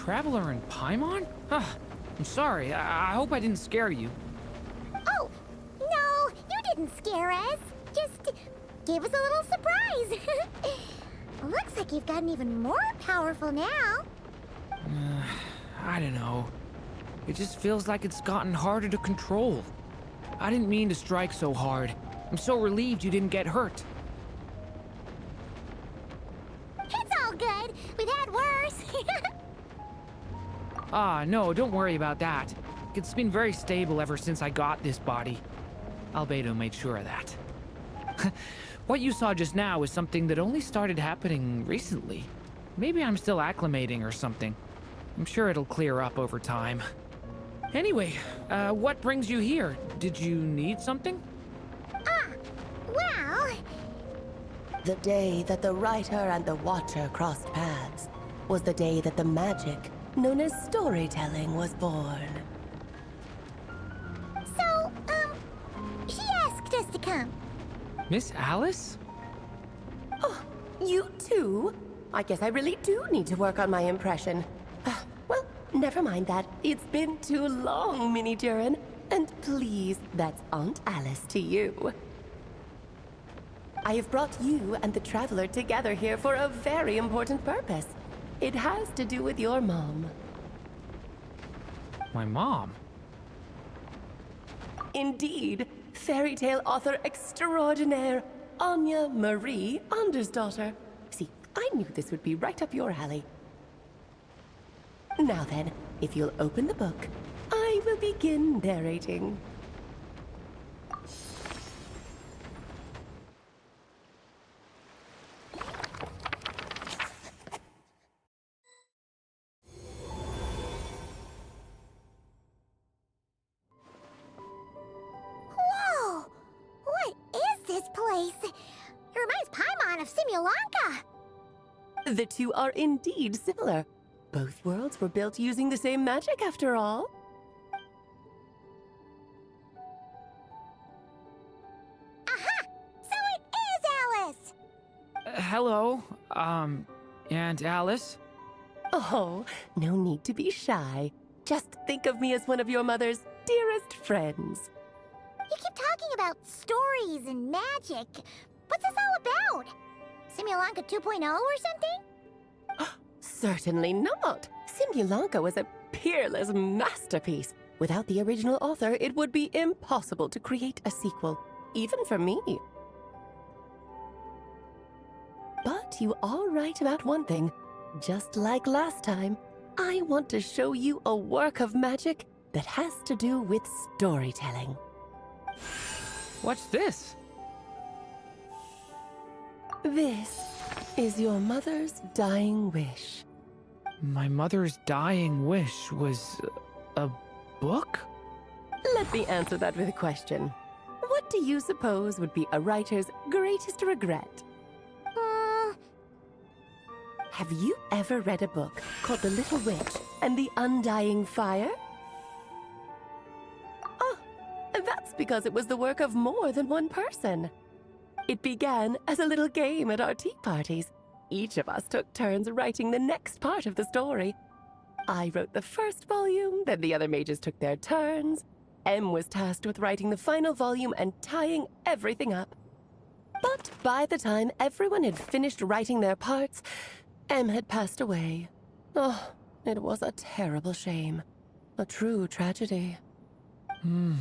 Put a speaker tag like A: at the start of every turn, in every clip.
A: traveler in Paimon? I'm sorry. I hope I didn't scare you.
B: Oh, no, you didn't scare us. Just gave us a little surprise. Looks like you've gotten even more powerful now.
A: I don't know. It just feels like it's gotten harder to control. I didn't mean to strike so hard. I'm so relieved you didn't get hurt.
B: It's all good. We've had worse.
A: No, don't worry about that. It's been very stable ever since I got this body. Albedo made sure of that. What you saw just now is something that only started happening recently. Maybe I'm still acclimating or something. I'm sure it'll clear up over time. Anyway, what brings you here? Did you need something?
B: Well...
C: The day that the writer and the watcher crossed paths was the day that the magic known as storytelling was born.
B: So, she asked us to come.
A: Miss Alice?
C: Oh, you too? I guess I really do need to work on my impression. Well, never mind that. It's been too long, Mini Durin. And please, that's Aunt Alice to you. I have brought you and the Traveler together here for a very important purpose. It has to do with your mom.
A: My mom?
C: Indeed, fairy tale author extraordinaire, Anya Marie Andersdaughter. See, I knew this would be right up your alley. Now then, if you'll open the book, I will begin narrating.
B: Whoa! What is this place? It reminds Paimon of Simulanka.
C: The two are indeed similar. Both worlds were built using the same magic, after all.
B: Aha! So it is Alice!
A: Hello, Aunt Alice?
C: Oh, no need to be shy. Just think of me as one of your mother's dearest friends.
B: You keep talking about stories and magic. What's this all about? Simulanka 2.0 or something?
C: Certainly not. Simulanka was a peerless masterpiece. Without the original author, it would be impossible to create a sequel, even for me. But you are right about one thing. Just like last time, I want to show you a work of magic that has to do with storytelling.
A: What's this?
C: This is your mother's dying wish.
A: My mother's dying wish was a book?
C: Let me answer that with a question. What do you suppose would be a writer's greatest regret? Have you ever read a book called The Little Witch and the Undying Fire? Oh, that's because it was the work of more than one person. It began as a little game at our tea parties. Each of us took turns writing the next part of the story. I wrote the first volume, then the other mages took their turns. Em was tasked with writing the final volume and tying everything up. But by the time everyone had finished writing their parts, Em had passed away. Oh, it was a terrible shame. A true tragedy. And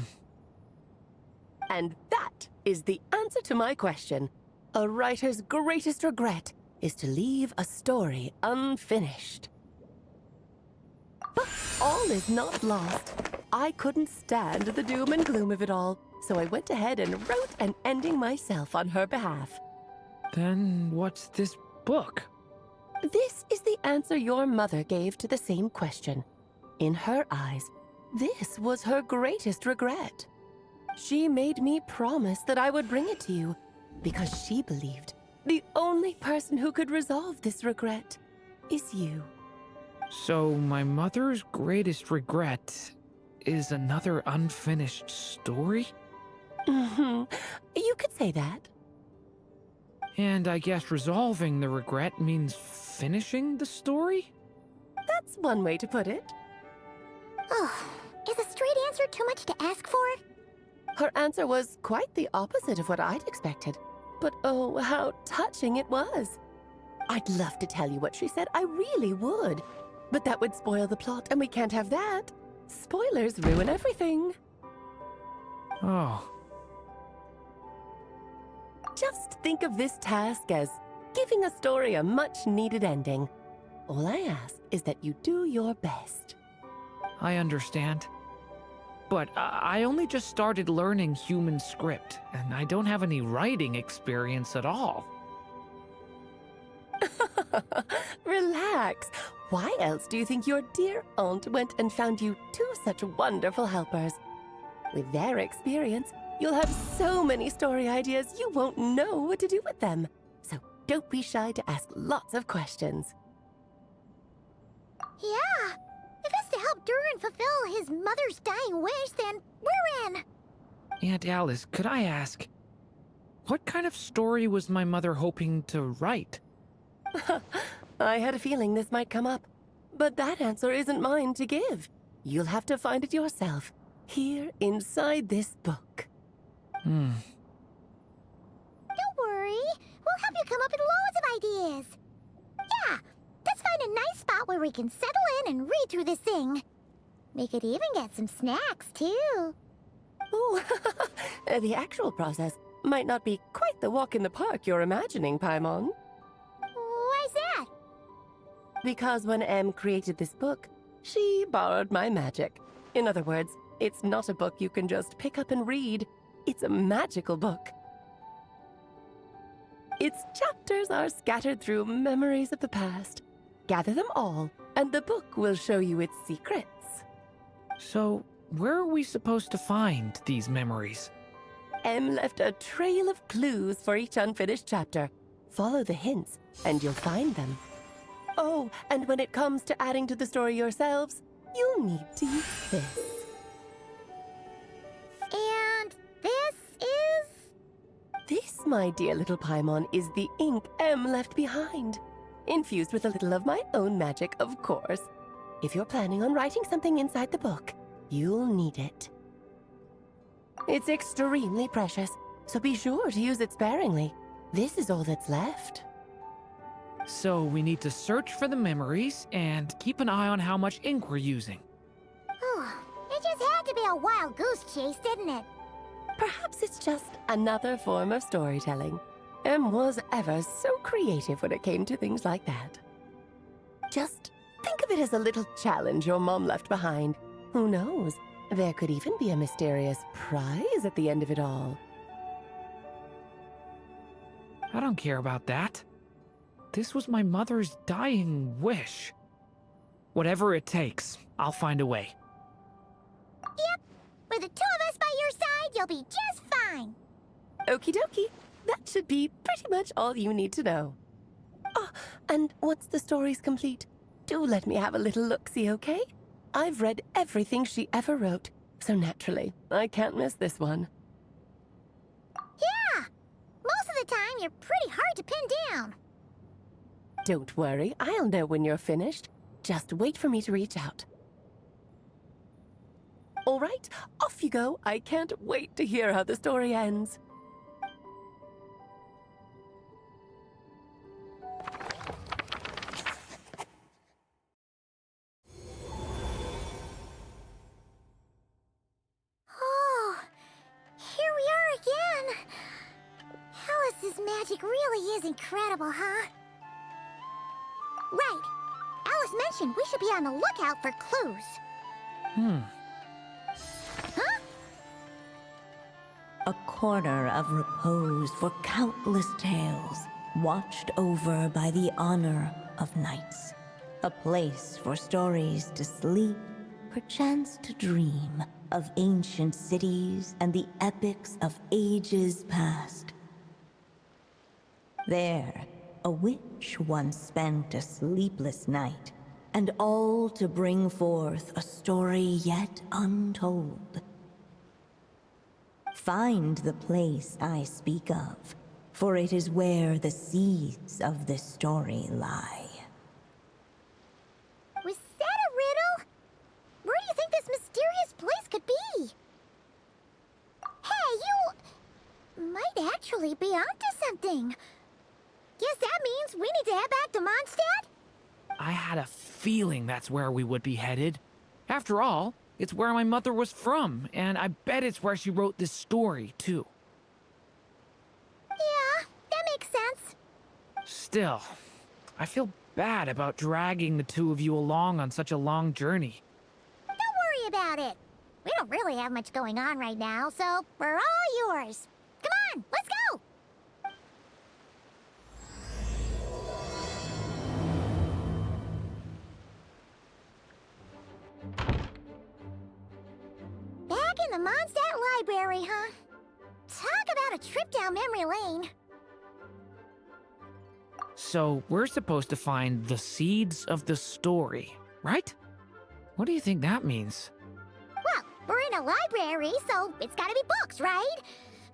C: that is the answer to my question. A writer's greatest regret is to leave a story unfinished. But all is not lost. I couldn't stand the doom and gloom of it all, so I went ahead and wrote an ending myself on her behalf.
A: Then what's this book?
C: This is the answer your mother gave to the same question. In her eyes, this was her greatest regret. She made me promise that I would bring it to you, because she believed the only person who could resolve this regret is you.
A: So my mother's greatest regret is another unfinished story?
C: You could say that.
A: And I guess resolving the regret means finishing the story?
C: That's one way to put it.
B: Oh, is a straight answer too much to ask for?
C: Her answer was quite the opposite of what I'd expected. But oh, how touching it was. I'd love to tell you what she said, I really would. But that would spoil the plot, and we can't have that. Spoilers ruin everything.
A: Oh.
C: Just think of this task as giving a story a much-needed ending. All I ask is that you do your best.
A: I understand. But I only just started learning human script, and I don't have any writing experience at all.
C: Relax. Why else do you think your dear aunt went and found you two such wonderful helpers? With their experience, you'll have so many story ideas you won't know what to do with them. So don't be shy to ask lots of questions.
B: Yeah. If it's to help Durin fulfill his mother's dying wish, then we're in.
A: Aunt Alice, could I ask, what kind of story was my mother hoping to write?
C: I had a feeling this might come up, but that answer isn't mine to give. You'll have to find it yourself, here inside this book.
B: Don't worry. We'll help you come up with loads of ideas. Yeah, let's find a nice spot where we can settle in and read through this thing. We could even get some snacks, too.
C: Oh, the actual process might not be quite the walk in the park you're imagining, Paimon.
B: Why's that?
C: Because when Em created this book, she borrowed my magic. In other words, it's not a book you can just pick up and read. It's a magical book. Its chapters are scattered through memories of the past. Gather them all, and the book will show you its secrets.
A: So, where are we supposed to find these memories?
C: Em left a trail of clues for each unfinished chapter. Follow the hints, and you'll find them. Oh, and when it comes to adding to the story yourselves, you'll need to use this.
B: And this is...
C: This, my dear little Paimon, is the ink Em left behind. Infused with a little of my own magic, of course. If you're planning on writing something inside the book, you'll need it. It's extremely precious, so be sure to use it sparingly. This is all that's left.
A: So we need to search for the memories and keep an eye on how much ink we're using.
B: It just had to be a wild goose chase, didn't it?
C: Perhaps it's just another form of storytelling. Em was ever so creative when it came to things like that. Just think of it as a little challenge your mom left behind. Who knows? There could even be a mysterious prize at the end of it all.
A: I don't care about that. This was my mother's dying wish. Whatever it takes, I'll find a way.
B: Yep. With the two of us by your side, you'll be just fine.
C: Okie dokie. That should be pretty much all you need to know. Oh, and once the story's complete, do let me have a little look-see, okay? I've read everything she ever wrote, so naturally, I can't miss this one.
B: Yeah. Most of the time, you're pretty hard to pin down.
C: Don't worry, I'll know when you're finished. Just wait for me to reach out. All right, off you go. I can't wait to hear how the story ends.
B: Oh, here we are again. Alice's magic really is incredible, huh? Right. Alice mentioned we should be on the lookout for clues. Huh?
D: A corner of repose for countless tales, watched over by the honor of knights. A place for stories to sleep, perchance to dream of ancient cities and the epics of ages past. There, a witch once spent a sleepless night, and all to bring forth a story yet untold. Find the place I speak of, for it is where the seeds of this story lie.
B: With onto something. Guess that means we need to head back to Mondstadt?
A: I had a feeling that's where we would be headed. After all, it's where my mother was from, and I bet it's where she wrote this story, too.
B: Yeah, that makes sense.
A: Still, I feel bad about dragging the two of you along on such a long journey.
B: Don't worry about it. We don't really have much going on right now, so we're all yours. Come on, let's go! Back in the Mondstadt Library, huh? Talk about a trip down memory lane.
A: So, we're supposed to find the seeds of the story, right? What do you think that means?
B: Well, we're in a library, so it's gotta be books, right?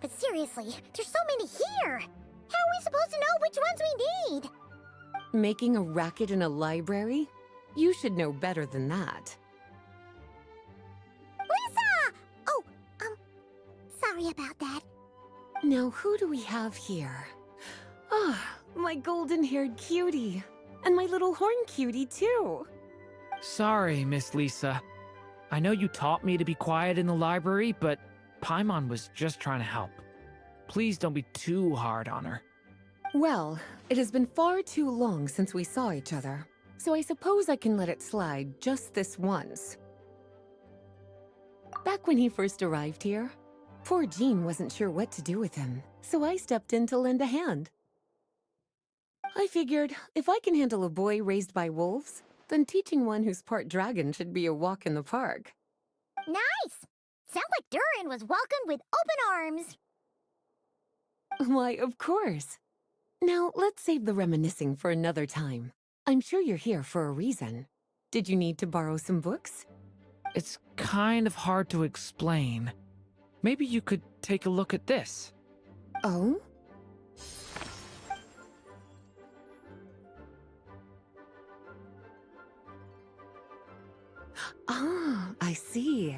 B: But seriously, there's so many here. How are we supposed to know which ones we need?
E: Making a racket in a library? You should know better than that.
B: Lisa! Oh, sorry about that.
E: Now, who do we have here? Ah, my golden-haired cutie. And my little horn cutie, too.
A: Sorry, Miss Lisa. I know you taught me to be quiet in the library, but Paimon was just trying to help. Please don't be too hard on her.
E: Well, it has been far too long since we saw each other, so I suppose I can let it slide just this once. Back when he first arrived here, poor Jean wasn't sure what to do with him, so I stepped in to lend a hand. I figured, if I can handle a boy raised by wolves, then teaching one who's part dragon should be a walk in the park.
B: Nice! Sounds like Durin was welcomed with open arms.
E: Why, of course. Now, let's save the reminiscing for another time. I'm sure you're here for a reason. Did you need to borrow some books?
A: It's kind of hard to explain. Maybe you could take a look at this.
E: Oh? Ah, I see.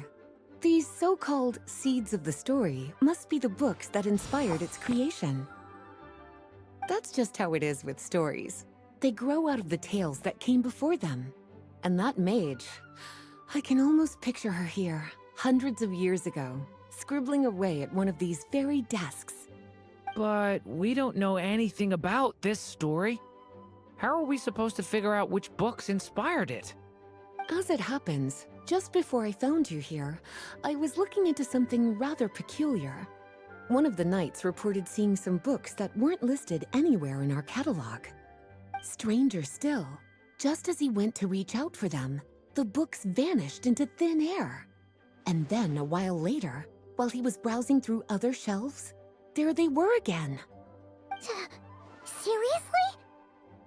E: These so-called seeds of the story must be the books that inspired its creation. That's just how it is with stories. They grow out of the tales that came before them. And that mage, I can almost picture her here, hundreds of years ago, scribbling away at one of these very desks.
A: But we don't know anything about this story. How are we supposed to figure out which books inspired it?
E: As it happens, just before I found you here, I was looking into something rather peculiar. One of the knights reported seeing some books that weren't listed anywhere in our catalog. Stranger still, just as he went to reach out for them, the books vanished into thin air. And then a while later, while he was browsing through other shelves, there they were again.
B: Seriously?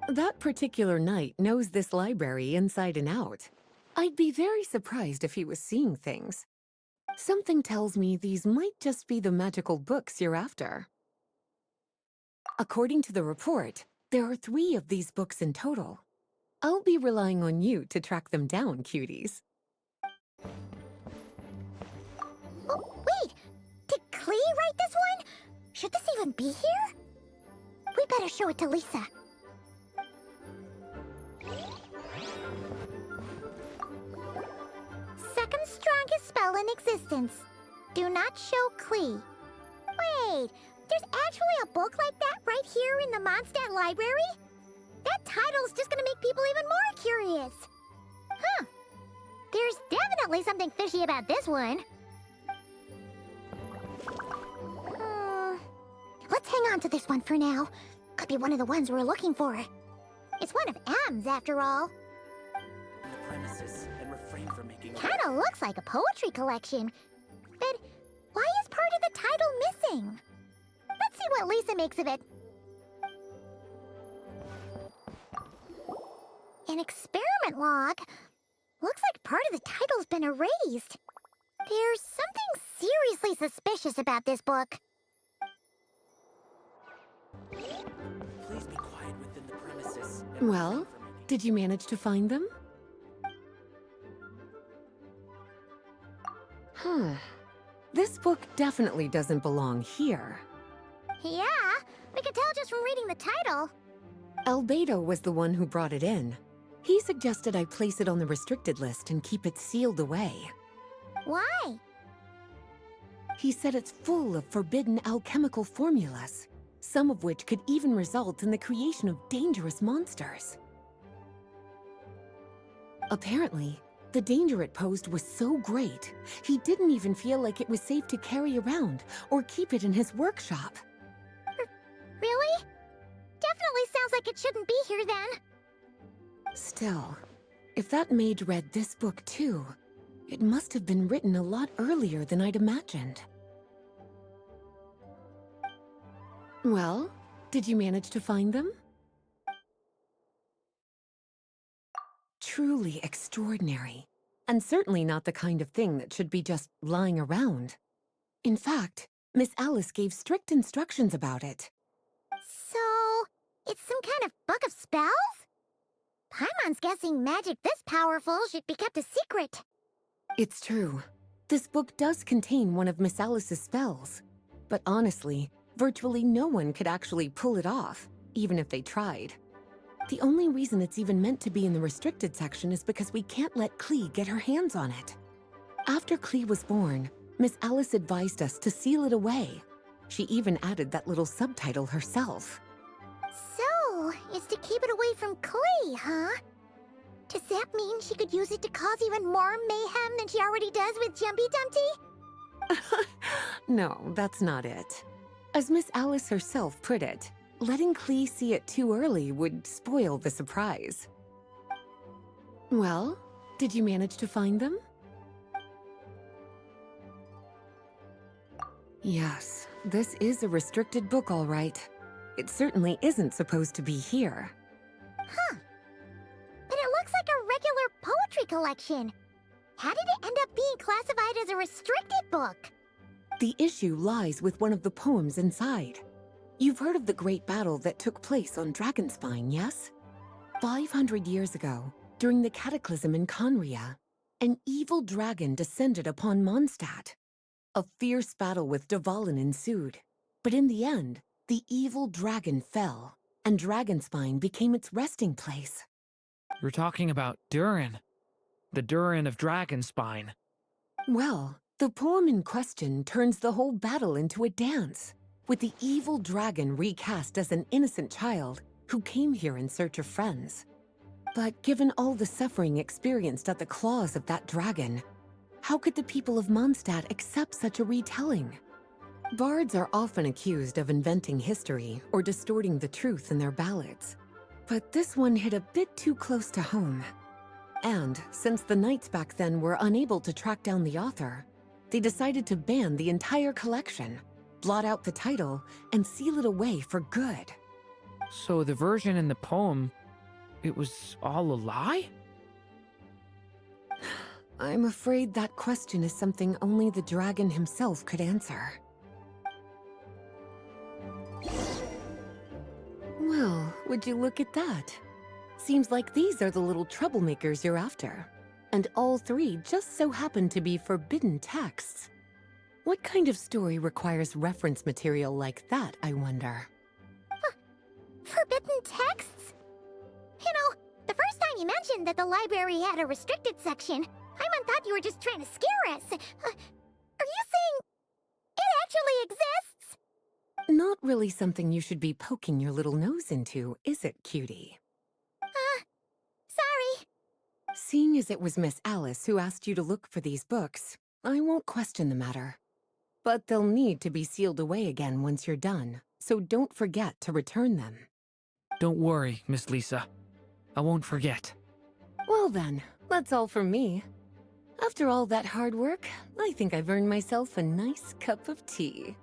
E: That particular knight knows this library inside and out. I'd be very surprised if he was seeing things. Something tells me these might just be the magical books you're after. According to the report, there are 3 of these books in total. I'll be relying on you to track them down, cuties.
B: Oh, wait! Did Klee write this one? Should this even be here? We better show it to Lisa. Second strongest spell in existence. Do not show Klee. Wait, there's actually a book like that right here in the Mondstadt Library? That title's just gonna make people even more curious. Huh. There's definitely something fishy about this one. Let's hang on to this one for now. Could be one of the ones we're looking for. It's one of M's, after all.
F: Premises and refrain from making.
B: Kinda looks like a poetry collection. But why is part of the title missing? Let's see what Lisa makes of it. An experiment log. Looks like part of the title's been erased. There's something seriously suspicious about this book.
F: Please be quiet within the premises.
E: Well, did you manage to find them? Huh. This book definitely doesn't belong here.
B: Yeah, We could tell just from reading the title.
E: Albedo was the one who brought it in. He suggested I place it on the restricted list and keep it sealed away.
B: Why?
E: He said it's full of forbidden alchemical formulas, some of which could even result in the creation of dangerous monsters. Apparently, the danger it posed was so great, he didn't even feel like it was safe to carry around or keep it in his workshop.
B: Really? Definitely sounds like it shouldn't be here then.
E: Still, if that mage read this book too, it must have been written a lot earlier than I'd imagined. Well, did you manage to find them? Truly extraordinary, and certainly not the kind of thing that should be just lying around. In fact, Miss Alice gave strict instructions about it.
B: So, it's some kind of book of spells? Paimon's guessing magic this powerful should be kept a secret.
E: It's true. This book does contain one of Miss Alice's spells. But honestly, virtually no one could actually pull it off, even if they tried. The only reason it's even meant to be in the restricted section is because we can't let Klee get her hands on it. After Klee was born, Miss Alice advised us to seal it away. She even added that little subtitle herself.
B: So, it's to keep it away from Klee, huh? Does that mean she could use it to cause even more mayhem than she already does with Jumpy Dumpty?
E: No, that's not it. As Miss Alice herself put it, letting Klee see it too early would spoil the surprise. Well, did you manage to find them? Yes, this is a restricted book, all right. It certainly isn't supposed to be here.
B: Huh. But it looks like a regular poetry collection. How did it end up being classified as a restricted book?
E: The issue lies with one of the poems inside. You've heard of the great battle that took place on Dragonspine, yes? 500 years ago, during the cataclysm in Conria, an evil dragon descended upon Mondstadt. A fierce battle with Dvalin ensued, but in the end, the evil dragon fell, and Dragonspine became its resting place.
A: You're talking about Durin. The Durin of Dragonspine.
E: Well, the poem in question turns the whole battle into a dance, with the evil dragon recast as an innocent child who came here in search of friends. But given all the suffering experienced at the claws of that dragon, how could the people of Mondstadt accept such a retelling? Bards are often accused of inventing history or distorting the truth in their ballads. But this one hit a bit too close to home. And since the knights back then were unable to track down the author, they decided to ban the entire collection, blot out the title, and seal it away for good.
A: So the version in the poem, it was all a lie?
E: I'm afraid that question is something only the dragon himself could answer. Well, would you look at that? Seems like these are the little troublemakers you're after. And all three just so happen to be forbidden texts. What kind of story requires reference material like that, I wonder?
B: Forbidden texts? You know, the first time you mentioned that the library had a restricted section, Paimon thought you were just trying to scare us. Are you saying it actually exists?
E: Not really something you should be poking your little nose into, is it, cutie?
B: Sorry.
E: Seeing as it was Miss Alice who asked you to look for these books, I won't question the matter. But they'll need to be sealed away again once you're done, so don't forget to return them.
A: Don't worry, Miss Lisa. I won't forget.
E: Well then, that's all from me. After all that hard work, I think I've earned myself a nice cup of tea.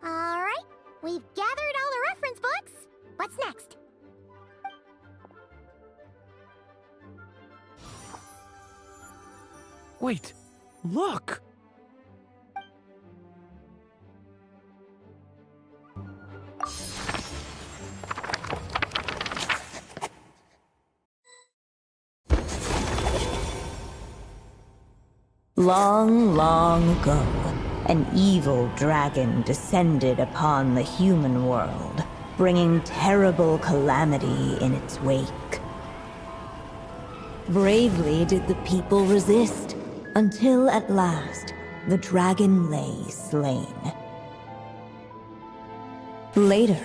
B: All right, we've gathered all the reference books. What's next?
A: Wait, look!
D: Long, long ago, an evil dragon descended upon the human world, bringing terrible calamity in its wake. Bravely did the people resist, until at last, the dragon lay slain. Later,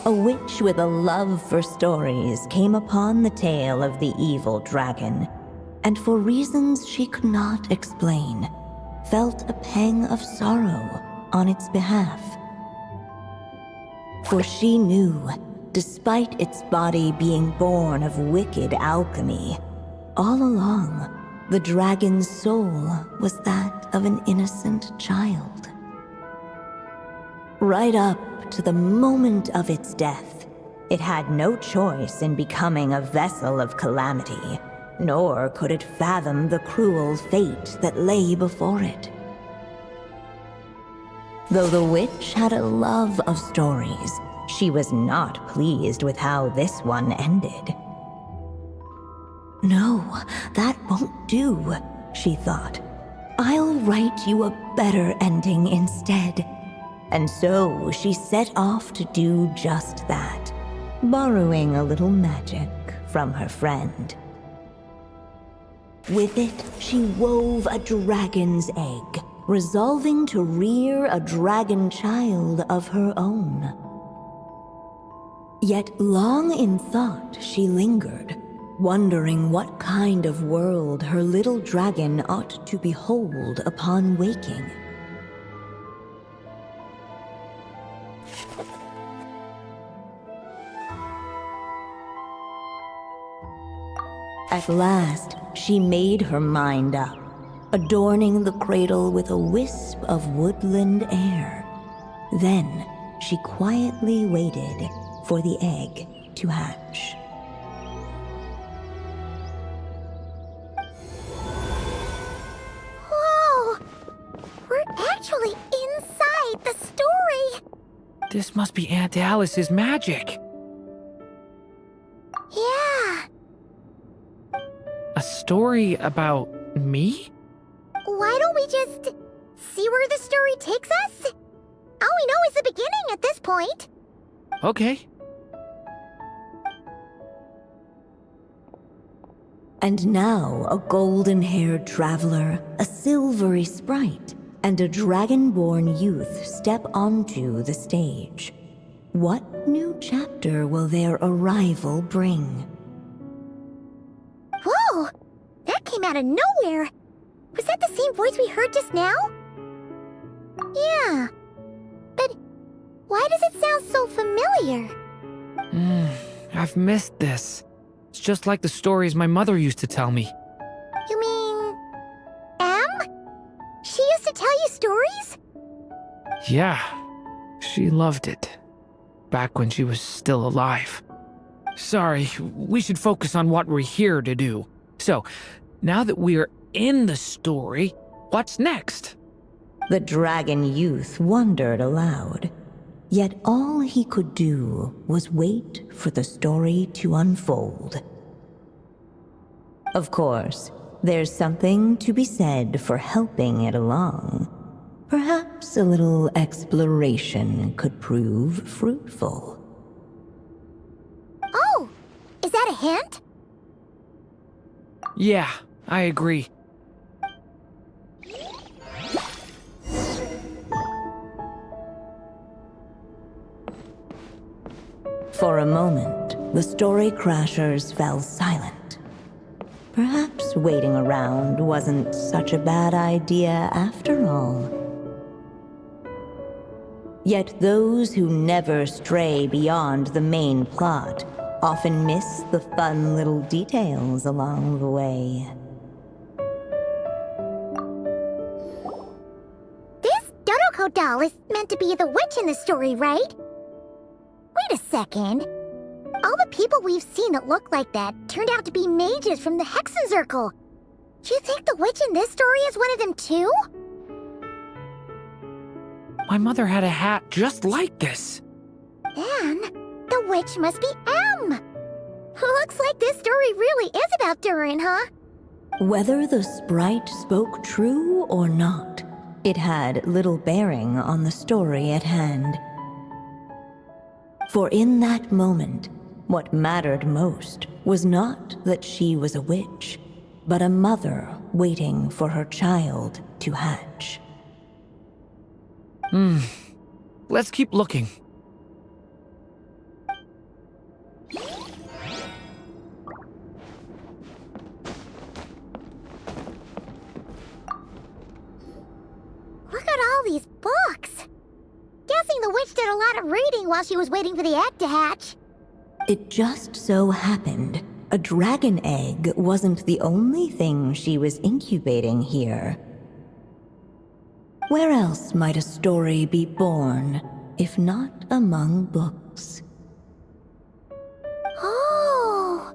D: a witch with a love for stories came upon the tale of the evil dragon, and for reasons she could not explain, felt a pang of sorrow on its behalf. For she knew, despite its body being born of wicked alchemy, all along, the dragon's soul was that of an innocent child. Right up to the moment of its death, it had no choice in becoming a vessel of calamity, nor could it fathom the cruel fate that lay before it. Though the witch had a love of stories, she was not pleased with how this one ended. No, that won't do, she thought. I'll write you a better ending instead. And so she set off to do just that, borrowing a little magic from her friend. With it, she wove a dragon's egg, resolving to rear a dragon child of her own. Yet long in thought she lingered, wondering what kind of world her little dragon ought to behold upon waking. At last, she made her mind up, adorning the cradle with a wisp of woodland air. Then, she quietly waited for the egg to hatch.
B: Whoa! We're actually inside the story!
A: This must be Aunt Alice's magic.
B: Yeah.
A: A story about me?
B: Why don't we just see where the story takes us? All we know is the beginning at this point.
A: Okay.
D: And now a golden-haired traveler, a silvery sprite, and a dragon-born youth step onto the stage. What new chapter will their arrival bring?
B: Whoa! That came out of nowhere! Was that the same voice we heard just now? Yeah. But why does it sound so familiar?
A: I've missed this. It's just like the stories my mother used to tell me.
B: You mean... Em? She used to tell you stories?
A: Yeah, she loved it. Back when she was still alive. Sorry, we should focus on what we're here to do. So, now that we're in the story, what's next?
D: The dragon youth wondered aloud. Yet all he could do was wait for the story to unfold. Of course, there's something to be said for helping it along. Perhaps a little exploration could prove fruitful.
B: Oh! Is that a hint?
A: Yeah, I agree.
D: For a moment, the story crashers fell silent. Perhaps waiting around wasn't such a bad idea after all. Yet those who never stray beyond the main plot often miss the fun little details along the way.
B: This Dodoko doll is meant to be the witch in the story, right? Wait a second. All the people we've seen that look like that turned out to be mages from the Hexen Circle. Do you think the witch in this story is one of them too?
A: My mother had a hat just like this.
B: Then, the witch must be Em. Looks like this story really is about Durin, huh?
D: Whether the sprite spoke true or not, it had little bearing on the story at hand. For in that moment, what mattered most was not that she was a witch, but a mother waiting for her child to hatch.
A: Let's keep looking.
B: Look at all these books. Guessing the witch did a lot of reading while she was waiting for the egg to hatch.
D: It just so happened a dragon egg wasn't the only thing she was incubating here. Where else might a story be born, if not among books?
B: Oh!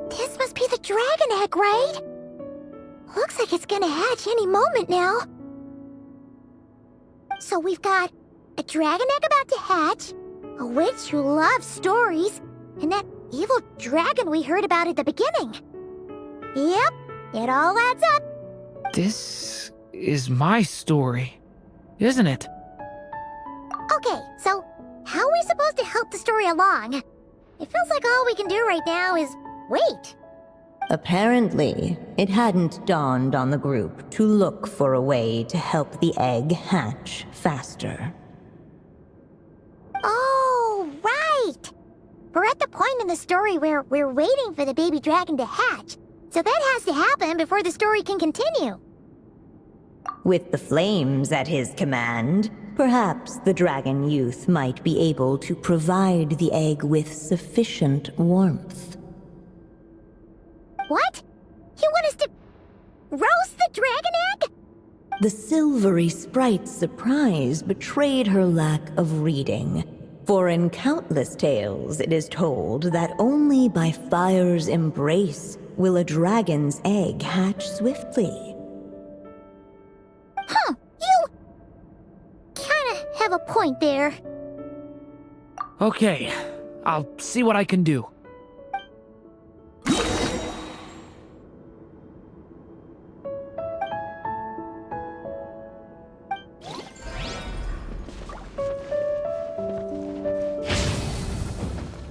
B: This must be the dragon egg, right? Looks like it's gonna hatch any moment now. So we've got a dragon egg about to hatch, a witch who loves stories, and that evil dragon we heard about at the beginning. Yep, it all adds up.
A: This is my story, isn't it?
B: Okay, so how are we supposed to help the story along? It feels like all we can do right now is wait.
D: Apparently, it hadn't dawned on the group to look for a way to help the egg hatch faster.
B: Oh, right! We're at the point in the story where we're waiting for the baby dragon to hatch, so that has to happen before the story can continue.
D: With the flames at his command, perhaps the dragon youth might be able to provide the egg with sufficient warmth.
B: What? You want us to roast the dragon egg?
D: The silvery sprite's surprise betrayed her lack of reading, for in countless tales it is told that only by fire's embrace will a dragon's egg hatch swiftly.
B: Huh, you kinda have a point there.
A: Okay, I'll see what I can do.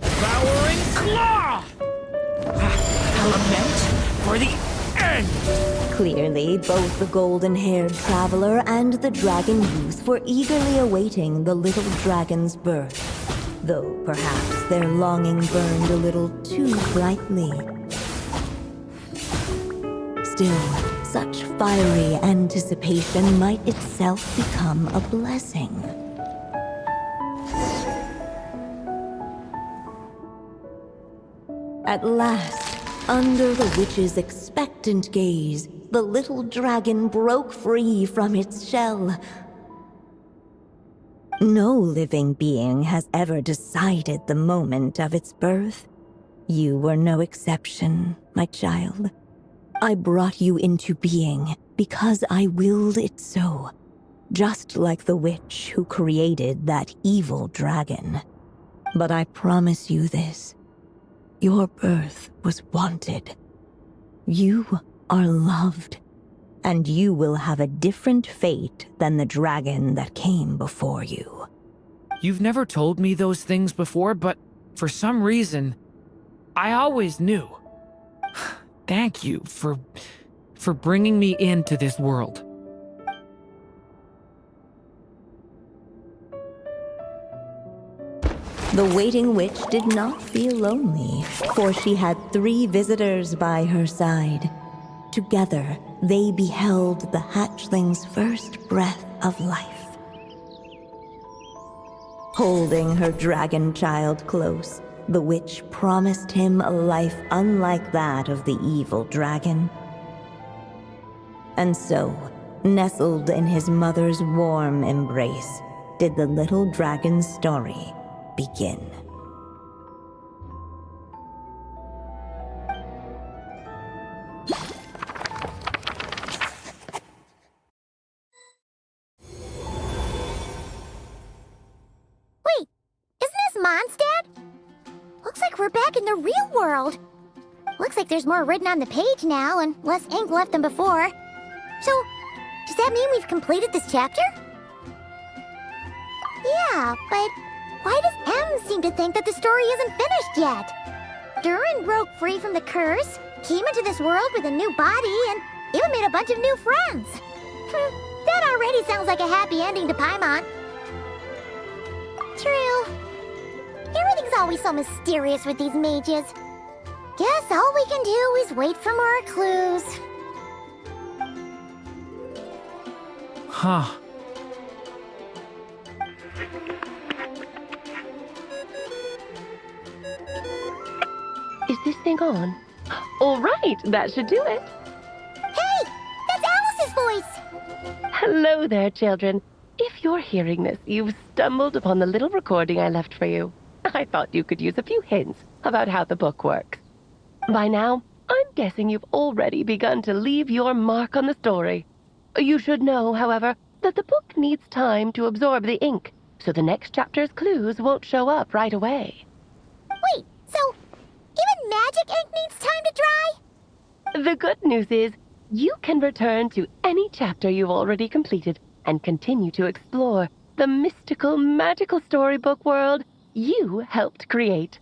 A: Devouring claw! Element for the end!
D: Clearly, both the golden-haired traveler and the dragon youth were eagerly awaiting the little dragon's birth, though perhaps their longing burned a little too brightly. Still, such fiery anticipation might itself become a blessing. At last, under the witch's expectant gaze, the little dragon broke free from its shell. No living being has ever decided the moment of its birth. You were no exception, my child. I brought you into being because I willed it so, just like the witch who created that evil dragon. But I promise you this. Your birth was wanted. You are loved, and you will have a different fate than the dragon that came before you.
A: You've never told me those things before, but for some reason, I always knew. Thank you for bringing me into this world.
D: The waiting witch did not feel lonely, for she had 3 visitors by her side. Together, they beheld the hatchling's first breath of life. Holding her dragon child close, the witch promised him a life unlike that of the evil dragon. And so, nestled in his mother's warm embrace, did the little dragon's story begin.
B: Wait, isn't this Mondstadt? Looks like we're back in the real world. Looks like there's more written on the page now and less ink left than before. So, does that mean we've completed this chapter? Yeah, but why does M seem to think that the story isn't finished yet? Durin broke free from the curse, came into this world with a new body, and even made a bunch of new friends. That already sounds like a happy ending to Paimon. True. Everything's always so mysterious with these mages. Guess all we can do is wait for more clues.
A: Huh.
C: Is this thing on? All right, that should do it.
B: Hey! That's Alice's voice!
C: Hello there, children. If you're hearing this, you've stumbled upon the little recording I left for you. I thought you could use a few hints about how the book works. By now, I'm guessing you've already begun to leave your mark on the story. You should know, however, that the book needs time to absorb the ink, so the next chapter's clues won't show up right away.
B: Wait, so even magic ink needs time to dry?
C: The good news is, you can return to any chapter you've already completed and continue to explore the mystical, magical storybook world you helped create.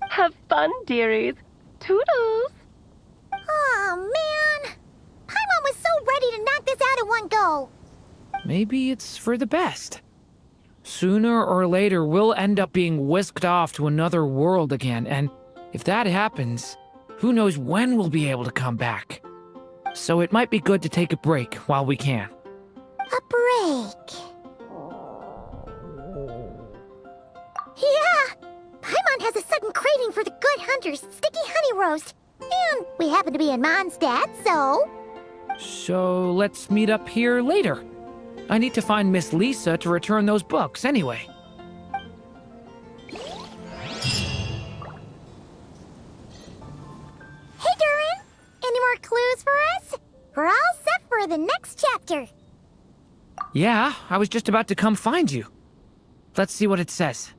C: Have fun, dearies. Toodles!
B: Oh, man! Paimon was so ready to knock this out in one go.
A: Maybe it's for the best. Sooner or later, we'll end up being whisked off to another world again, and if that happens, who knows when we'll be able to come back. So it might be good to take a break while we can.
B: A break. Yeah! Paimon has a sudden craving for the good hunter's sticky honey roast. And we happen to be in Mondstadt, so...
A: So let's meet up here later. I need to find Miss Lisa to return those books anyway.
B: Hey, Durin! Any more clues for us? We're all set for the next chapter.
A: Yeah, I was just about to come find you. Let's see what it says.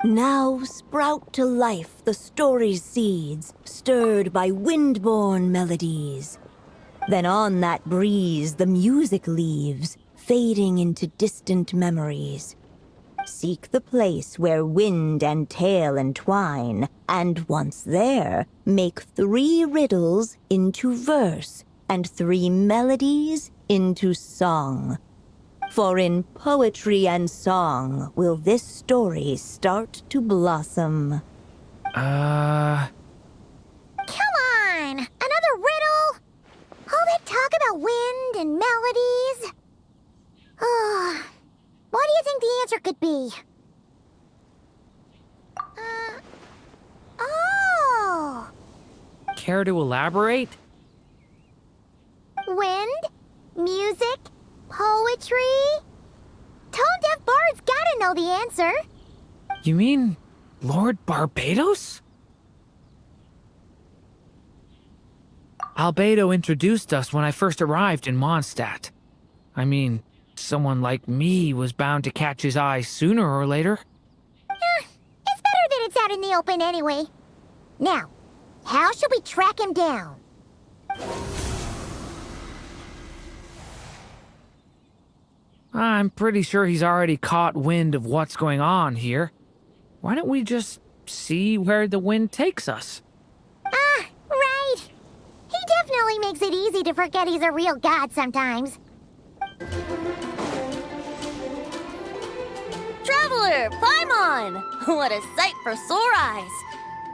D: Now sprout to life the story's seeds, stirred by wind-born melodies. Then on that breeze the music leaves, fading into distant memories. Seek the place where wind and tale entwine, and once there, make 3 riddles into verse, and 3 melodies into song. For in poetry and song will this story start to blossom.
B: Come on! Another riddle? All that talk about wind and melodies? What do you think the answer could be? Oh!
A: Care to elaborate?
B: Wind? Music? Poetry? Tone-deaf bards gotta know the answer.
A: You mean Lord Barbados? Albedo introduced us when I first arrived in Mondstadt. I mean, someone like me was bound to catch his eye sooner or later.
B: It's better that it's out in the open anyway. Now, how should we track him down?
A: I'm pretty sure he's already caught wind of what's going on here. Why don't we just see where the wind takes us?
B: Ah, right. He definitely makes it easy to forget he's a real god sometimes.
G: Traveler, Paimon! What a sight for sore eyes!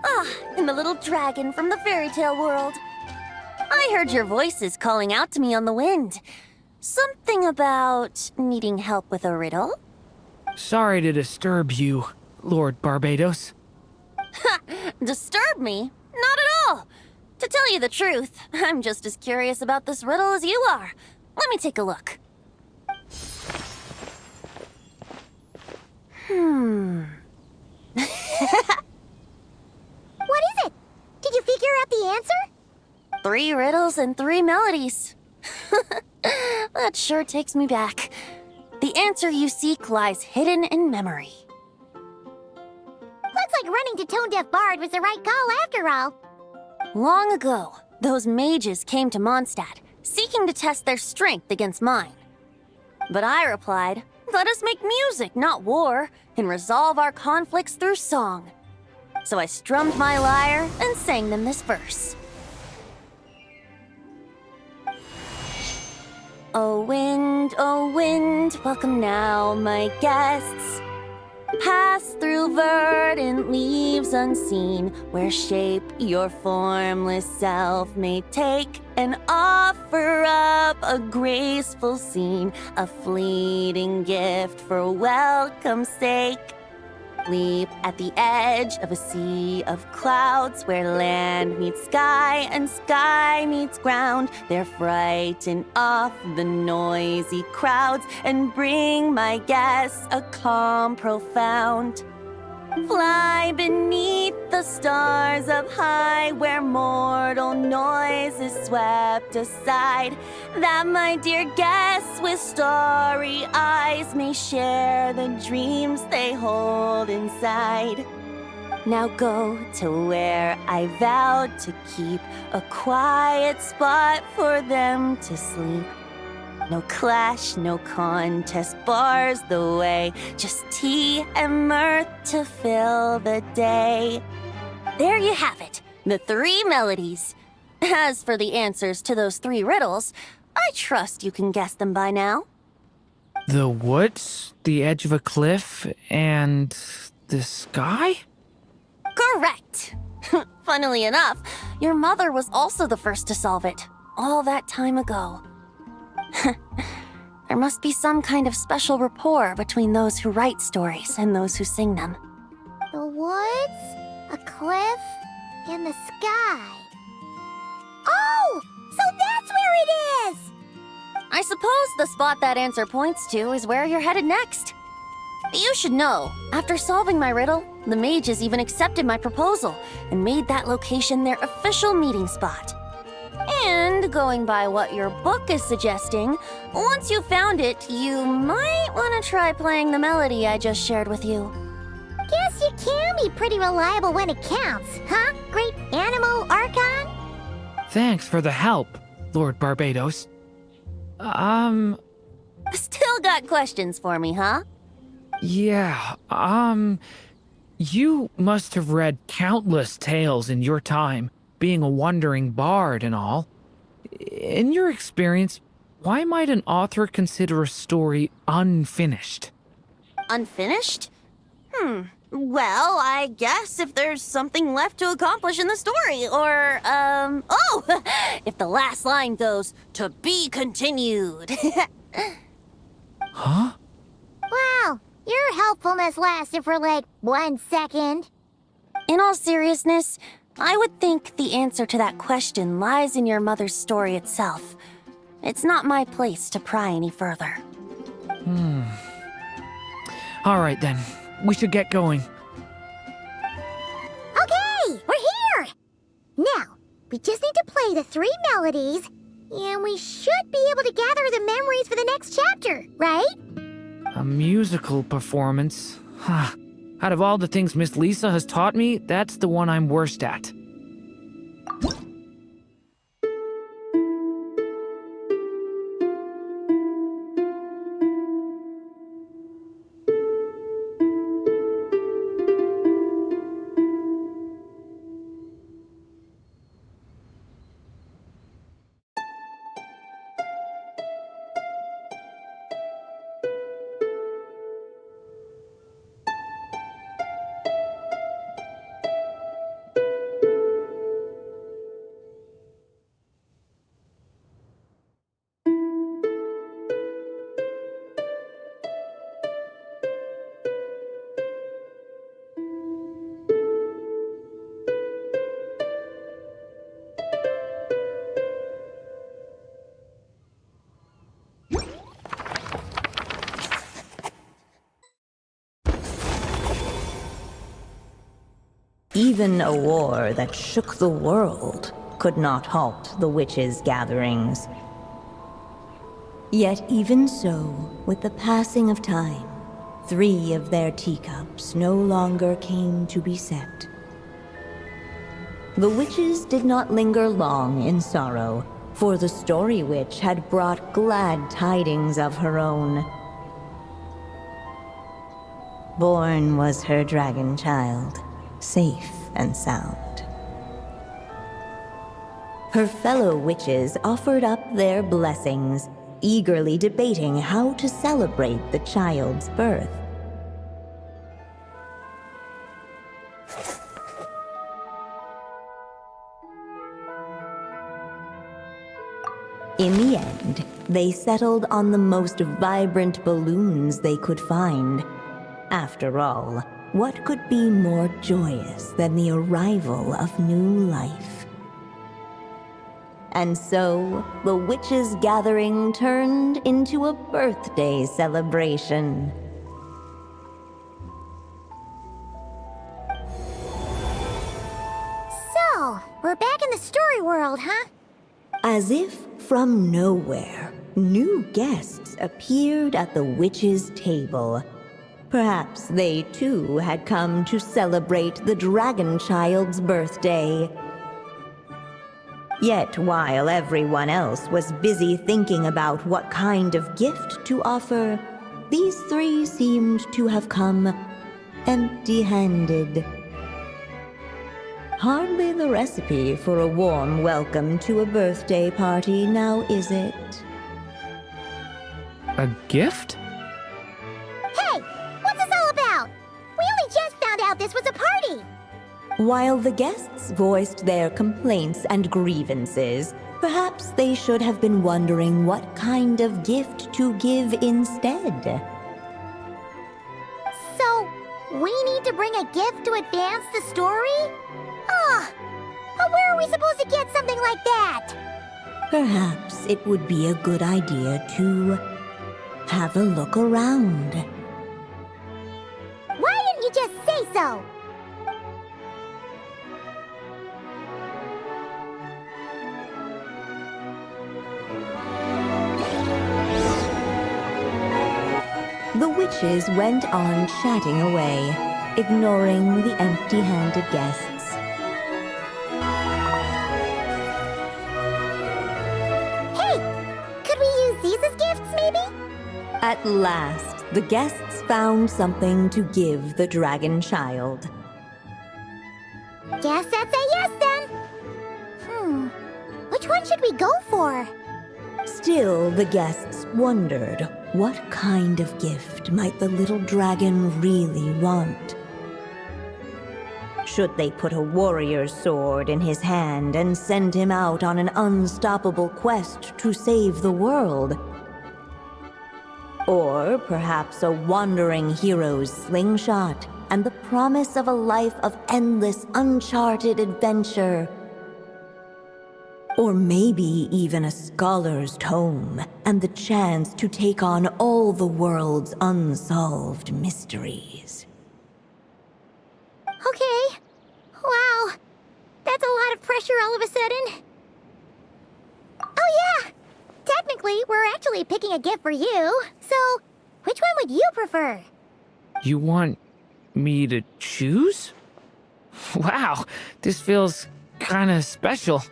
G: Ah, and the little dragon from the fairy tale world. I heard your voices calling out to me on the wind. Something about needing help with a riddle?
A: Sorry to disturb you, Lord Barbados.
G: Ha! Disturb me? Not at all! To tell you the truth, I'm just as curious about this riddle as you are. Let me take a look.
B: What is it? Did you figure out the answer?
G: 3 riddles and 3 melodies. That sure takes me back. The answer you seek lies hidden in memory.
B: like running to Tone Deaf Bard was the right call after all.
G: Long ago, those mages came to Mondstadt, seeking to test their strength against mine. But I replied, let us make music, not war, and resolve our conflicts through song. So I strummed my lyre and sang them this verse. O wind, welcome now, my guests. Pass through verdant leaves unseen, where shape your formless self may take, and offer up a graceful scene, a fleeting gift for welcome's sake. Leap at the edge of a sea of clouds, where land meets sky and sky meets ground. There frighten off the noisy crowds and bring my guests a calm profound. Fly beneath the stars up high, where mortal noise is swept aside, that my dear guests with starry eyes may share the dreams they hold inside. Now go to where I vowed to keep a quiet spot for them to sleep. No clash, no contest bars the way, just tea and mirth to fill the day. There you have it, the 3 melodies. As for the answers to those 3 riddles, I trust you can guess them by now.
A: The woods, the edge of a cliff, and the sky?
G: Correct! Funnily enough, your mother was also the first to solve it, all that time ago. There must be some kind of special rapport between those who write stories and those who sing them.
B: The woods, a cliff, and the sky. Oh! So that's where it is!
G: I suppose the spot that answer points to is where you're headed next. You should know, after solving my riddle, the mages even accepted my proposal and made that location their official meeting spot. And going by what your book is suggesting, once you found it, you might want to try playing the melody I just shared with you.
B: Guess you can be pretty reliable when it counts, huh, Great Animal Archon?
A: Thanks for the help, Lord Barbados.
G: Still got questions for me, huh?
A: Yeah, you must have read countless tales in your time, being a wandering bard and all. In your experience, why might an author consider a story unfinished?
G: Unfinished? Well, I guess if there's something left to accomplish in the story, or, if the last line goes, to be continued.
A: Huh?
B: Wow, your helpfulness lasted for like 1 second.
G: In all seriousness, I would think the answer to that question lies in your mother's story itself. It's not my place to pry any further.
A: All right then, we should get going.
B: Okay, we're here! Now, we just need to play the 3 melodies, and we should be able to gather the memories for the next chapter, right?
A: A musical performance? Huh. Out of all the things Miss Lisa has taught me, that's the one I'm worst at.
D: Even a war that shook the world could not halt the witches' gatherings. Yet even so, with the passing of time, 3 of their teacups no longer came to be set. The witches did not linger long in sorrow, for the Story Witch had brought glad tidings of her own. Born was her dragon child, safe and sound. Her fellow witches offered up their blessings, eagerly debating how to celebrate the child's birth. In the end, they settled on the most vibrant balloons they could find. After all, what could be more joyous than the arrival of new life? And so, the witches' gathering turned into a birthday celebration.
B: So, we're back in the story world, huh?
D: As if from nowhere, new guests appeared at the witches' table. Perhaps they too had come to celebrate the dragon child's birthday. Yet while everyone else was busy thinking about what kind of gift to offer, these 3 seemed to have come empty-handed. Hardly the recipe for a warm welcome to a birthday party, now is it?
A: A gift?
B: Hey, what's this all about? We only just found out this was a party!
D: While the guests voiced their complaints and grievances, perhaps they should have been wondering what kind of gift to give instead.
B: So, we need to bring a gift to advance the story? But where are we supposed to get something like that?
D: Perhaps it would be a good idea to have a look around.
B: Why didn't you just say so?
D: The witches went on chatting away, ignoring the empty-handed guests. At last, the guests found something to give the dragon child.
B: Guess that's a yes then. Which one should we go for?
D: Still, the guests wondered, what kind of gift might the little dragon really want? Should they put a warrior's sword in his hand and send him out on an unstoppable quest to save the world? Or perhaps a wandering hero's slingshot and the promise of a life of endless, uncharted adventure. Or maybe even a scholar's tome and the chance to take on all the world's unsolved mysteries.
B: Okay. Wow. That's a lot of pressure all of a sudden. Oh yeah! Technically, we're actually picking a gift for you, so which one would you prefer?
A: You want me to choose? Wow, this feels kinda special.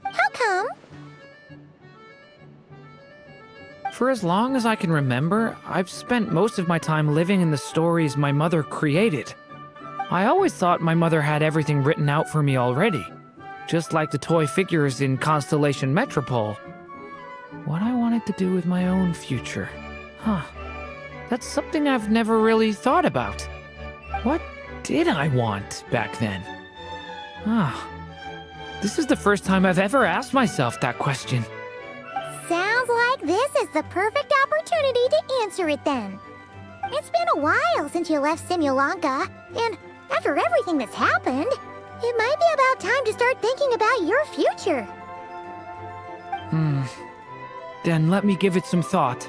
B: How come?
A: For as long as I can remember, I've spent most of my time living in the stories my mother created. I always thought my mother had everything written out for me already, just like the toy figures in Constellation Metropole. What I wanted to do with my own future. That's something I've never really thought about. What did I want back then? This is the first time I've ever asked myself that question.
B: Sounds like this is the perfect opportunity to answer it then. It's been a while since you left Simulanka, and after everything that's happened, it might be about time to start thinking about your future.
A: Then let me give it some thought.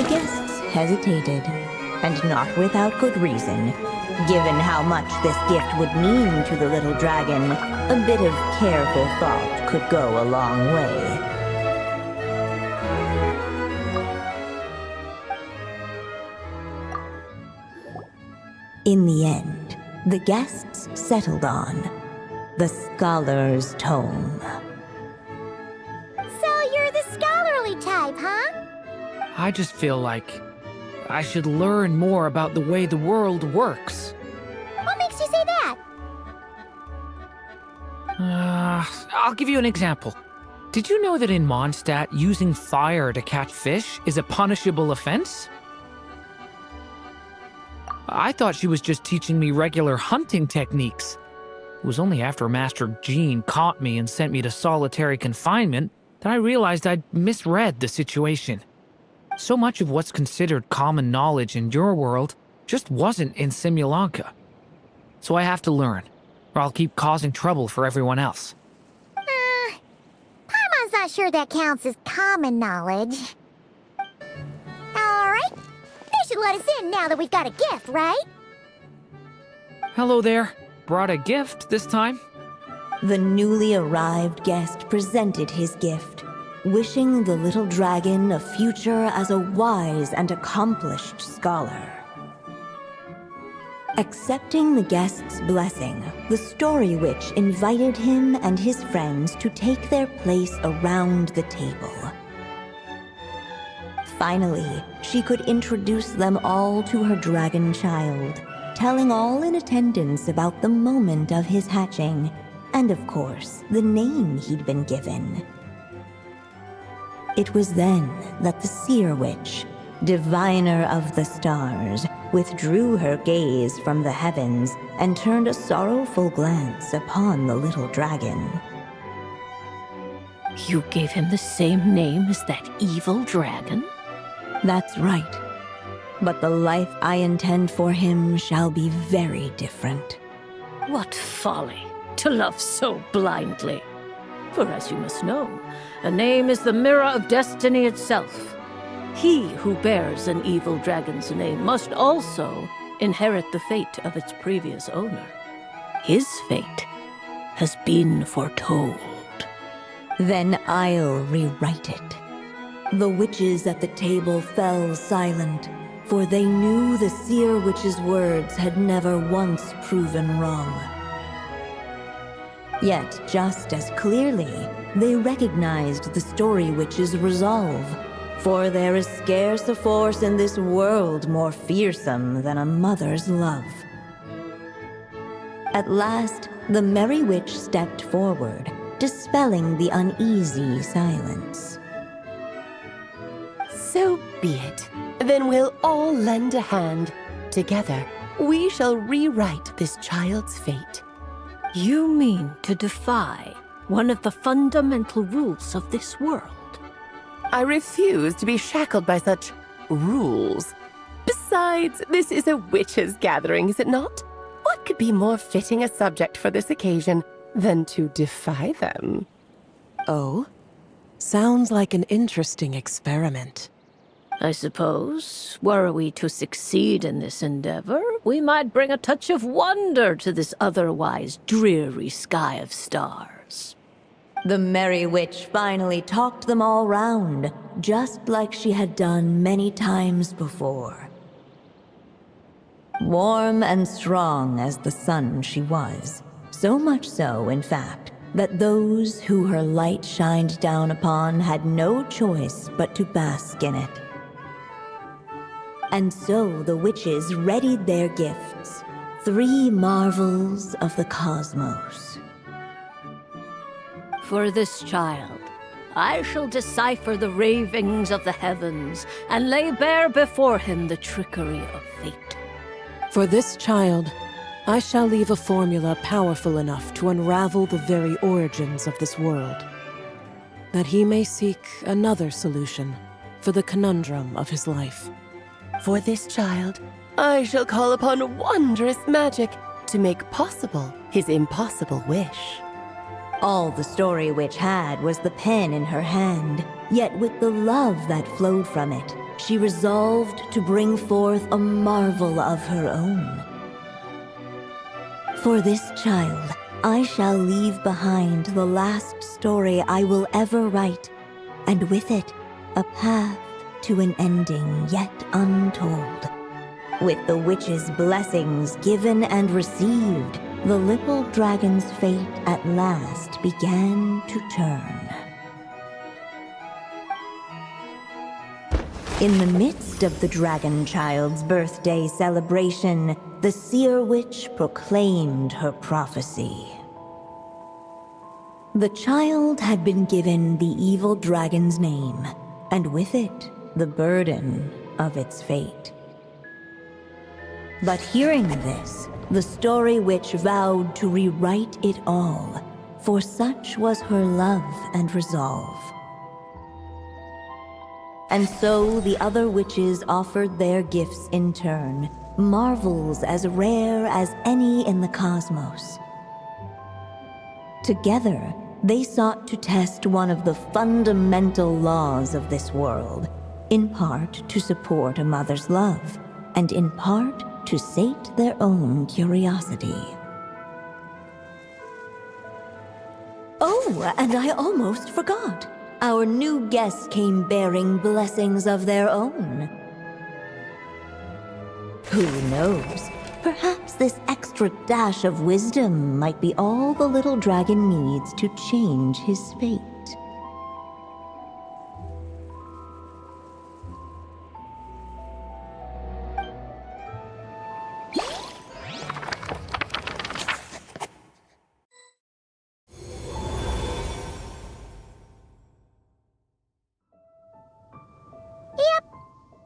D: guests hesitated, and not without good reason. Given how much this gift would mean to the little dragon, a bit of careful thought could go a long way. In the end, the guests settled on the Scholar's Tome.
B: So you're the scholarly type, huh?
A: I just feel like I should learn more about the way the world works.
B: What makes you say that?
A: I'll give you an example. Did you know that in Mondstadt, using fire to catch fish is a punishable offense? I thought she was just teaching me regular hunting techniques. It was only after Master Jean caught me and sent me to solitary confinement that I realized I'd misread the situation. So much of what's considered common knowledge in your world just wasn't in Simulanka. So I have to learn, or I'll keep causing trouble for everyone else.
B: Paimon's not sure that counts as common knowledge. Alright, they should let us in now that we've got a gift, right?
A: Hello there. Brought a gift this time?
D: The newly arrived guest presented his gift, wishing the little dragon a future as a wise and accomplished scholar. Accepting the guest's blessing, the Story Witch invited him and his friends to take their place around the table. Finally, she could introduce them all to her dragon child, telling all in attendance about the moment of his hatching, and of course, the name he'd been given. It was then that the Seer Witch, diviner of the stars, withdrew her gaze from the heavens and turned a sorrowful glance upon the little dragon.
H: You gave him the same name as that evil dragon?
D: That's right. But the life I intend for him shall be very different.
H: What folly, to love so blindly. For as you must know, a name is the mirror of destiny itself. He who bears an evil dragon's name must also inherit the fate of its previous owner. His fate has been foretold.
D: Then I'll rewrite it. The witches at the table fell silent, for they knew the Seer Witch's words had never once proven wrong. Yet, just as clearly, they recognized the Story Witch's resolve, for there is scarce a force in this world more fearsome than a mother's love. At last, the Merry Witch stepped forward, dispelling the uneasy silence.
C: So be it. Then we'll all lend a hand. Together, we shall rewrite this child's fate.
H: You mean to defy one of the fundamental rules of this world?
C: I refuse to be shackled by such rules. Besides, this is a witches' gathering, is it not? What could be more fitting a subject for this occasion than to defy them?
I: Oh? Sounds like an interesting experiment.
H: I suppose, were we to succeed in this endeavor, we might bring a touch of wonder to this otherwise dreary sky of stars.
D: The Merry Witch finally talked them all round, just like she had done many times before. Warm and strong as the sun she was, so much so, in fact, that those who her light shined down upon had no choice but to bask in it. And so the witches readied their gifts, 3 marvels of the cosmos.
H: For this child, I shall decipher the ravings of the heavens and lay bare before him the trickery of fate.
I: For this child, I shall leave a formula powerful enough to unravel the very origins of this world, that he may seek another solution for the conundrum of his life.
C: For this child, I shall call upon wondrous magic to make possible his impossible wish.
D: All the Story Witch had was the pen in her hand, yet with the love that flowed from it, she resolved to bring forth a marvel of her own. For this child, I shall leave behind the last story I will ever write, and with it, a path to an ending yet untold. With the witch's blessings given and received, the little dragon's fate at last began to turn. In the midst of the dragon child's birthday celebration, the seer witch proclaimed her prophecy. The child had been given the evil dragon's name, and with it, the burden of its fate. But hearing this, the story witch vowed to rewrite it all, for such was her love and resolve. And so the other witches offered their gifts in turn, marvels as rare as any in the cosmos. Together, they sought to test one of the fundamental laws of this world, in part to support a mother's love, and in part to sate their own curiosity. Oh, and I almost forgot. Our new guests came bearing blessings of their own. Who knows? Perhaps this extra dash of wisdom might be all the little dragon needs to change his fate.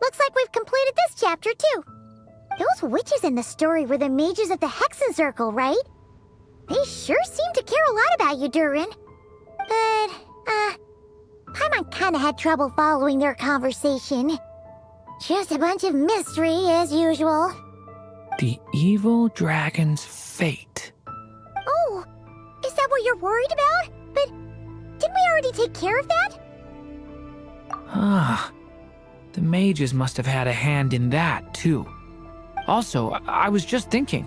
B: Looks like we've completed this chapter, too. Those witches in the story were the mages of the Hexen Circle, right? They sure seem to care a lot about you, Durin. But, Paimon kinda had trouble following their conversation. Just a bunch of mystery, as usual.
A: The evil dragon's fate.
B: Oh, is that what you're worried about? But didn't we already take care of that?
A: Ah, the mages must have had a hand in that, too. Also, I was just thinking,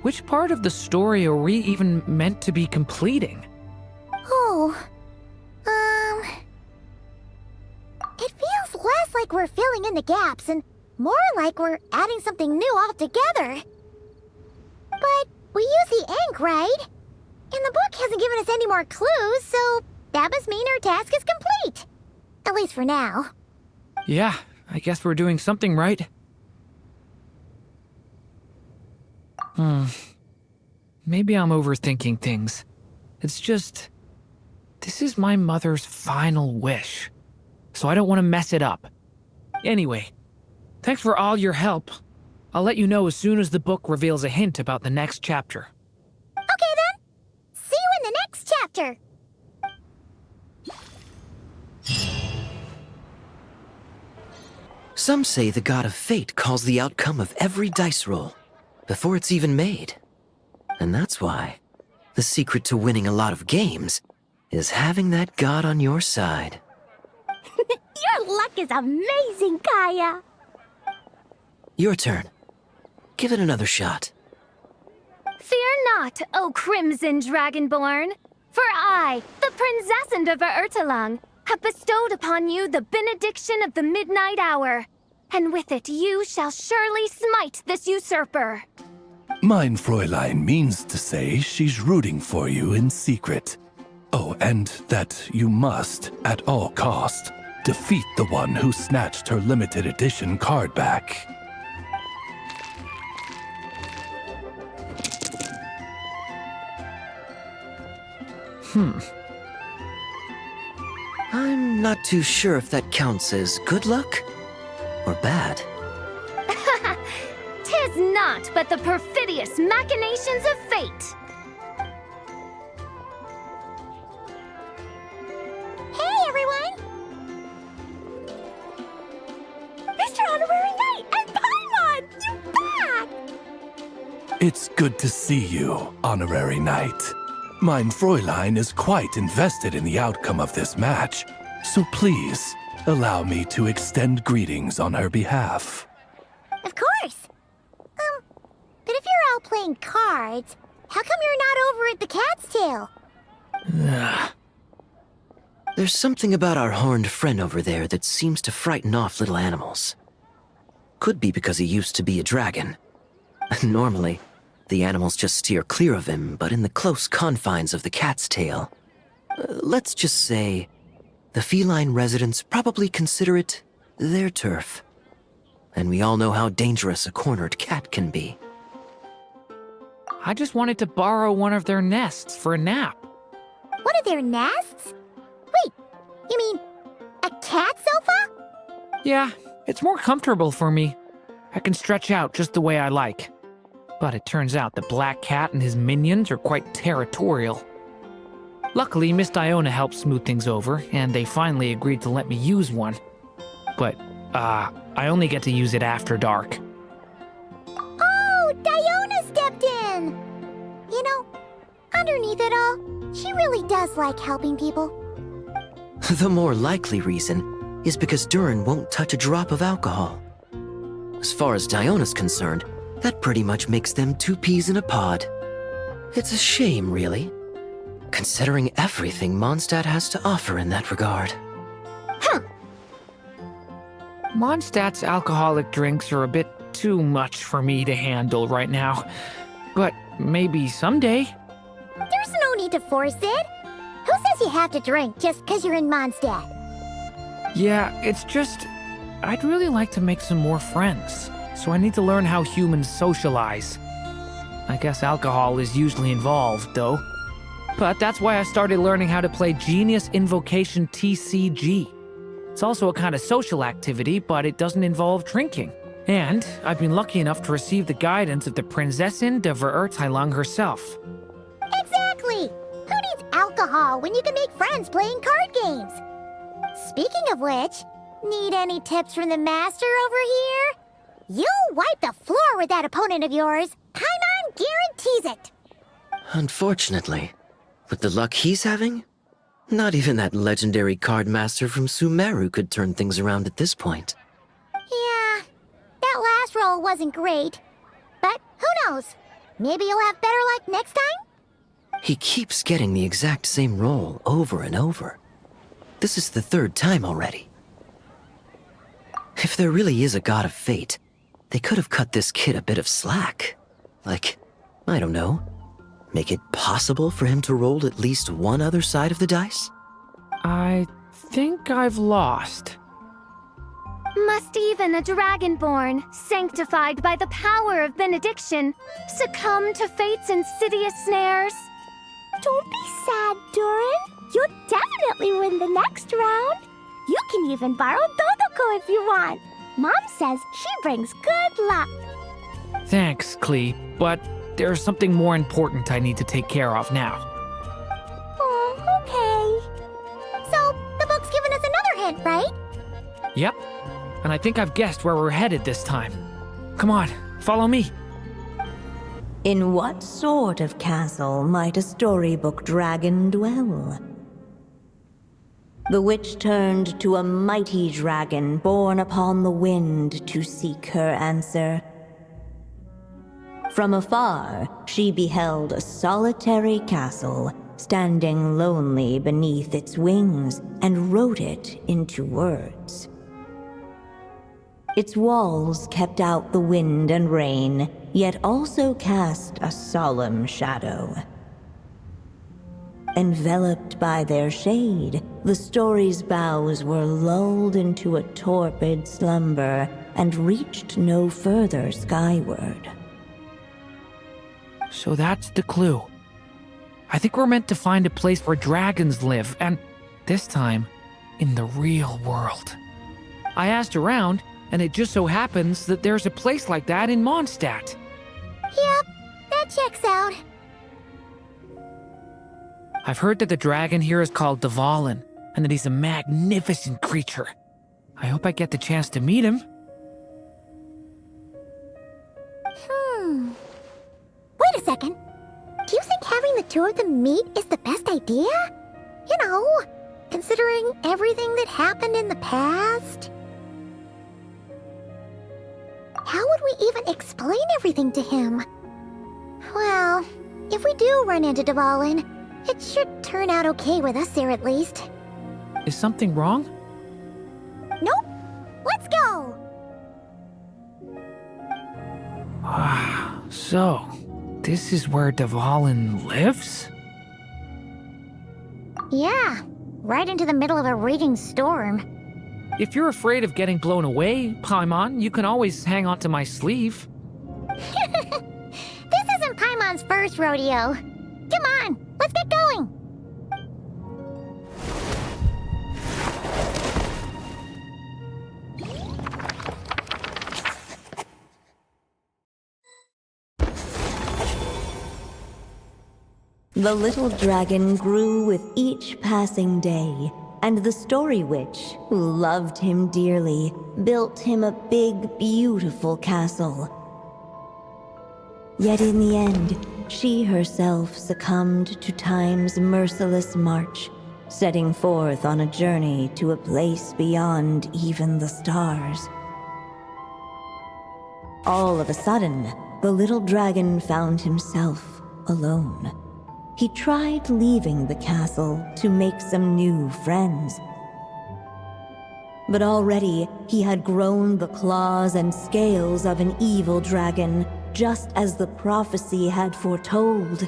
A: which part of the story are we even meant to be completing?
B: Oh, it feels less like we're filling in the gaps and more like we're adding something new altogether. But we use the ink, right? And the book hasn't given us any more clues, so that must mean our task is complete. At least for now.
A: Yeah, I guess we're doing something right. Maybe I'm overthinking things. It's just, this is my mother's final wish, so I don't want to mess it up. Anyway, thanks for all your help. I'll let you know as soon as the book reveals a hint about the next chapter.
B: Okay then. See you in the next chapter.
F: Some say the god of fate calls the outcome of every dice roll before it's even made. And that's why the secret to winning a lot of games is having that god on your side.
B: Your luck is amazing, Kaya.
F: Your turn. Give it another shot.
G: Fear not, O Crimson Dragonborn, for I, the Princess of Ertalang, have bestowed upon you the benediction of the midnight hour, and with it you shall surely smite this usurper.
J: Mein Fräulein means to say she's rooting for you in secret. Oh, and that you must, at all cost, defeat the one who snatched her limited edition card back.
F: I'm not too sure if that counts as good luck or bad.
G: Tis not but the perfidious machinations of fate.
B: Hey, everyone! Mr. Honorary Knight and Paimon! You're back!
J: It's good to see you, Honorary Knight. Mein Fräulein is quite invested in the outcome of this match, so please, Allow me to extend greetings on her behalf.
B: Of course. But if you're out playing cards, how come you're not over at the Cat's Tail?
F: There's something about our horned friend over there that seems to frighten off little animals. Could be because he used to be a dragon. Normally, the animals just steer clear of him, but in the close confines of the Cat's Tail, let's just say, the feline residents probably consider it their turf. And we all know how dangerous a cornered cat can be.
A: I just wanted to borrow one of their nests for a nap.
B: One of their nests? Wait, you mean a cat sofa?
A: Yeah, it's more comfortable for me. I can stretch out just the way I like. But it turns out the Black Cat and his minions are quite territorial. Luckily, Miss Diona helped smooth things over, and they finally agreed to let me use one. But, I only get to use it after dark.
B: Oh, Diona stepped in! You know, underneath it all, she really does like helping people.
F: The more likely reason is because Durin won't touch a drop of alcohol. As far as Diona's concerned, that pretty much makes them two peas in a pod. It's a shame, really, considering everything Mondstadt has to offer in that regard.
A: Mondstadt's alcoholic drinks are a bit too much for me to handle right now. But maybe someday.
B: There's no need to force it. Who says you have to drink just because you're in Mondstadt?
A: Yeah, it's just, I'd really like to make some more friends, so I need to learn how humans socialize. I guess alcohol is usually involved, though. But that's why I started learning how to play Genius Invocation TCG. It's also a kind of social activity, but it doesn't involve drinking. And I've been lucky enough to receive the guidance of the Prinzessin de Verurteilung herself.
B: Exactly! Who needs alcohol when you can make friends playing card games? Speaking of which, need any tips from the master over here? You'll wipe the floor with that opponent of yours. Paimon guarantees it.
F: Unfortunately, with the luck he's having, not even that legendary card master from Sumeru could turn things around at this point.
B: Yeah, that last roll wasn't great. But who knows? Maybe you'll have better luck next time?
F: He keeps getting the exact same roll over and over. This is the third time already. If there really is a god of fate, they could have cut this kid a bit of slack. Like, I don't know, make it possible for him to roll at least one other side of the dice?
A: I think I've lost.
K: Must even a dragonborn, sanctified by the power of benediction, succumb to fate's insidious snares?
B: Don't be sad, Durin. You'll definitely win the next round. You can even borrow Dodoko if you want. Mom says she brings good luck.
A: Thanks, Klee, but there's something more important I need to take care of now.
B: Oh, okay. So, the book's given us another hint, right?
A: Yep, and I think I've guessed where we're headed this time. Come on, follow me.
D: In what sort of castle might a storybook dragon dwell? The witch turned to a mighty dragon born upon the wind to seek her answer. From afar, she beheld a solitary castle, standing lonely beneath its wings, and wrote it into words. Its walls kept out the wind and rain, yet also cast a solemn shadow. Enveloped by their shade, the story's boughs were lulled into a torpid slumber and reached no further skyward.
A: So that's the clue. I think we're meant to find a place where dragons live, and this time, in the real world. I asked around, and it just so happens that there's a place like that in Mondstadt.
B: Yep, that checks out.
A: I've heard that the dragon here is called Dvalin, and that he's a magnificent creature. I hope I get the chance to meet him.
B: Wait a second. Do you think having the two of them meet is the best idea? You know, considering everything that happened in the past. How would we even explain everything to him? Well, if we do run into Dvalin, it should turn out okay with us there at least.
A: Is something wrong?
B: Nope. Let's go!
A: So, this is where Dvalin lives?
B: Yeah, right into the middle of a raging storm.
A: If you're afraid of getting blown away, Paimon, you can always hang onto my sleeve.
B: This isn't Paimon's first rodeo. Come on, let's get going!
D: The little dragon grew with each passing day, and the Story Witch, who loved him dearly, built him a big, beautiful castle. Yet in the end, she herself succumbed to time's merciless march, setting forth on a journey to a place beyond even the stars. All of a sudden, the little dragon found himself alone. He tried leaving the castle to make some new friends. But already he had grown the claws and scales of an evil dragon, just as the prophecy had foretold.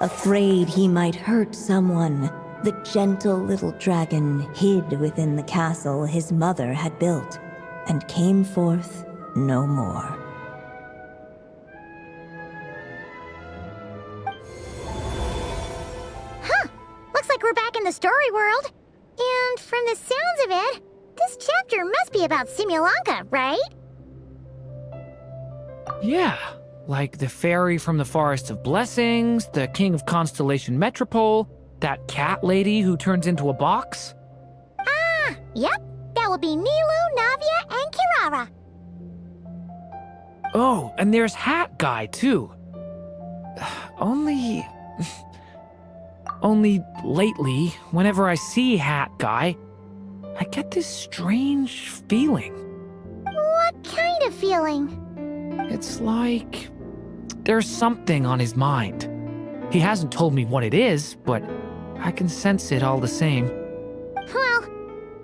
D: Afraid he might hurt someone, the gentle little dragon hid within the castle his mother had built, and came forth no more.
B: Looks like we're back in the story world. And from the sounds of it, this chapter must be about Simulanka, right?
A: Yeah, like the fairy from the Forest of Blessings, the king of Constellation Metropole, that cat lady who turns into a box.
B: Ah, yep. That will be Nilu, Navia, and Kirara.
A: Oh, and there's Hat Guy, too. Only lately, whenever I see Hat Guy, I get this strange feeling.
B: What kind of feeling?
A: It's like there's something on his mind. He hasn't told me what it is, but I can sense it all the same.
B: Well,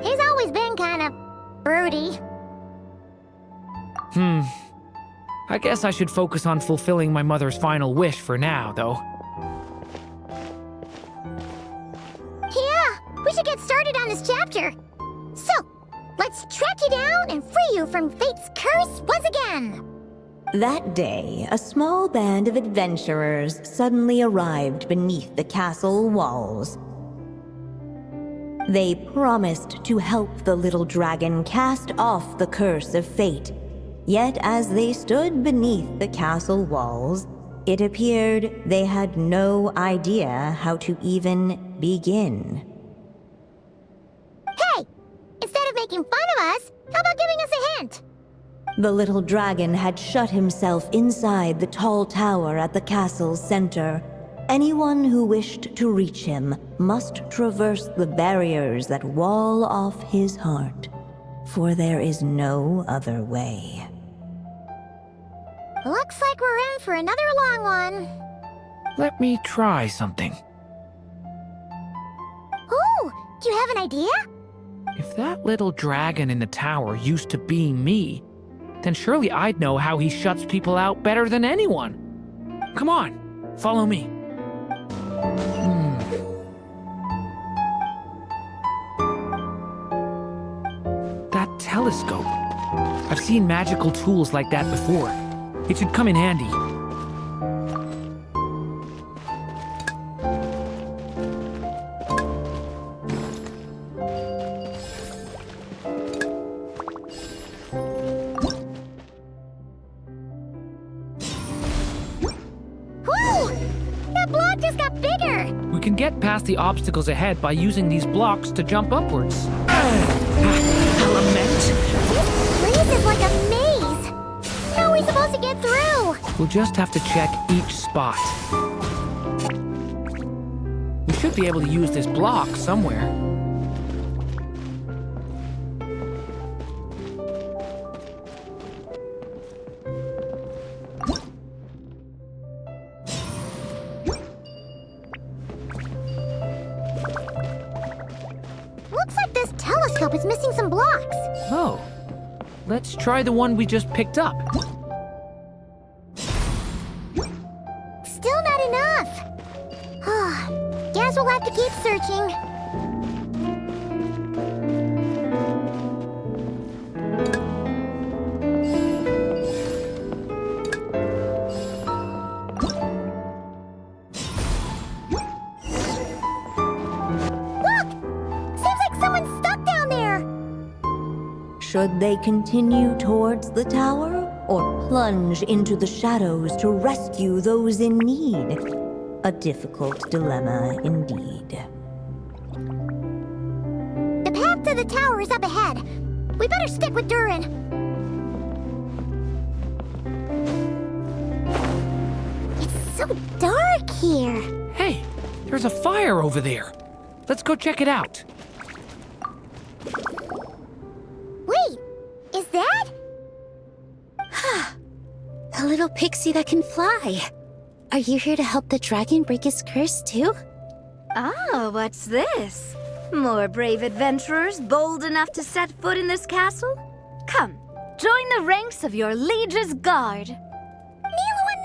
B: he's always been kind of broody.
A: I guess I should focus on fulfilling my mother's final wish for now, though.
B: Yeah, we should get started on this chapter. So, let's track you down and free you from fate's curse once again.
D: That day, a small band of adventurers suddenly arrived beneath the castle walls. They promised to help the little dragon cast off the curse of fate. Yet as they stood beneath the castle walls, it appeared they had no idea how to even begin.
B: Hey! Instead of making fun of us, how about giving us a hint?
D: The little dragon had shut himself inside the tall tower at the castle's center. Anyone who wished to reach him must traverse the barriers that wall off his heart, for there is no other way.
B: Looks like we're in for another long one.
A: Let me try something.
B: Ooh, do you have an idea?
A: If that little dragon in the tower used to be me, then surely I'd know how he shuts people out better than anyone. Come on, follow me. That telescope. I've seen magical tools like that before. It should come in handy. We can get past the obstacles ahead by using these blocks to jump upwards. Element!
B: This is like a maze! How are we supposed to get through?
A: We'll just have to check each spot. We should be able to use this block somewhere.
B: Looks like this telescope is missing some blocks.
A: Oh, let's try the one we just picked up.
B: Still not enough. Guess we'll have to keep searching. Look! Seems like someone's stuck down there.
D: Should they continue towards the tower or plunge into the shadows to rescue those in need? A difficult dilemma indeed.
B: The path to the tower is up ahead. We better stick with Durin. It's so dark here.
A: Hey, there's a fire over there. Let's go check it out.
B: Wait, is that?
G: A little pixie that can fly. Are you here to help the dragon break his curse too?
K: Oh, what's this? More brave adventurers bold enough to set foot in this castle? Come, join the ranks of your liege's guard.
B: Nilu and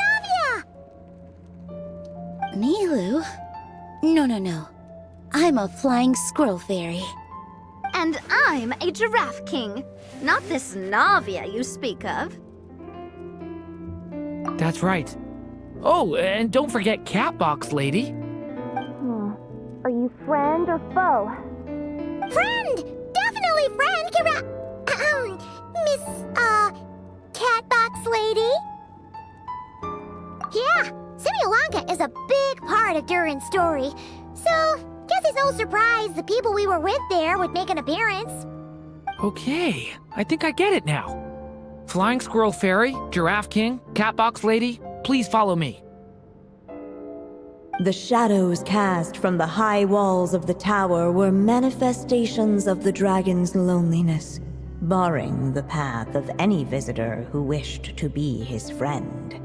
B: Navia!
G: Nilu? No. I'm a flying squirrel fairy.
K: And I'm a giraffe king. Not this Navia you speak of.
A: That's right. Oh, and don't forget Catbox Lady.
K: Are you friend or foe?
B: Friend! Definitely friend, Miss, Catbox Lady? Yeah, Similanka is a big part of Durin's story. So, guess it's no surprise the people we were with there would make an appearance.
A: Okay, I think I get it now. Flying Squirrel Fairy, Giraffe King, Catbox Lady, please follow me.
D: The shadows cast from the high walls of the tower were manifestations of the dragon's loneliness, barring the path of any visitor who wished to be his friend.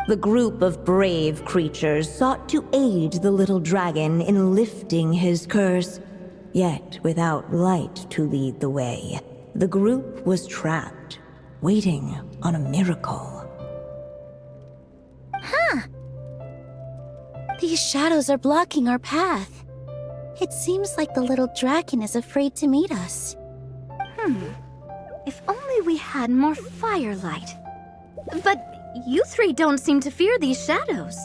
D: The group of brave creatures sought to aid the little dragon in lifting his curse, yet without light to lead the way. The group was trapped, waiting on a miracle.
G: These shadows are blocking our path. It seems like the little dragon is afraid to meet us.
K: If only we had more firelight. But you three don't seem to fear these shadows.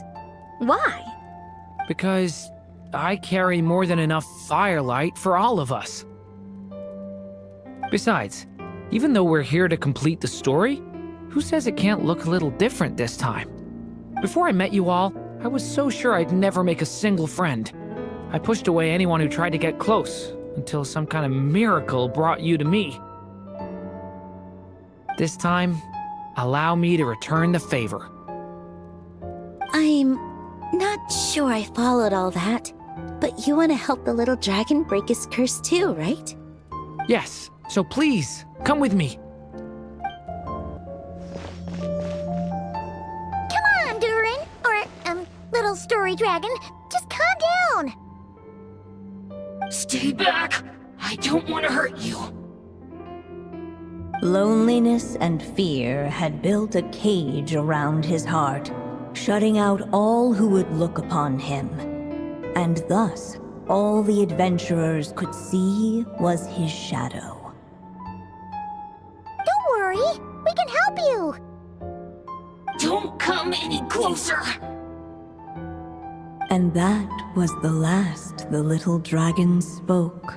K: Why?
A: Because I carry more than enough firelight for all of us. Besides, even though we're here to complete the story, who says it can't look a little different this time? Before I met you all, I was so sure I'd never make a single friend. I pushed away anyone who tried to get close, until some kind of miracle brought you to me. This time, allow me to return the favor.
G: I'm not sure I followed all that, but you want to help the little dragon break his curse too, right?
A: Yes, so please, come with me.
B: Come on, Durin, or, little story dragon, just calm down.
L: Stay back! I don't want to hurt you.
D: Loneliness and fear had built a cage around his heart, shutting out all who would look upon him. And thus, all the adventurers could see was his shadow.
B: Don't worry, we can help you.
L: Don't come any closer!
D: And that was the last the little dragon spoke.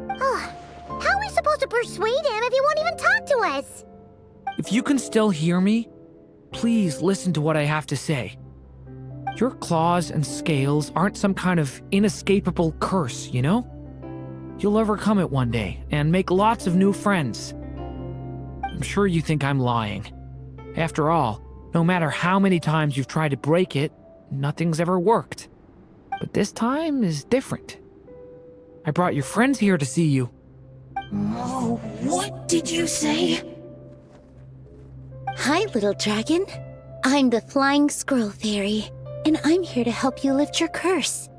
B: How are we supposed to persuade him if he won't even talk to us?
A: If you can still hear me, please listen to what I have to say. Your claws and scales aren't some kind of inescapable curse, you know? You'll overcome it one day and make lots of new friends. I'm sure you think I'm lying. After all, no matter how many times you've tried to break it, nothing's ever worked. But this time is different. I brought your friends here to see you.
L: Oh, what did you say?
G: Hi, little dragon. I'm the Flying Squirrel Fairy, and I'm here to help you lift your curse.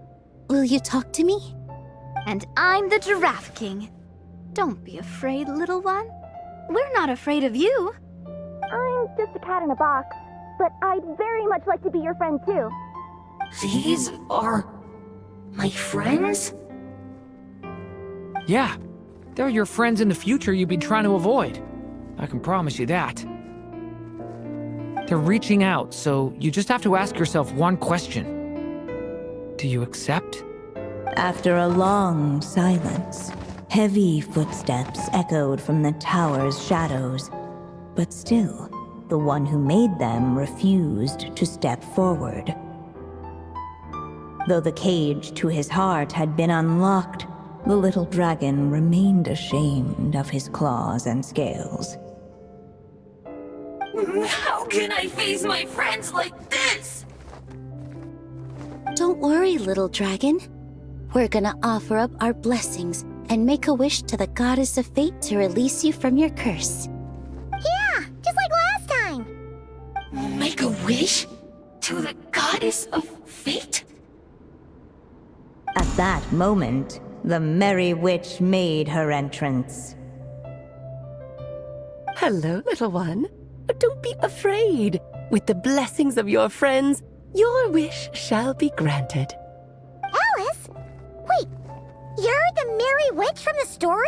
G: Will you talk to me?
K: And I'm the Giraffe King. Don't be afraid, little one. We're not afraid of you.
B: I'm just a cat in a box, but I'd very much like to be your friend too.
L: These are my friends?
A: Yeah, they're your friends in the future you've been trying to avoid. I can promise you that. They're reaching out, so you just have to ask yourself one question. Do you accept?
D: After a long silence, heavy footsteps echoed from the tower's shadows. But still, the one who made them refused to step forward. Though the cage to his heart had been unlocked, the little dragon remained ashamed of his claws and scales.
L: How can I face my friends like this?
G: Don't worry, little dragon. We're gonna offer up our blessings and make a wish to the goddess of fate to release you from your curse.
B: Yeah, just like last time.
L: Make a wish? To the goddess of fate?
D: At that moment, the merry witch made her entrance.
C: Hello, little one. Don't be afraid. With the blessings of your friends, your wish shall be granted.
B: Alice? Wait, you're the Merry Witch from the story?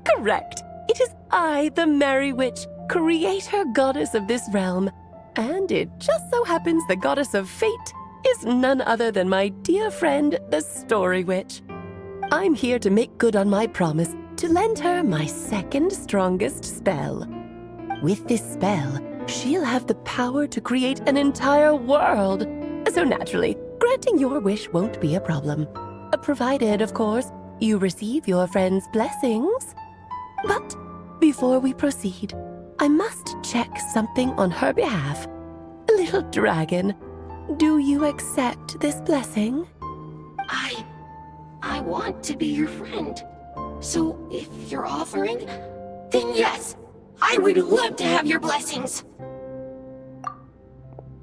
C: Correct. It is I, the Merry Witch, creator goddess of this realm. And it just so happens the goddess of fate is none other than my dear friend, the Story Witch. I'm here to make good on my promise to lend her my second strongest spell. With this spell, she'll have the power to create an entire world. So naturally, granting your wish won't be a problem. Provided, of course, you receive your friend's blessings. But before we proceed, I must check something on her behalf. Little dragon, do you accept this blessing?
L: I want to be your friend. So if you're offering, then yes, I would love to have your blessings.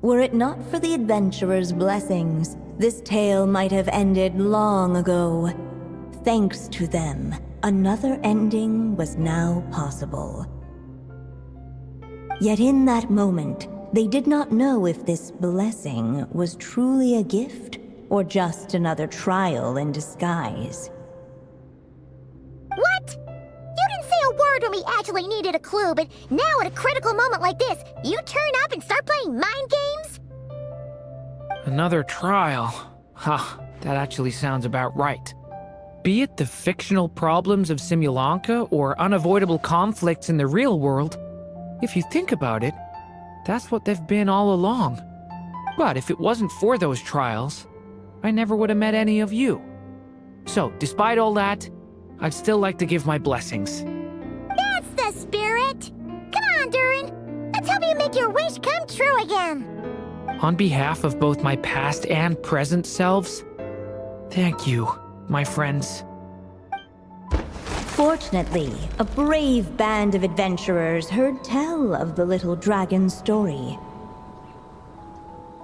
D: Were it not for the adventurer's blessings, this tale might have ended long ago. Thanks to them, another ending was now possible. Yet in that moment, they did not know if this blessing was truly a gift or just another trial in disguise.
B: What? You didn't say a word when we actually needed a clue, but now at a critical moment like this, you turn up and start playing mind games?
A: Another trial. Huh, that actually sounds about right. Be it the fictional problems of Simulanka or unavoidable conflicts in the real world, if you think about it, that's what they've been all along. But if it wasn't for those trials, I never would have met any of you. So, despite all that, I'd still like to give my blessings.
B: That's the spirit! Come on, Durin! Let's help you make your wish come true again!
A: On behalf of both my past and present selves, thank you, my friends.
D: Fortunately, a brave band of adventurers heard tell of the little dragon's story.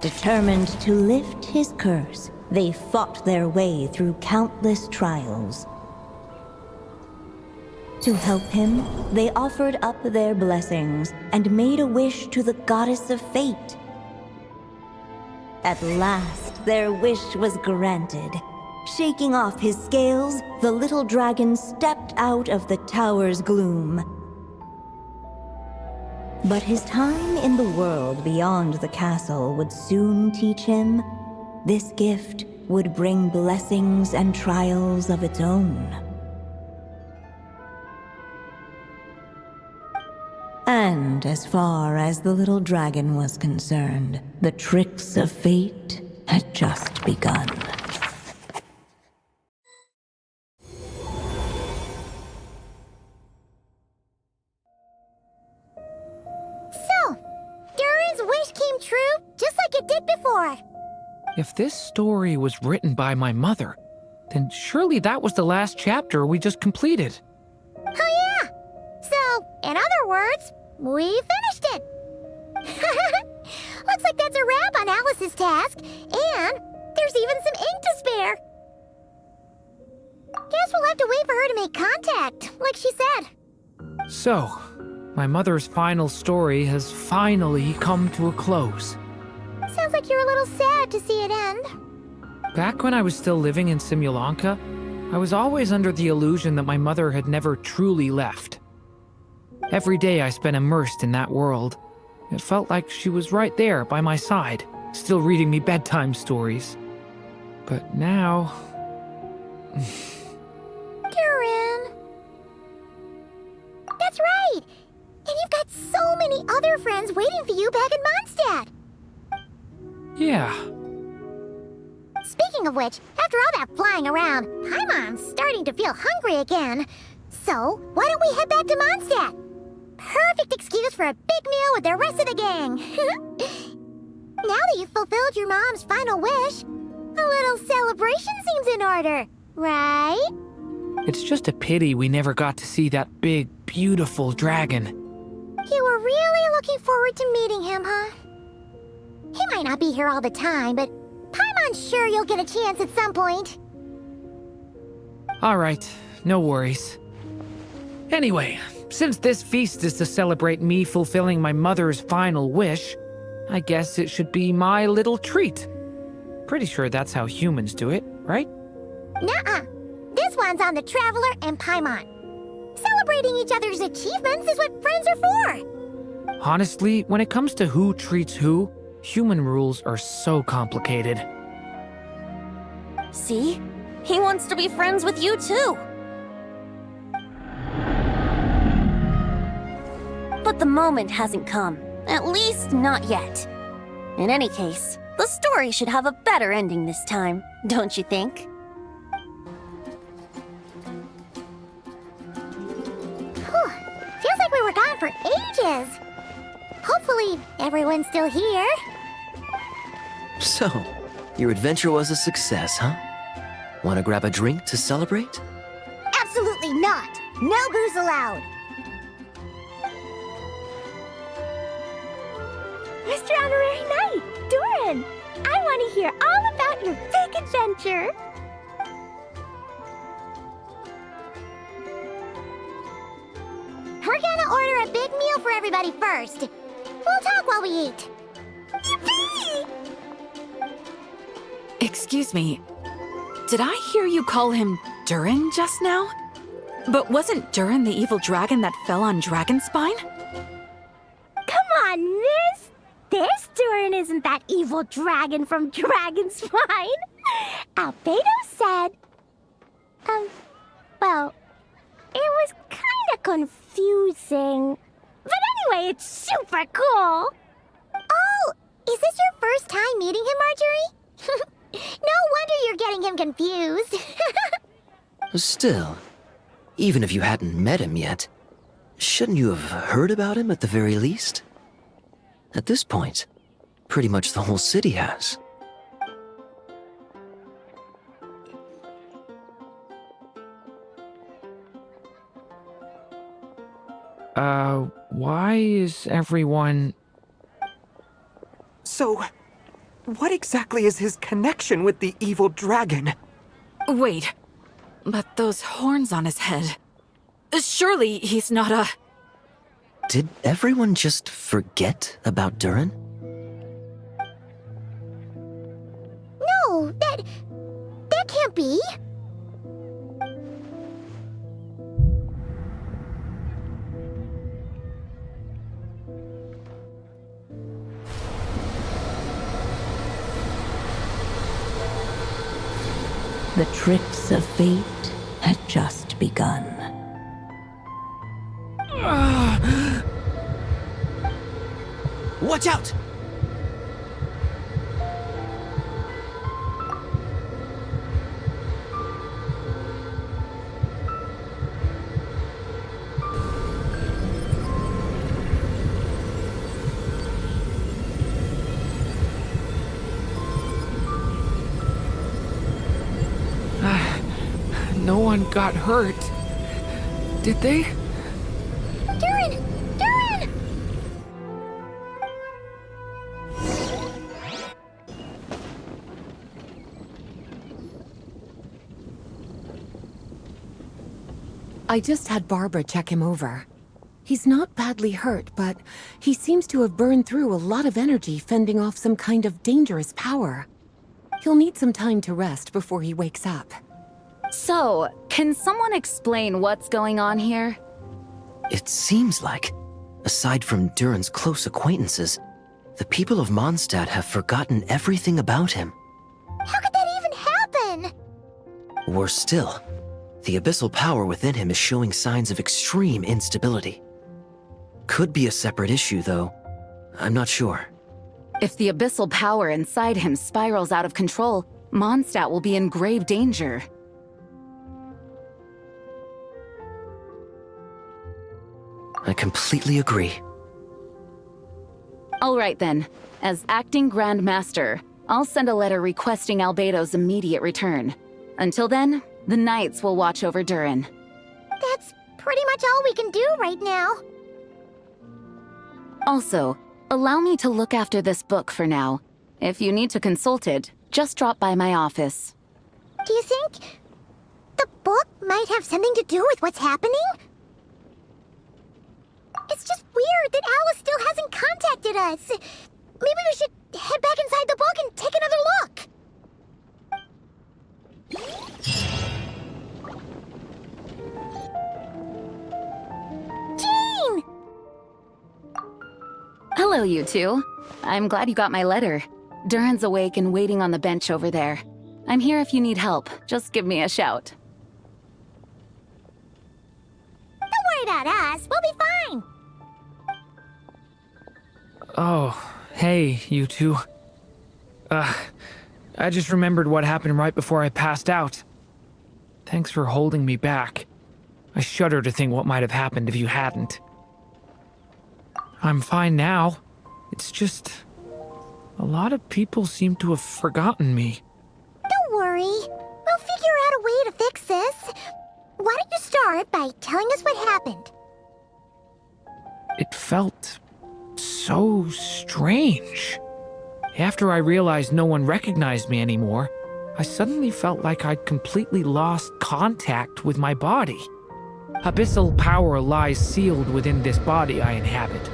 D: Determined to lift his curse, they fought their way through countless trials. To help him, they offered up their blessings and made a wish to the goddess of fate. At last, their wish was granted. Shaking off his scales, the little dragon stepped out of the tower's gloom. But his time in the world beyond the castle would soon teach him this gift would bring blessings and trials of its own. And as far as the little dragon was concerned, the tricks of fate had just begun.
B: So, Durin's wish came true, just like it did before.
A: If this story was written by my mother, then surely that was the last chapter we just completed.
B: Oh yeah! So, in other words, we finished it! Looks like that's a wrap on Alice's task, and there's even some ink to spare. Guess we'll have to wait for her to make contact, like she said.
A: So, my mother's final story has finally come to a close.
B: Sounds like you're a little sad to see it end.
A: Back when I was still living in Simulanka, I was always under the illusion that my mother had never truly left. Every day I spent immersed in that world. It felt like she was right there by my side, still reading me bedtime stories. But now...
B: Durin. That's right! And you've got so many other friends waiting for you back in Mondstadt!
A: Yeah.
B: Speaking of which, after all that flying around, Paimon's starting to feel hungry again. So, why don't we head back to Mondstadt? Perfect excuse for a big meal with the rest of the gang. Now that you've fulfilled your mom's final wish, a little celebration seems in order, right?
A: It's just a pity we never got to see that big, beautiful dragon.
B: You were really looking forward to meeting him, huh? He might not be here all the time, but Paimon's sure you'll get a chance at some point.
A: Alright, no worries. Anyway, since this feast is to celebrate me fulfilling my mother's final wish, I guess it should be my little treat. Pretty sure that's how humans do it, right?
B: Nuh-uh. This one's on the Traveler and Paimon. Celebrating each other's achievements is what friends are for.
A: Honestly, when it comes to who treats who, human rules are so complicated.
G: See? He wants to be friends with you too. But the moment hasn't come. At least not yet. In any case, the story should have a better ending this time, don't you think?
B: Whew. Feels like we were gone for ages. Hopefully, everyone's still here.
F: So, your adventure was a success, huh? Want to grab a drink to celebrate?
B: Absolutely not. No booze allowed. Mr. Honorary Knight, Durin, I want to hear all about your big adventure. We're gonna order a big meal for everybody first. We'll talk while we eat. Yippee!
M: Excuse me, did I hear you call him Durin just now? But wasn't Durin the evil dragon that fell on Dragonspine?
B: Come on, miss! This Durin isn't that evil dragon from Dragonspine. Albedo said... well, it was kinda confusing. But anyway, it's super cool. Oh, is this your first time meeting him, Marjorie? No wonder you're getting him confused.
F: Still, even if you hadn't met him yet, shouldn't you have heard about him at the very least? At this point, pretty much the whole city has.
A: Why is everyone...
N: So, what exactly is his connection with the evil dragon?
M: Wait, but those horns on his head... Surely he's not a...
F: Did everyone just forget about Durin?
B: No, that can't be.
D: The tricks of fate had just begun.
F: Watch out!
A: one got hurt. Did they?
B: Durin! Durin!
E: I just had Barbara check him over. He's not badly hurt, but he seems to have burned through a lot of energy fending off some kind of dangerous power. He'll need some time to rest before he wakes up.
M: So, can someone explain what's going on here?
F: It seems like, aside from Durin's close acquaintances, the people of Mondstadt have forgotten everything about him.
B: How could that even happen?
F: Worse still, the abyssal power within him is showing signs of extreme instability. Could be a separate issue, though. I'm not sure.
M: If the abyssal power inside him spirals out of control, Mondstadt will be in grave danger.
F: I completely agree.
M: All right then. As acting Grand Master, I'll send a letter requesting Albedo's immediate return. Until then, the Knights will watch over Durin.
B: That's pretty much all we can do right now.
M: Also, allow me to look after this book for now. If you need to consult it, just drop by my office.
B: Do you think the book might have something to do with what's happening? It's just weird that Alice still hasn't contacted us. Maybe we should head back inside the book and take another look. Jean!
M: Hello, you two. I'm glad you got my letter. Durin's awake and waiting on the bench over there. I'm here if you need help. Just give me a shout.
B: Don't worry about us. We'll be fine.
A: Oh, hey, you two. I just remembered what happened right before I passed out. Thanks for holding me back. I shudder to think what might have happened if you hadn't. I'm fine now. It's just... a lot of people seem to have forgotten me.
B: Don't worry. We'll figure out a way to fix this. Why don't you start by telling us what happened?
A: It felt so strange. After I realized no one recognized me anymore, I suddenly felt like I'd completely lost contact with my body. Abyssal power lies sealed within this body I inhabit.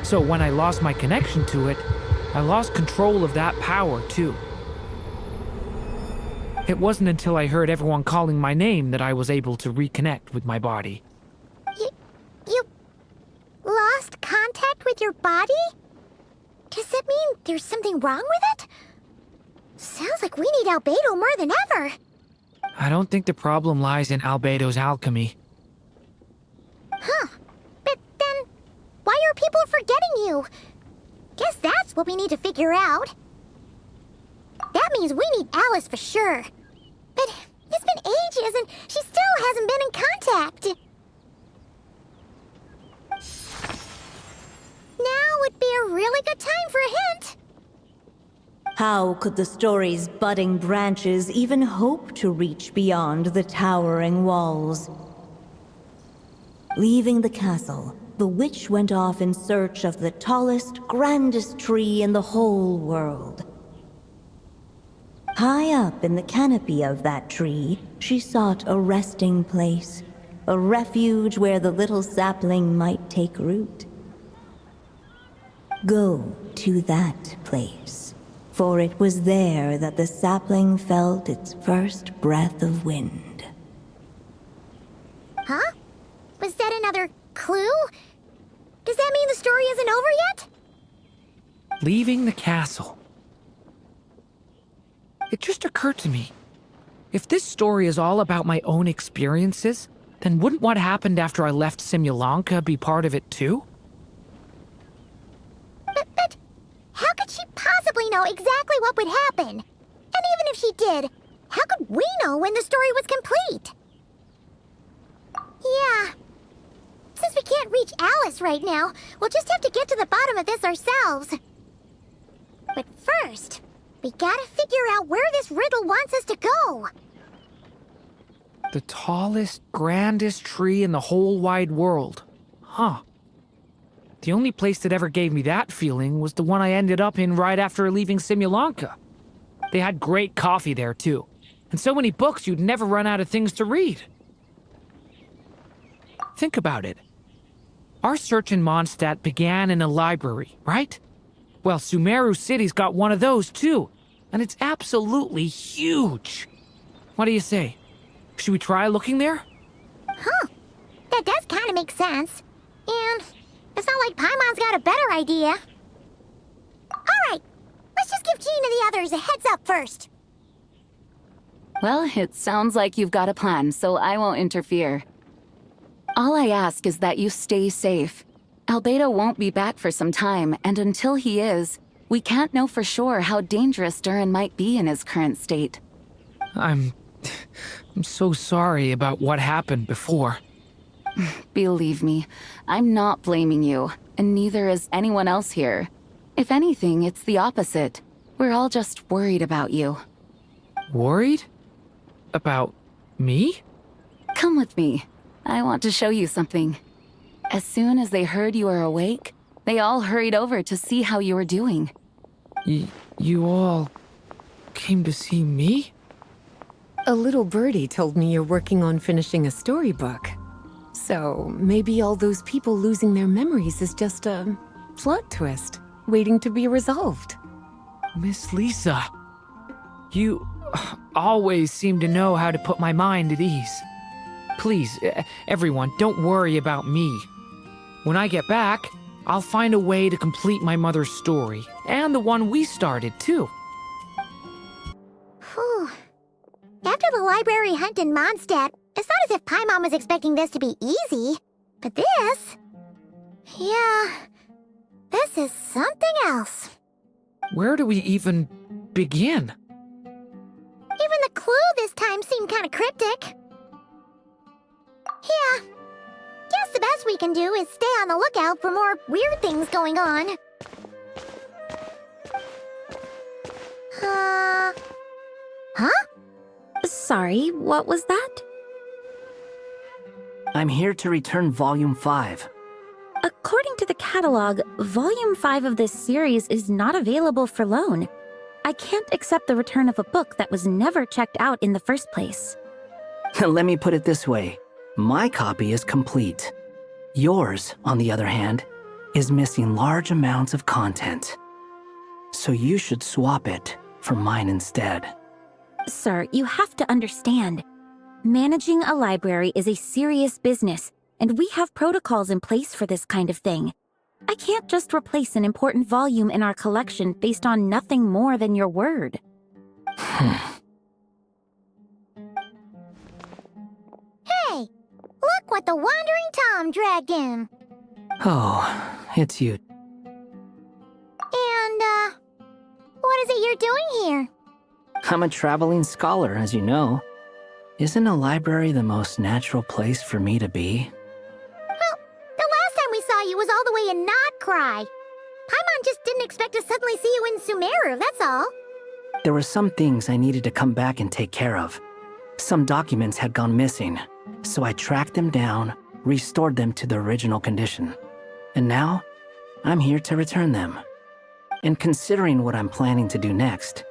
A: So when I lost my connection to it, I lost control of that power too. It wasn't until I heard everyone calling my name that I was able to reconnect with my body.
B: You lost contact with your body? Does that mean there's something wrong with it? Sounds like we need Albedo more than ever.
A: I don't think the problem lies in Albedo's alchemy.
B: Huh. But then, why are people forgetting you? Guess that's what we need to figure out. That means we need Alice for sure. But it's been ages and she still hasn't been in contact. Now would be a really good time for a hint.
D: How could the story's budding branches even hope to reach beyond the towering walls? Leaving the castle, the witch went off in search of the tallest, grandest tree in the whole world. High up in the canopy of that tree, she sought a resting place, a refuge where the little sapling might take root. Go to that place, for it was there that the sapling felt its first breath of wind.
B: Huh? Was that another clue? Does that mean the story isn't over yet?
A: Leaving the castle. It just occurred to me. If this story is all about my own experiences, then wouldn't what happened after I left Simulanka be part of it too?
B: But how could she possibly know exactly what would happen? And even if she did, how could we know when the story was complete? Yeah. Since we can't reach Alice right now, we'll just have to get to the bottom of this ourselves. But first, we gotta figure out where this riddle wants us to go.
A: The tallest, grandest tree in the whole wide world. Huh. The only place that ever gave me that feeling was the one I ended up in right after leaving Simulanka. They had great coffee there, too. And so many books you'd never run out of things to read. Think about it. Our search in Mondstadt began in a library, right? Well, Sumeru City's got one of those, too. And it's absolutely huge. What do you say? Should we try looking there?
B: Huh. That does kind of make sense. And it's not like Paimon's got a better idea. Alright, let's just give Jean and the others a heads up first.
M: Well, it sounds like you've got a plan, so I won't interfere. All I ask is that you stay safe. Albedo won't be back for some time, and until he is, we can't know for sure how dangerous Durin might be in his current state.
A: I'm so sorry about what happened before.
M: Believe me, I'm not blaming you, and neither is anyone else here. If anything, it's the opposite. We're all just worried about you.
A: Worried? About me?
M: Come with me. I want to show you something. As soon as they heard you were awake, they all hurried over to see how you were doing.
A: You all came to see me?
E: A little birdie told me you're working on finishing a storybook. So maybe all those people losing their memories is just a plot twist, waiting to be resolved.
A: Miss Lisa, you always seem to know how to put my mind at ease. Please, everyone, don't worry about me. When I get back, I'll find a way to complete my mother's story, and the one we started, too.
B: Whew. After the library hunt in Mondstadt, it's not as if Paimon was expecting this to be easy. But this... yeah... this is something else.
A: Where do we even begin?
B: Even the clue this time seemed kind of cryptic. Yeah. Guess the best we can do is stay on the lookout for more weird things going on. Huh?
K: Sorry, what was that?
O: I'm here to return Volume 5.
K: According to the catalog, Volume 5 of this series is not available for loan. I can't accept the return of a book that was never checked out in the first place.
O: Let me put it this way. My copy is complete. Yours, on the other hand, is missing large amounts of content. So you should swap it for mine instead.
K: Sir, you have to understand. Managing a library is a serious business, and we have protocols in place for this kind of thing. I can't just replace an important volume in our collection based on nothing more than your word.
B: Hey! Look what the Wandering Tom dragged in!
O: Oh, it's you.
B: And, what is it you're doing here?
O: I'm a traveling scholar, as you know. Isn't a library the most natural place for me to be?
B: Well, the last time we saw you was all the way in Nodcry. Paimon just didn't expect to suddenly see you in Sumeru, that's all.
O: There were some things I needed to come back and take care of. Some documents had gone missing, so I tracked them down, restored them to the original condition. And now, I'm here to return them. And considering what I'm planning to do next,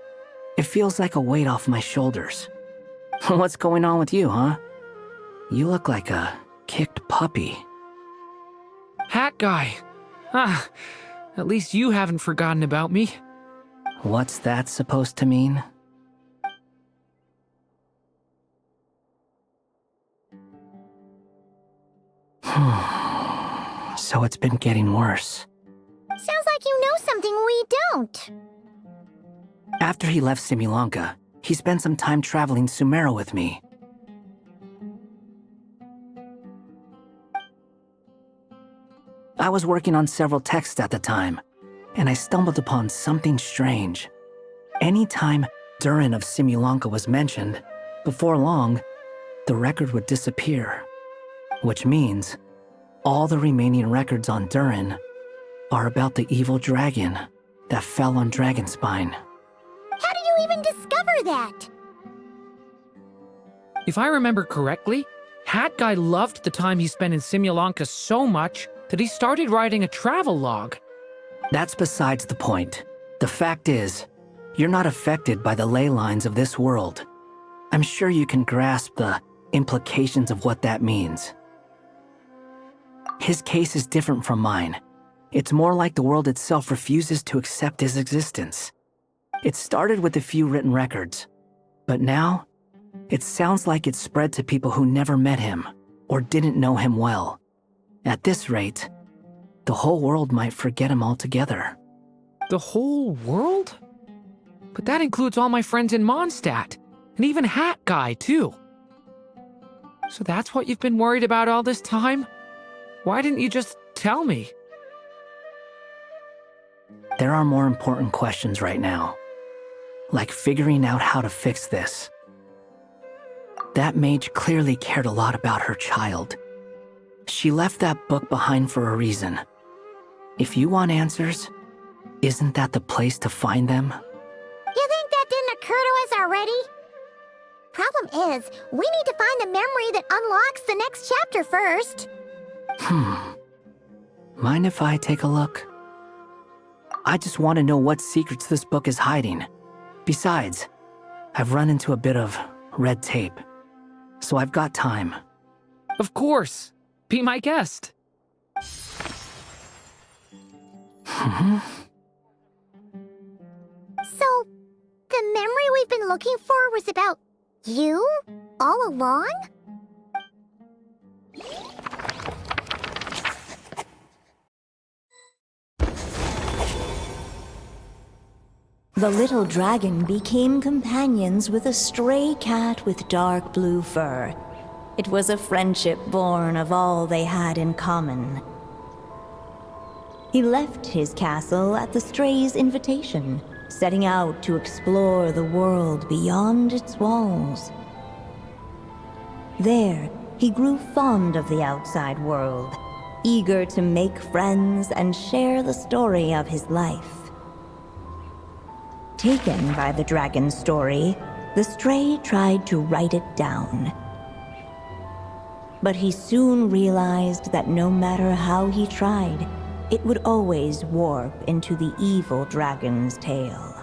O: it feels like a weight off my shoulders. What's going on with you, huh? You look like a kicked puppy.
A: Hat guy. Ah, at least you haven't forgotten about me.
O: What's that supposed to mean? So it's been getting worse.
B: Sounds like you know something we don't.
O: After he left Simulanka, he spent some time traveling Sumeru with me. I was working on several texts at the time, and I stumbled upon something strange. Anytime Durin of Simulanka was mentioned, before long, the record would disappear. Which means, all the remaining records on Durin are about the evil dragon that fell on Dragonspine.
B: How did you even discover that?
A: If I remember correctly, Hat Guy loved the time he spent in Simulanka so much that he started writing a travel log.
O: That's besides the point. The fact is, you're not affected by the ley lines of this world. I'm sure you can grasp the implications of what that means. His case is different from mine. It's more like the world itself refuses to accept his existence. It started with a few written records, but now, it sounds like it's spread to people who never met him or didn't know him well. At this rate, the whole world might forget him altogether.
A: The whole world? But that includes all my friends in Mondstadt, and even Hat Guy, too. So that's what you've been worried about all this time? Why didn't you just tell me?
O: There are more important questions right now, like figuring out how to fix this. That mage clearly cared a lot about her child. She left that book behind for a reason. If you want answers, isn't that the place to find them?
B: You think that didn't occur to us already? Problem is, we need to find the memory that unlocks the next chapter first.
O: Mind if I take a look? I just want to know what secrets this book is hiding. Besides, I've run into a bit of red tape, so I've got time.
A: Of course. Be my guest.
B: So, the memory we've been looking for was about you? All along?
D: The little dragon became companions with a stray cat with dark blue fur. It was a friendship born of all they had in common. He left his castle at the stray's invitation, setting out to explore the world beyond its walls. There, he grew fond of the outside world, eager to make friends and share the story of his life. Taken by the dragon's story, the stray tried to write it down. But he soon realized that no matter how he tried, it would always warp into the evil dragon's tale.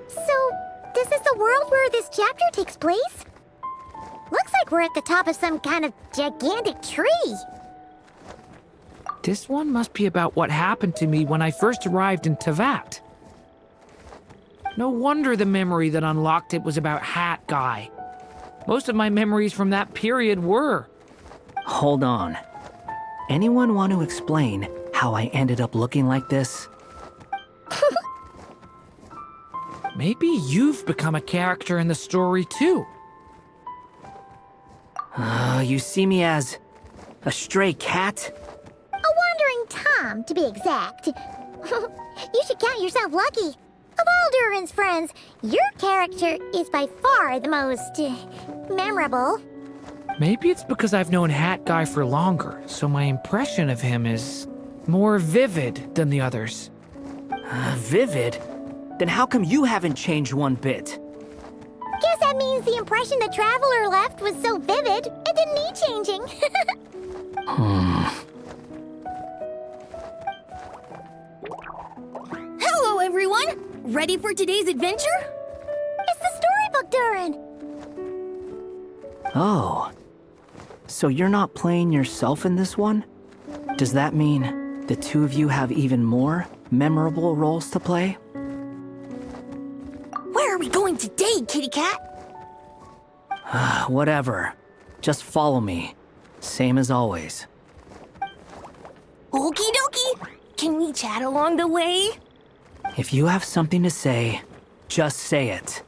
B: So, this is the world where this chapter takes place? Looks like we're at the top of some kind of gigantic tree.
A: This one must be about what happened to me when I first arrived in Tevat. No wonder the memory that unlocked it was about Hat Guy. Most of my memories from that period were.
O: Hold on. Anyone want to explain how I ended up looking like this?
A: Maybe you've become a character in the story too.
O: You see me as a stray cat?
B: A wandering Tom, to be exact. You should count yourself lucky. Of all Durin's friends, your character is by far the most memorable.
A: Maybe it's because I've known Hat Guy for longer, so my impression of him is more vivid than the others.
O: Vivid? Then how come you haven't changed one bit?
B: Guess that means the impression the Traveler left was so vivid, it didn't need changing.
G: Hello, everyone! Ready for today's adventure?
B: It's the storybook, Durin!
O: Oh. So you're not playing yourself in this one? Does that mean the two of you have even more memorable roles to play?
G: Where are we going today, kitty cat?
O: Whatever. Just follow me. Same as always.
G: Okie dokie! Can we chat along the way?
O: If you have something to say, just say it.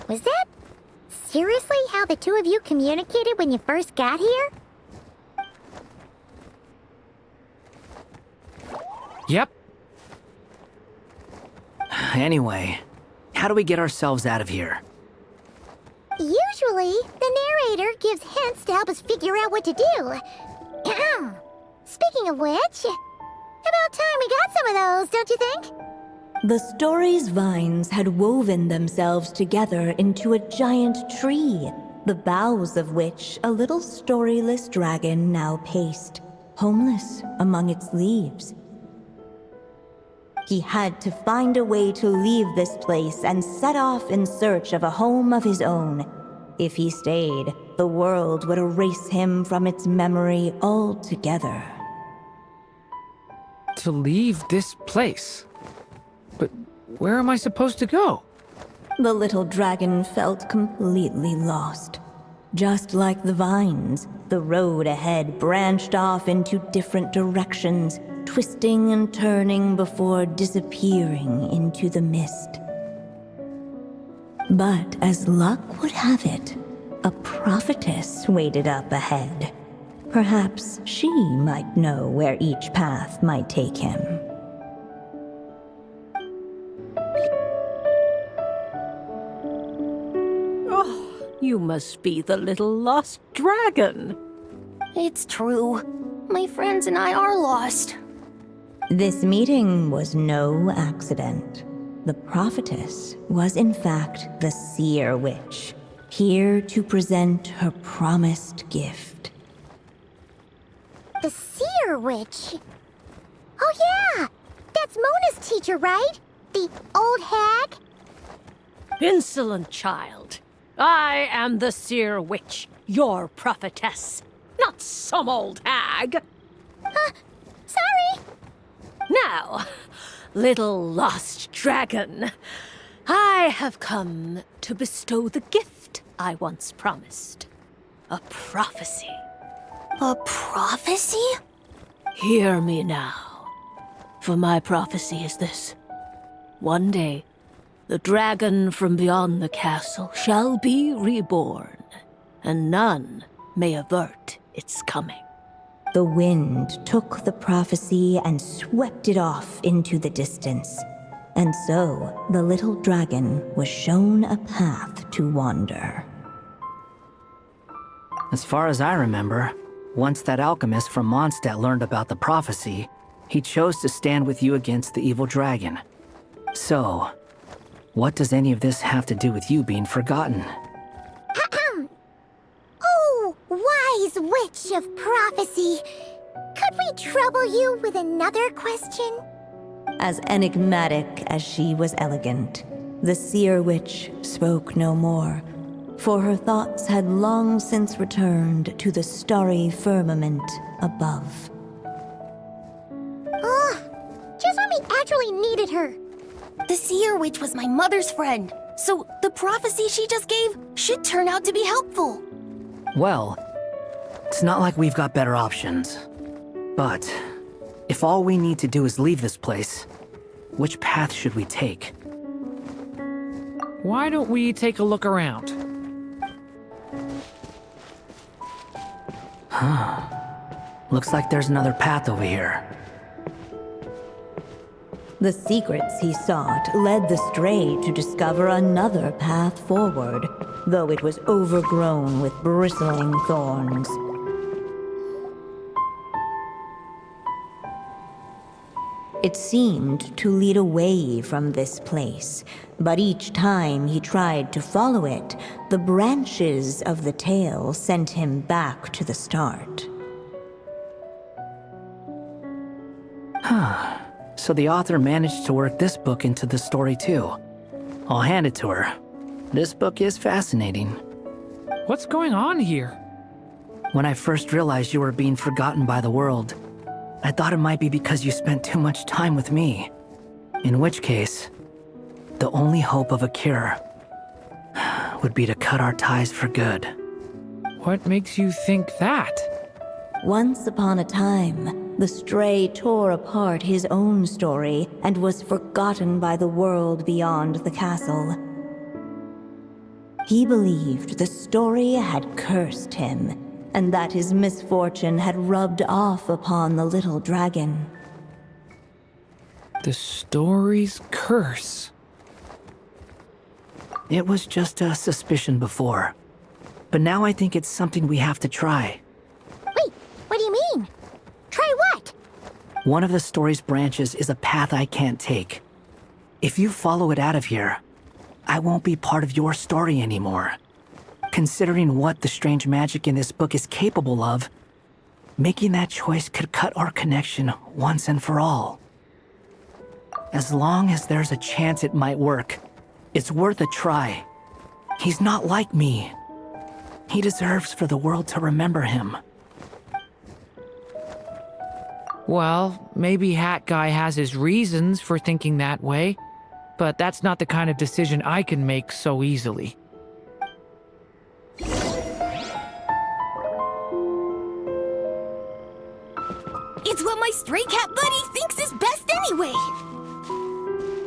B: Was that seriously how the two of you communicated when you first got here?
A: Yep.
O: Anyway, how do we get ourselves out of here?
B: Usually, the narrator gives hints to help us figure out what to do. Speaking of which, About time we got some of those, don't you think?
D: The story's vines had woven themselves together into a giant tree, the boughs of which a little storyless dragon now paced, homeless among its leaves. He had to find a way to leave this place and set off in search of a home of his own. If he stayed, the world would erase him from its memory altogether.
A: To leave this place? But where am I supposed to go?
D: The little dragon felt completely lost. Just like the vines, the road ahead branched off into different directions, twisting and turning before disappearing into the mist. But as luck would have it, a prophetess waited up ahead. Perhaps she might know where each path might take him.
H: You must be the little lost dragon.
G: It's true. My friends and I are lost.
D: This meeting was no accident. The prophetess was in fact the seer witch, here to present her promised gift.
B: The seer witch? Oh yeah! That's Mona's teacher, right? The old hag?
H: Insolent child. I am the seer witch, your prophetess, not some old hag.
B: Sorry.
H: Now, little lost dragon, I have come to bestow the gift I once promised. A prophecy.
G: A prophecy?
H: Hear me now, for my prophecy is this. One day, the dragon from beyond the castle shall be reborn, and none may avert its coming.
D: The wind took the prophecy and swept it off into the distance. And so, the little dragon was shown a path to wander.
O: As far as I remember, once that alchemist from Mondstadt learned about the prophecy, he chose to stand with you against the evil dragon. So, what does any of this have to do with you being forgotten?
B: Oh, wise witch of prophecy. Could we trouble you with another question?
D: As enigmatic as she was elegant, the seer witch spoke no more, for her thoughts had long since returned to the starry firmament above.
B: Just when we actually needed her.
G: The seer witch was my mother's friend, so the prophecy she just gave should turn out to be helpful.
O: Well, it's not like we've got better options. But if all we need to do is leave this place, which path should we take?
A: Why don't we take a look around?
O: Looks like there's another path over here.
D: The secrets he sought led the stray to discover another path forward, though it was overgrown with bristling thorns. It seemed to lead away from this place, but each time he tried to follow it, the branches of the tail sent him back to the start.
O: So the author managed to work this book into the story too. I'll hand it to her. This book is fascinating.
A: What's going on here?
O: When I first realized you were being forgotten by the world, I thought it might be because you spent too much time with me. In which case, the only hope of a cure would be to cut our ties for good.
A: What makes you think that?
D: Once upon a time, the stray tore apart his own story and was forgotten by the world beyond the castle. He believed the story had cursed him, and that his misfortune had rubbed off upon the little dragon.
A: The story's curse.
O: It was just a suspicion before, but now I think it's something we have to try.
B: Wait, what do you mean? Try what?
O: One of the story's branches is a path I can't take. If you follow it out of here, I won't be part of your story anymore. Considering what the strange magic in this book is capable of, making that choice could cut our connection once and for all. As long as there's a chance it might work, it's worth a try. He's not like me. He deserves for the world to remember him.
A: Well, maybe Hat Guy has his reasons for thinking that way, but that's not the kind of decision I can make so easily.
P: It's what my stray cat buddy thinks is best anyway!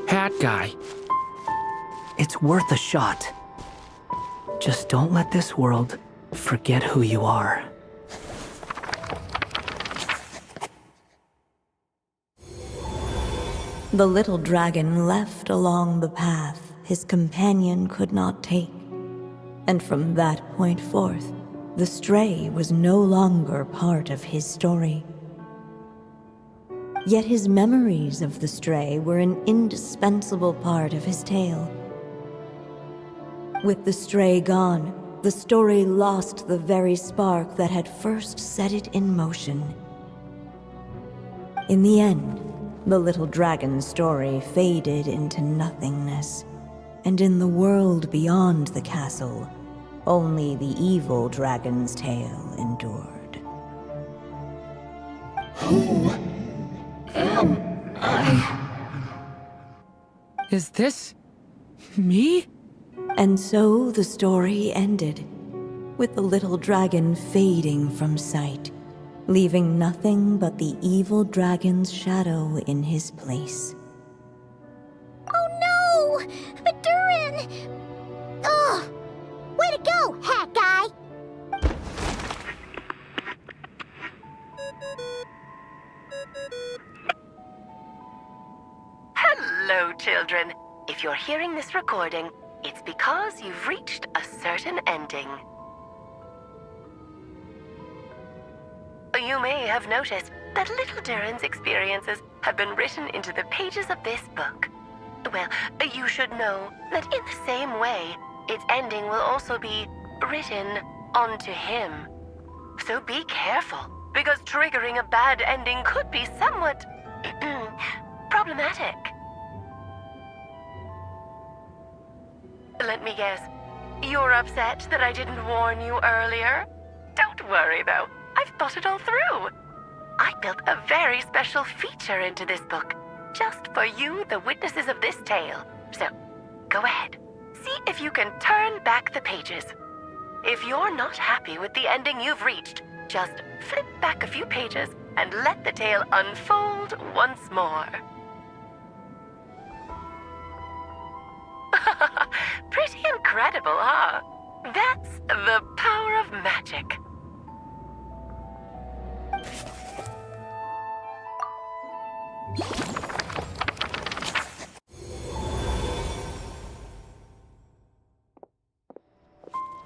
A: Hat Guy.
O: It's worth a shot. Just don't let this world forget who you are.
D: The little dragon left along the path his companion could not take, and from that point forth, the stray was no longer part of his story. Yet his memories of the stray were an indispensable part of his tale. With the stray gone, the story lost the very spark that had first set it in motion. In the end, the little dragon's story faded into nothingness, and in the world beyond the castle, only the evil dragon's tale endured.
L: Who am I?
A: Is this me?
D: And so the story ended, with the little dragon fading from sight, leaving nothing but the evil dragon's shadow in his place.
B: Oh no! But Durin! Ugh! Way to go, Hat Guy!
C: Hello, children. If you're hearing this recording, it's because you've reached a certain ending. You may have noticed that little Durin's experiences have been written into the pages of this book. Well, you should know that in the same way, its ending will also be written onto him. So be careful, because triggering a bad ending could be somewhat problematic. Let me guess, you're upset that I didn't warn you earlier? Don't worry, though. I've thought it all through. I built a very special feature into this book, just for you, the witnesses of this tale. So, go ahead. See if you can turn back the pages. If you're not happy with the ending you've reached, just flip back a few pages and let the tale unfold once more. Pretty incredible, huh? That's the power of magic.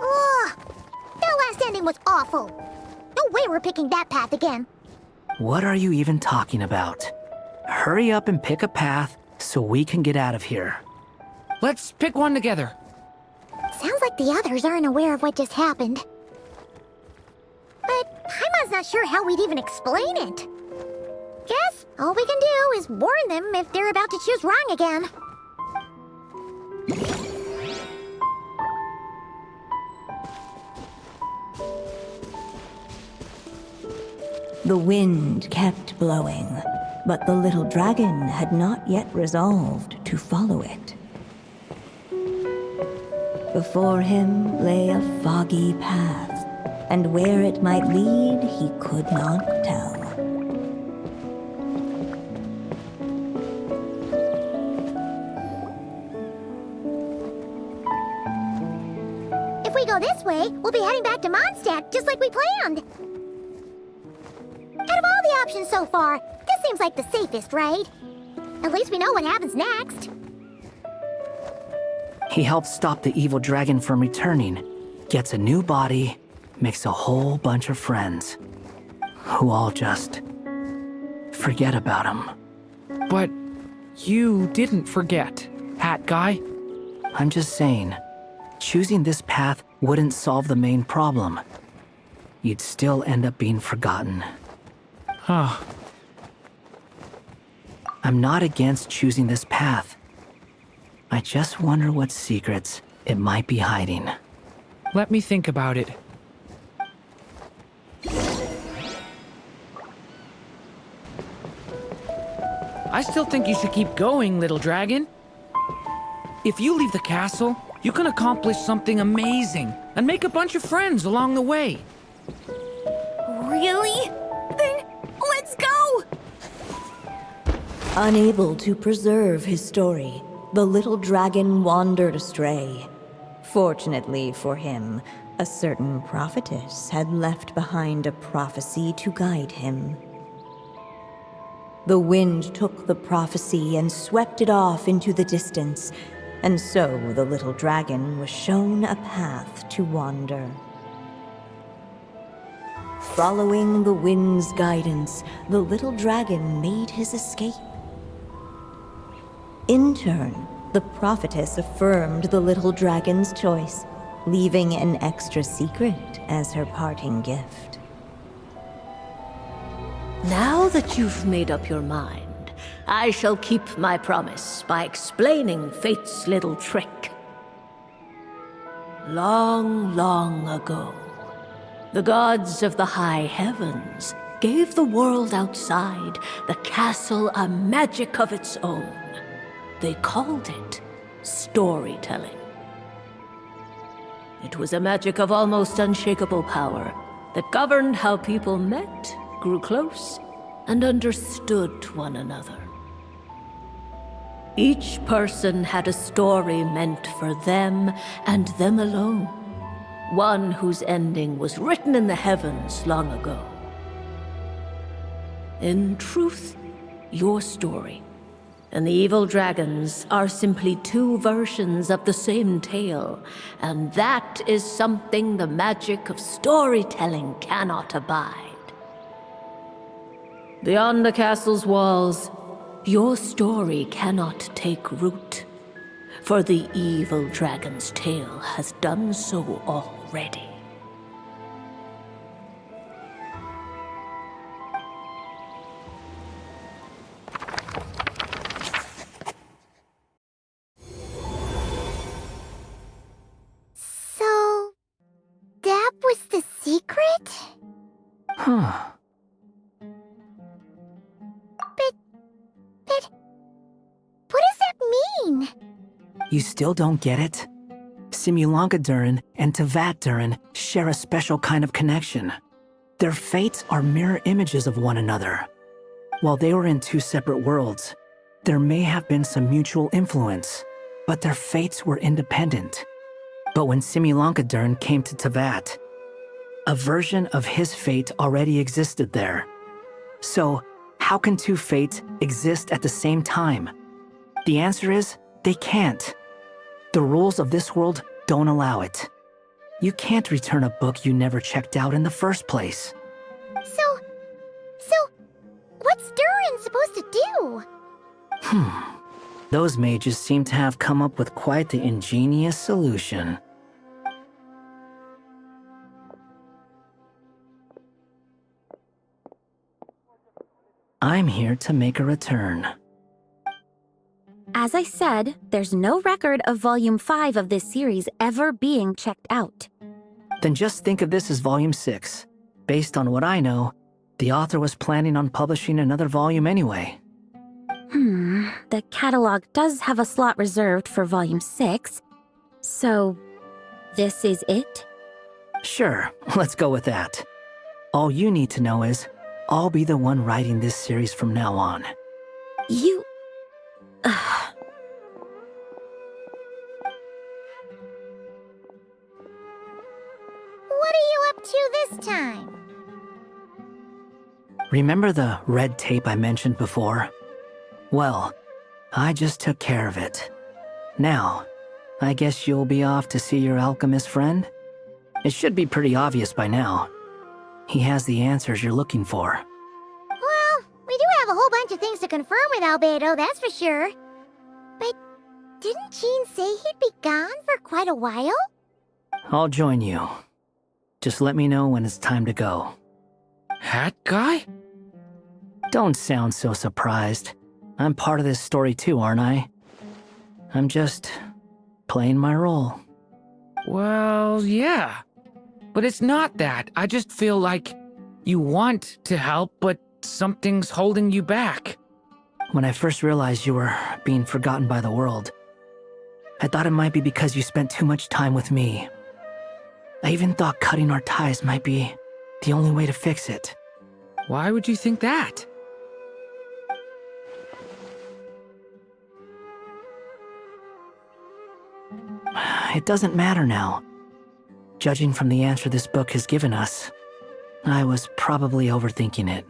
B: Ugh! That last ending was awful. No way we're picking that path again.
O: What are you even talking about? Hurry up and pick a path so we can get out of here.
A: Let's pick one together.
B: Sounds like the others aren't aware of what just happened. But Paimon's not sure how we'd even explain it. Guess all we can do is warn them if they're about to choose wrong again.
D: The wind kept blowing, but the little dragon had not yet resolved to follow it. Before him lay a foggy path, and where it might lead he could not tell.
B: If we go this way, we'll be heading back to Mondstadt just like we planned. Out of all the options so far, this seems like the safest, right? At least we know what happens next.
O: He helps stop the evil dragon from returning, gets a new body, makes a whole bunch of friends, who all just forget about him.
A: But you didn't forget, Hat Guy.
O: I'm just saying, choosing this path wouldn't solve the main problem. You'd still end up being forgotten.
A: Huh.
O: I'm not against choosing this path. I just wonder what secrets it might be hiding.
A: Let me think about it. I still think you should keep going, little dragon. If you leave the castle, you can accomplish something amazing and make a bunch of friends along the way.
P: Really? Then let's go!
D: Unable to preserve his story, the little dragon wandered astray. Fortunately for him, a certain prophetess had left behind a prophecy to guide him. The wind took the prophecy and swept it off into the distance, and so the little dragon was shown a path to wander. Following the wind's guidance, the little dragon made his escape. In turn, the prophetess affirmed the little dragon's choice, leaving an extra secret as her parting gift.
H: Now that you've made up your mind, I shall keep my promise by explaining Fate's little trick. Long, long ago, the gods of the high heavens gave the world outside the castle a magic of its own. They called it storytelling. It was a magic of almost unshakable power that governed how people met, grew close, and understood one another. Each person had a story meant for them and them alone, one whose ending was written in the heavens long ago. In truth, your story and the evil dragons are simply two versions of the same tale, and that is something the magic of storytelling cannot abide. Beyond the castle's walls, your story cannot take root, for the evil dragon's tale has done so already.
B: So, that was the secret?
O: Huh.
B: But what does that mean?
O: You still don't get it? Simulanka Durin and Tevat Durin share a special kind of connection. Their fates are mirror images of one another. While they were in two separate worlds, there may have been some mutual influence, but their fates were independent. But when Simulanka Durin came to Tevat, a version of his fate already existed there. So, how can two fates exist at the same time? The answer is, they can't. The rules of this world don't allow it. You can't return a book you never checked out in the first place.
B: So, what's Durin supposed to do?
O: Those mages seem to have come up with quite the ingenious solution. I'm here to make a return.
K: As I said, there's no record of Volume 5 of this series ever being checked out.
O: Then just think of this as Volume 6. Based on what I know, the author was planning on publishing another volume anyway.
K: The catalog does have a slot reserved for Volume 6. So, this is it?
O: Sure, let's go with that. All you need to know is, I'll be the one writing this series from now on.
K: You...
B: What are you up to this time?
O: Remember the red tape I mentioned before? Well, I just took care of it. Now, I guess you'll be off to see your alchemist friend? It should be pretty obvious by now. He has the answers you're looking for.
B: Well, we do have a whole whole bunch of things to confirm with Albedo, that's for sure. But didn't Jean say he'd be gone for quite a while?
O: I'll join you. Just let me know when it's time to go.
A: Hat guy?
O: Don't sound so surprised. I'm part of this story too, aren't I? I'm just playing my role.
A: Well, yeah. But it's not that. I just feel like you want to help, but something's holding you back.
O: When I first realized you were being forgotten by the world, I thought it might be because you spent too much time with me. I even thought cutting our ties might be the only way to fix it.
A: Why would you think that?
O: It doesn't matter now. Judging from the answer this book has given us, I was probably overthinking it.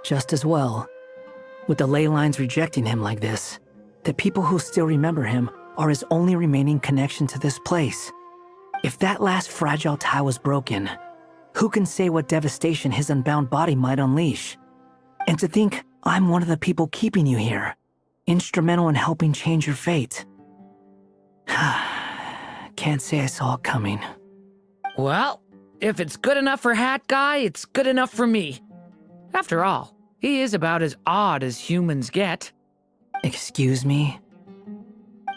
O: Just as well, with the ley lines rejecting him like this, the people who still remember him are his only remaining connection to this place. If that last fragile tie was broken, who can say what devastation his unbound body might unleash? And to think I'm one of the people keeping you here, instrumental in helping change your fate. Can't say I saw it coming.
A: Well, if it's good enough for Hat Guy, it's good enough for me. After all, he is about as odd as humans get.
O: Excuse me?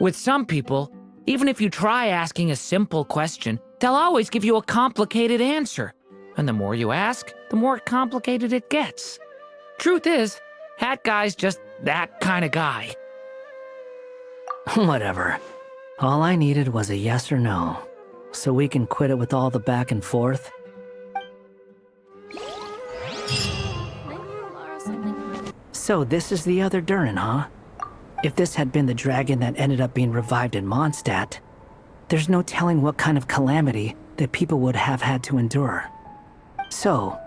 A: With some people, even if you try asking a simple question, they'll always give you a complicated answer. And the more you ask, the more complicated it gets. Truth is, Hat Guy's just that kind of guy.
O: Whatever. All I needed was a yes or no, so we can quit it with all the back and forth. So this is the other Durin, huh? If this had been the dragon that ended up being revived in Mondstadt, there's no telling what kind of calamity that people would have had to endure. So,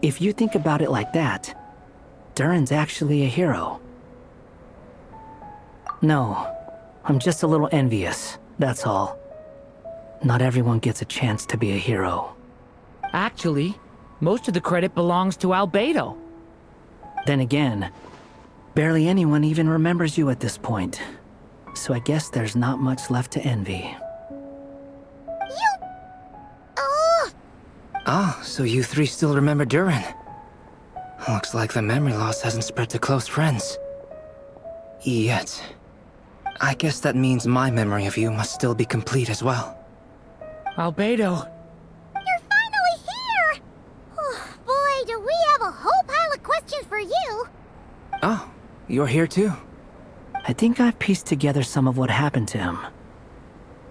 O: if you think about it like that, Durin's actually a hero. No, I'm just a little envious, that's all. Not everyone gets a chance to be a hero.
A: Actually, most of the credit belongs to Albedo.
O: Then again, barely anyone even remembers you at this point. So I guess there's not much left to envy.
Q: Oh, so you three still remember Durin? Looks like the memory loss hasn't spread to close friends. Yet. I guess that means my memory of you must still be complete as well.
A: Albedo.
B: You're finally here! Oh, boy, do we have a whole pile of questions for you!
Q: Oh, you're here too?
O: I think I've pieced together some of what happened to him.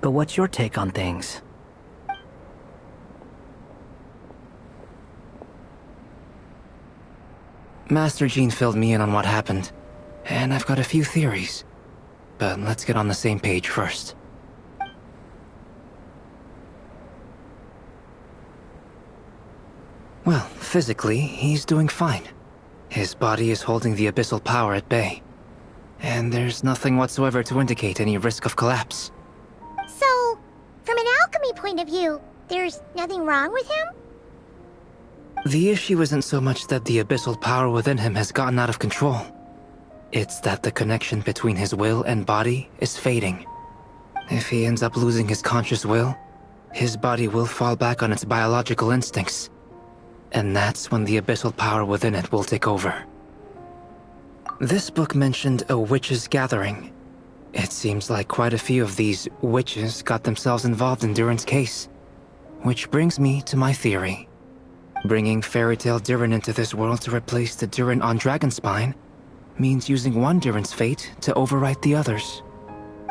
O: But what's your take on things?
Q: Master Jean filled me in on what happened, and I've got a few theories. But let's get on the same page first. Well, physically, he's doing fine. His body is holding the abyssal power at bay. And there's nothing whatsoever to indicate any risk of collapse.
B: So, from an alchemy point of view, there's nothing wrong with him?
Q: The issue isn't so much that the abyssal power within him has gotten out of control. It's that the connection between his will and body is fading. If he ends up losing his conscious will, his body will fall back on its biological instincts. And that's when the abyssal power within it will take over. This book mentioned a witches' gathering. It seems like quite a few of these witches got themselves involved in Durin's case. Which brings me to my theory. Bringing Fairy Tale Durin into this world to replace the Durin on Dragonspine means using one Durin's fate to overwrite the others.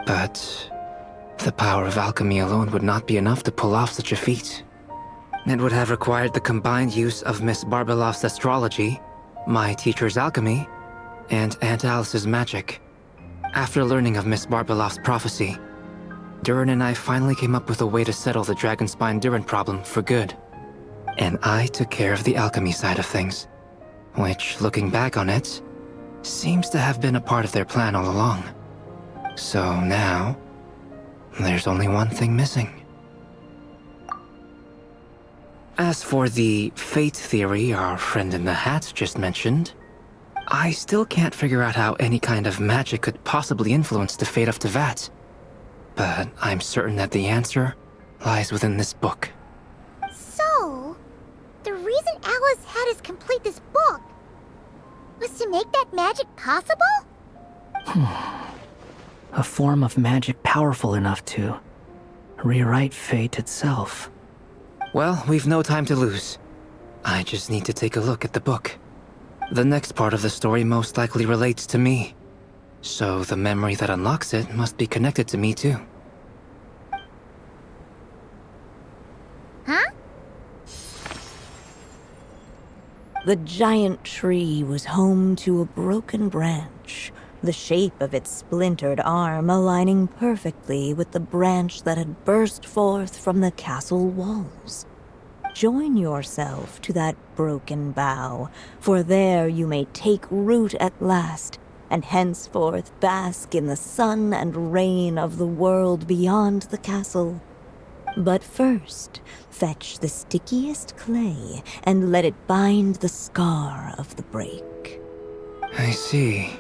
Q: But the power of alchemy alone would not be enough to pull off such a feat. It would have required the combined use of Miss Barbeloff's astrology, my teacher's alchemy, and Aunt Alice's magic. After learning of Miss Barbeloff's prophecy, Durin and I finally came up with a way to settle the Dragonspine Durin problem for good. And I took care of the alchemy side of things, which, looking back on it, seems to have been a part of their plan all along. So now, there's only one thing missing. As for the fate theory our friend in the hat just mentioned, I still can't figure out how any kind of magic could possibly influence the fate of Tevat. But I'm certain that the answer lies within this book.
B: So, the reason Alice had us complete this book was to make that magic possible?
O: A form of magic powerful enough to rewrite fate itself.
Q: Well, we've no time to lose. I just need to take a look at the book. The next part of the story most likely relates to me. So the memory that unlocks it must be connected to me too.
B: Huh?
D: The giant tree was home to a broken branch, the shape of its splintered arm aligning perfectly with the branch that had burst forth from the castle walls. Join yourself to that broken bough, for there you may take root at last, and henceforth bask in the sun and rain of the world beyond the castle. But first, fetch the stickiest clay and let it bind the scar of the break.
Q: I see.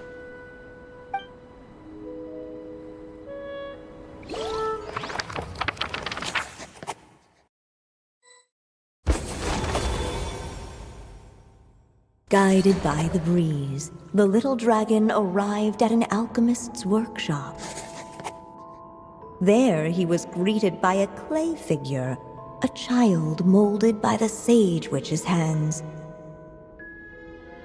D: Guided by the breeze, the little dragon arrived at an alchemist's workshop. There he was greeted by a clay figure, a child molded by the Sage Witch's hands.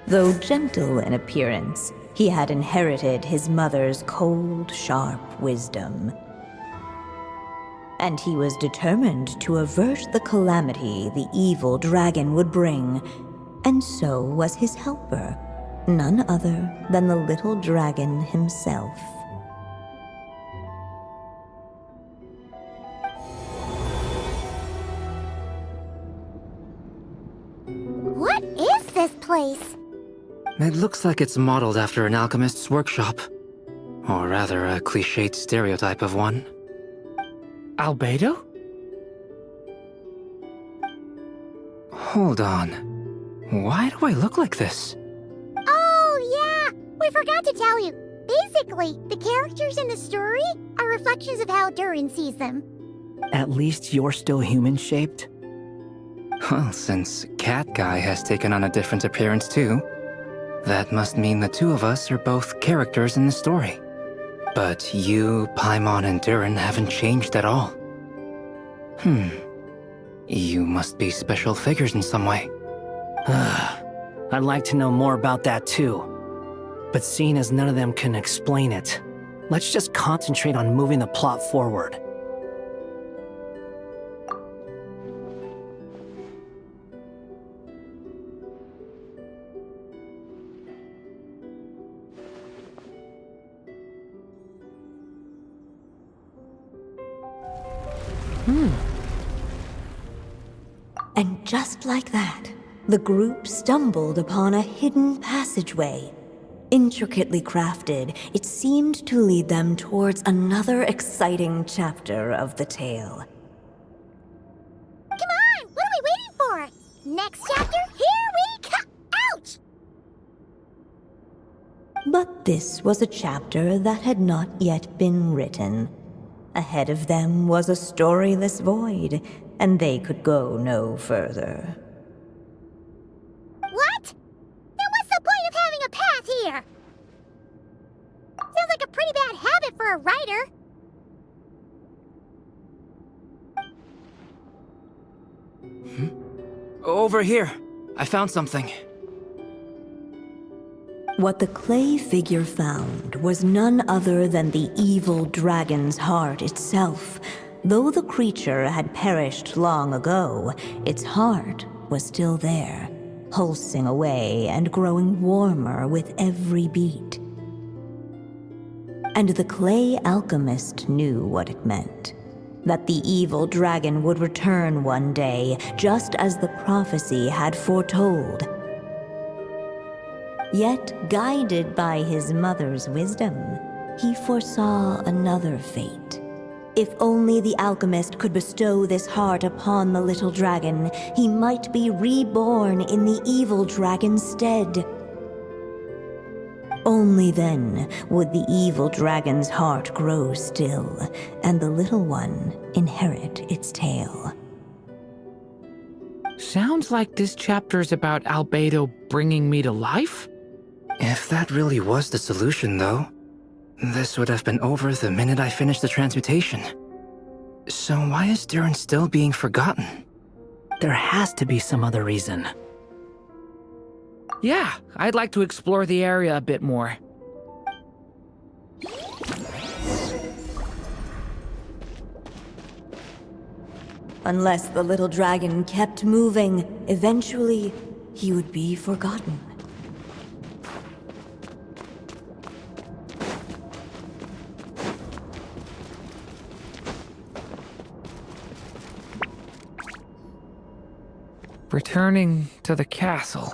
D: Though gentle in appearance, he had inherited his mother's cold, sharp wisdom. And he was determined to avert the calamity the evil dragon would bring. And so was his helper, none other than the little dragon himself.
B: What is this place?
Q: It looks like it's modeled after an alchemist's workshop. Or rather, a cliched stereotype of one.
A: Albedo?
Q: Hold on. Why do I look like this?
B: Oh, yeah! We forgot to tell you. Basically, the characters in the story are reflections of how Durin sees them.
O: At least you're still human-shaped?
Q: Well, since Cat Guy has taken on a different appearance too, that must mean the two of us are both characters in the story. But you, Paimon, and Durin haven't changed at all. You must be special figures in some way.
O: I'd like to know more about that too. But seeing as none of them can explain it, let's just concentrate on moving the plot forward.
D: And just like that, the group stumbled upon a hidden passageway. Intricately crafted, it seemed to lead them towards another exciting chapter of the tale.
B: Come on! What are we waiting for? Next chapter, here we come! Ouch!
D: But this was a chapter that had not yet been written. Ahead of them was a storyless void, and they could go no further.
B: What? Then what's the point of having a path here? Sounds like a pretty bad habit for a writer.
Q: Over here. I found something.
D: What the clay figure found was none other than the evil dragon's heart itself. Though the creature had perished long ago, its heart was still there, pulsing away and growing warmer with every beat. And the clay alchemist knew what it meant. That the evil dragon would return one day, just as the prophecy had foretold. Yet, guided by his mother's wisdom, he foresaw another fate. If only the alchemist could bestow this heart upon the little dragon, he might be reborn in the evil dragon's stead. Only then would the evil dragon's heart grow still, and the little one inherit its tale.
A: Sounds like this chapter's about Albedo bringing me to life?
Q: If that really was the solution, though, this would have been over the minute I finished the transmutation. So why is Durin still being forgotten?
O: There has to be some other reason.
A: Yeah, I'd like to explore the area a bit more.
D: Unless the little dragon kept moving, eventually he would be forgotten.
A: Returning to the castle.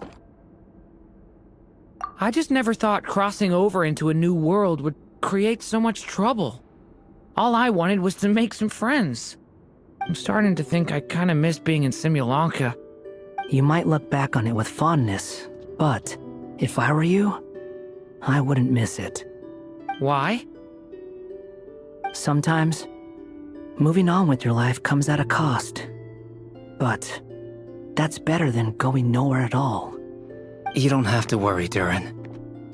A: I just never thought crossing over into a new world would create so much trouble. All I wanted was to make some friends. I'm starting to think I kinda miss being in Simulanka.
O: You might look back on it with fondness, but if I were you, I wouldn't miss it.
A: Why?
O: Sometimes, moving on with your life comes at a cost. But that's better than going nowhere at all.
Q: You don't have to worry, Durin.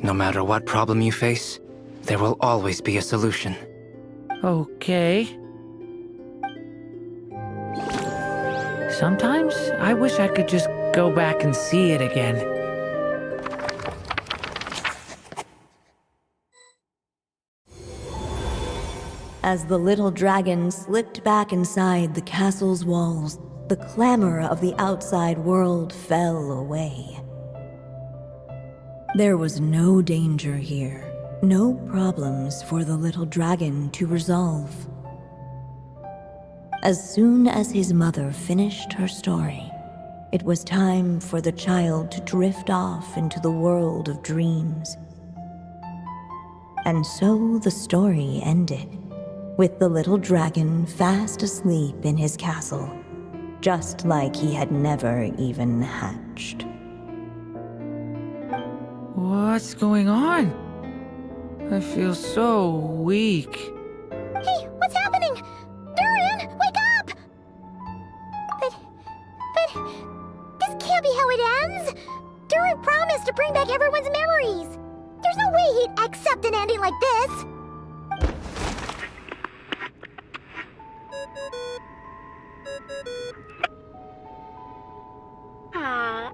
Q: No matter what problem you face, there will always be a solution.
A: Okay. Sometimes I wish I could just go back and see it again.
D: As the little dragon slipped back inside the castle's walls, the clamor of the outside world fell away. There was no danger here, no problems for the little dragon to resolve. As soon as his mother finished her story, it was time for the child to drift off into the world of dreams. And so the story ended, with the little dragon fast asleep in his castle, just like he had never even hatched.
A: What's going on? I feel so weak.
B: Hey, what's happening? Durin, wake up! But, this can't be how it ends. Durin promised to bring back everyone's memories. There's no way he'd accept an ending like this.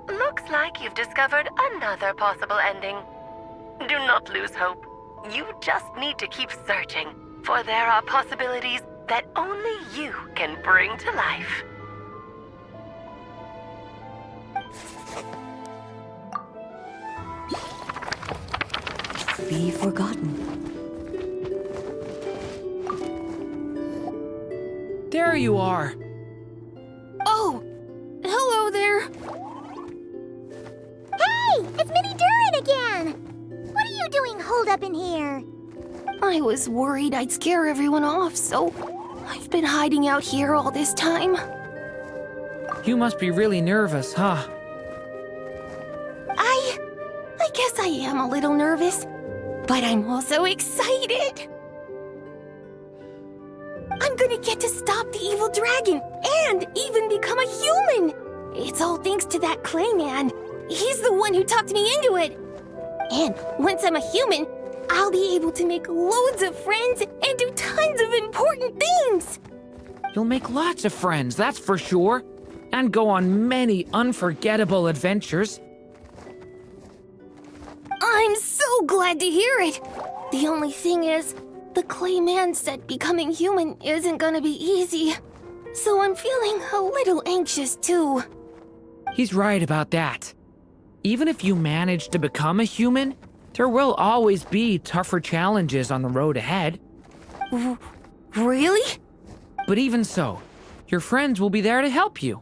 C: Looks like you've discovered another possible ending. Do not lose hope. You just need to keep searching, for there are possibilities that only you can bring to life.
D: Be forgotten.
A: There you are.
P: Oh, hello there.
B: Hey, it's Mini Durin again! What are you doing holed up in here?
P: I was worried I'd scare everyone off, so I've been hiding out here all this time.
A: You must be really nervous, huh?
P: I guess I am a little nervous, but I'm also excited. I'm gonna get to stop the evil dragon and even become a human. It's all thanks to that clay man. He's the one who talked me into it. And once I'm a human, I'll be able to make loads of friends and do tons of important things.
A: You'll make lots of friends, that's for sure. And go on many unforgettable adventures.
P: I'm so glad to hear it. The only thing is, the clay man said becoming human isn't gonna be easy. So I'm feeling a little anxious too.
A: He's right about that. Even if you manage to become a human, there will always be tougher challenges on the road ahead.
P: Really?
A: But even so, your friends will be there to help you.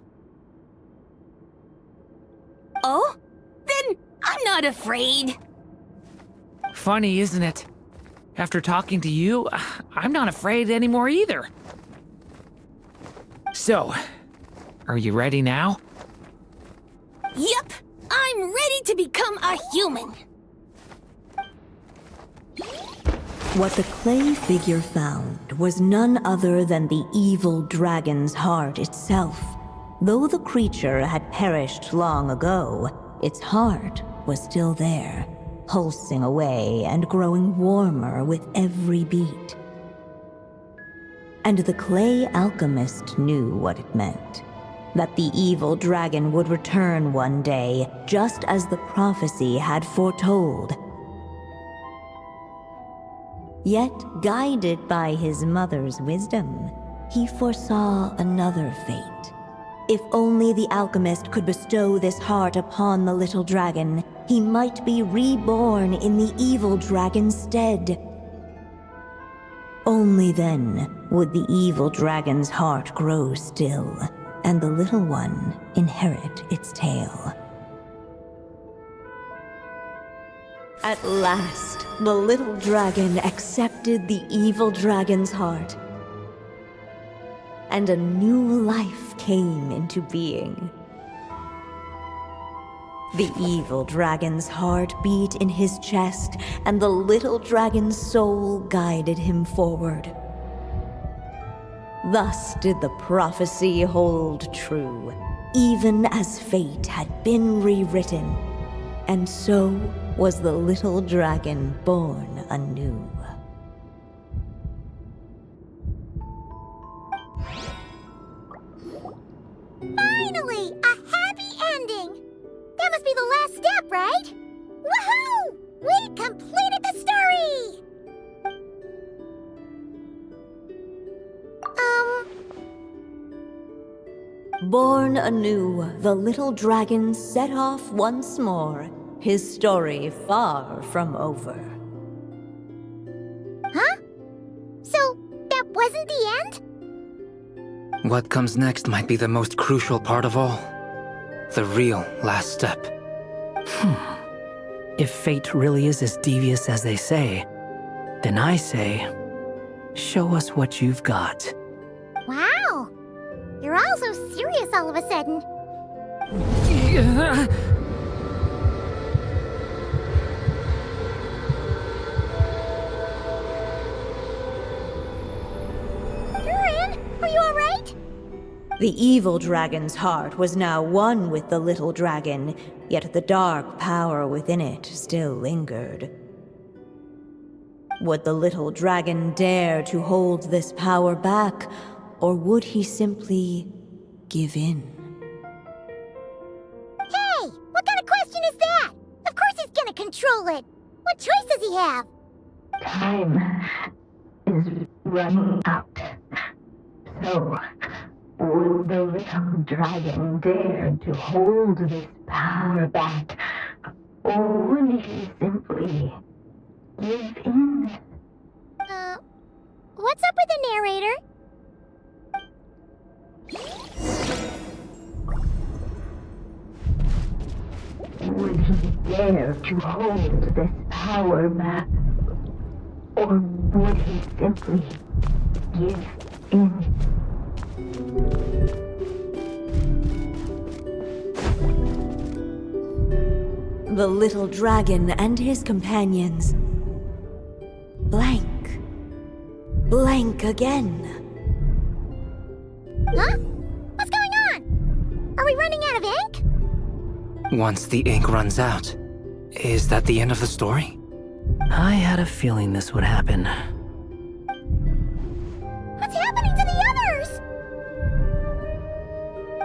P: Oh? Then I'm not afraid.
A: Funny, isn't it? After talking to you, I'm not afraid anymore either. So, are you ready now?
P: Yep, I'm ready to become a human.
D: What the clay figure found was none other than the evil dragon's heart itself. Though the creature had perished long ago, its heart was still there, pulsing away and growing warmer with every beat. And the clay alchemist knew what it meant. That the evil dragon would return one day, just as the prophecy had foretold. Yet, guided by his mother's wisdom, he foresaw another fate. If only the alchemist could bestow this heart upon the little dragon, he might be reborn in the evil dragon's stead. Only then would the evil dragon's heart grow still, and the little one inherit its tale. At last, the little dragon accepted the evil dragon's heart, and a new life came into being. The evil dragon's heart beat in his chest, and the little dragon's soul guided him forward. Thus did the prophecy hold true, even as fate had been rewritten, and so was the little dragon born anew.
B: Finally! A happy ending! That must be the last step, right? Woohoo! We completed the story!
D: Born anew, the little dragon set off once more, his story far from over.
B: Huh? So, that wasn't the end?
Q: What comes next might be the most crucial part of all. The real last step.
O: If fate really is as devious as they say, then I say, show us what you've got.
B: Wow! You're all so serious all of a sudden. Durin, are you alright?
D: The evil dragon's heart was now one with the little dragon, yet the dark power within it still lingered. Would the little dragon dare to hold this power back, or would he simply give in?
B: Hey! What kind of question is that? Of course he's gonna control it! What choice does he have?
R: Time is running out. So, will the little dragon dare to hold this power back, or would he simply give in?
B: What's up with the narrator?
R: Would he dare to hold this power back, or would he simply give in?
D: The little dragon and his companions. Blank. Blank again.
B: Huh? What's going on? Are we running out of ink?
Q: Once the ink runs out, is that the end of the story?
O: I had a feeling this would happen.
B: What's happening to the others?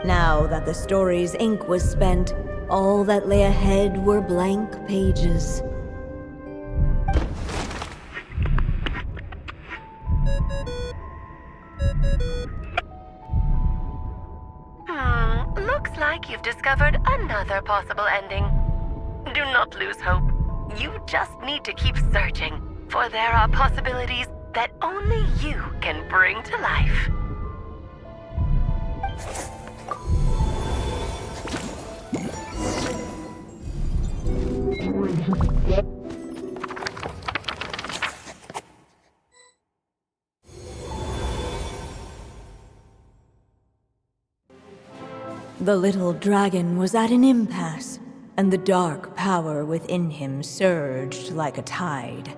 D: Now that the story's ink was spent, all that lay ahead were blank pages.
C: Looks like you've discovered another possible ending. Do not lose hope. You just need to keep searching, for there are possibilities that only you can bring to life.
R: Would he dare?
D: The little dragon was at an impasse, and the dark power within him surged like a tide.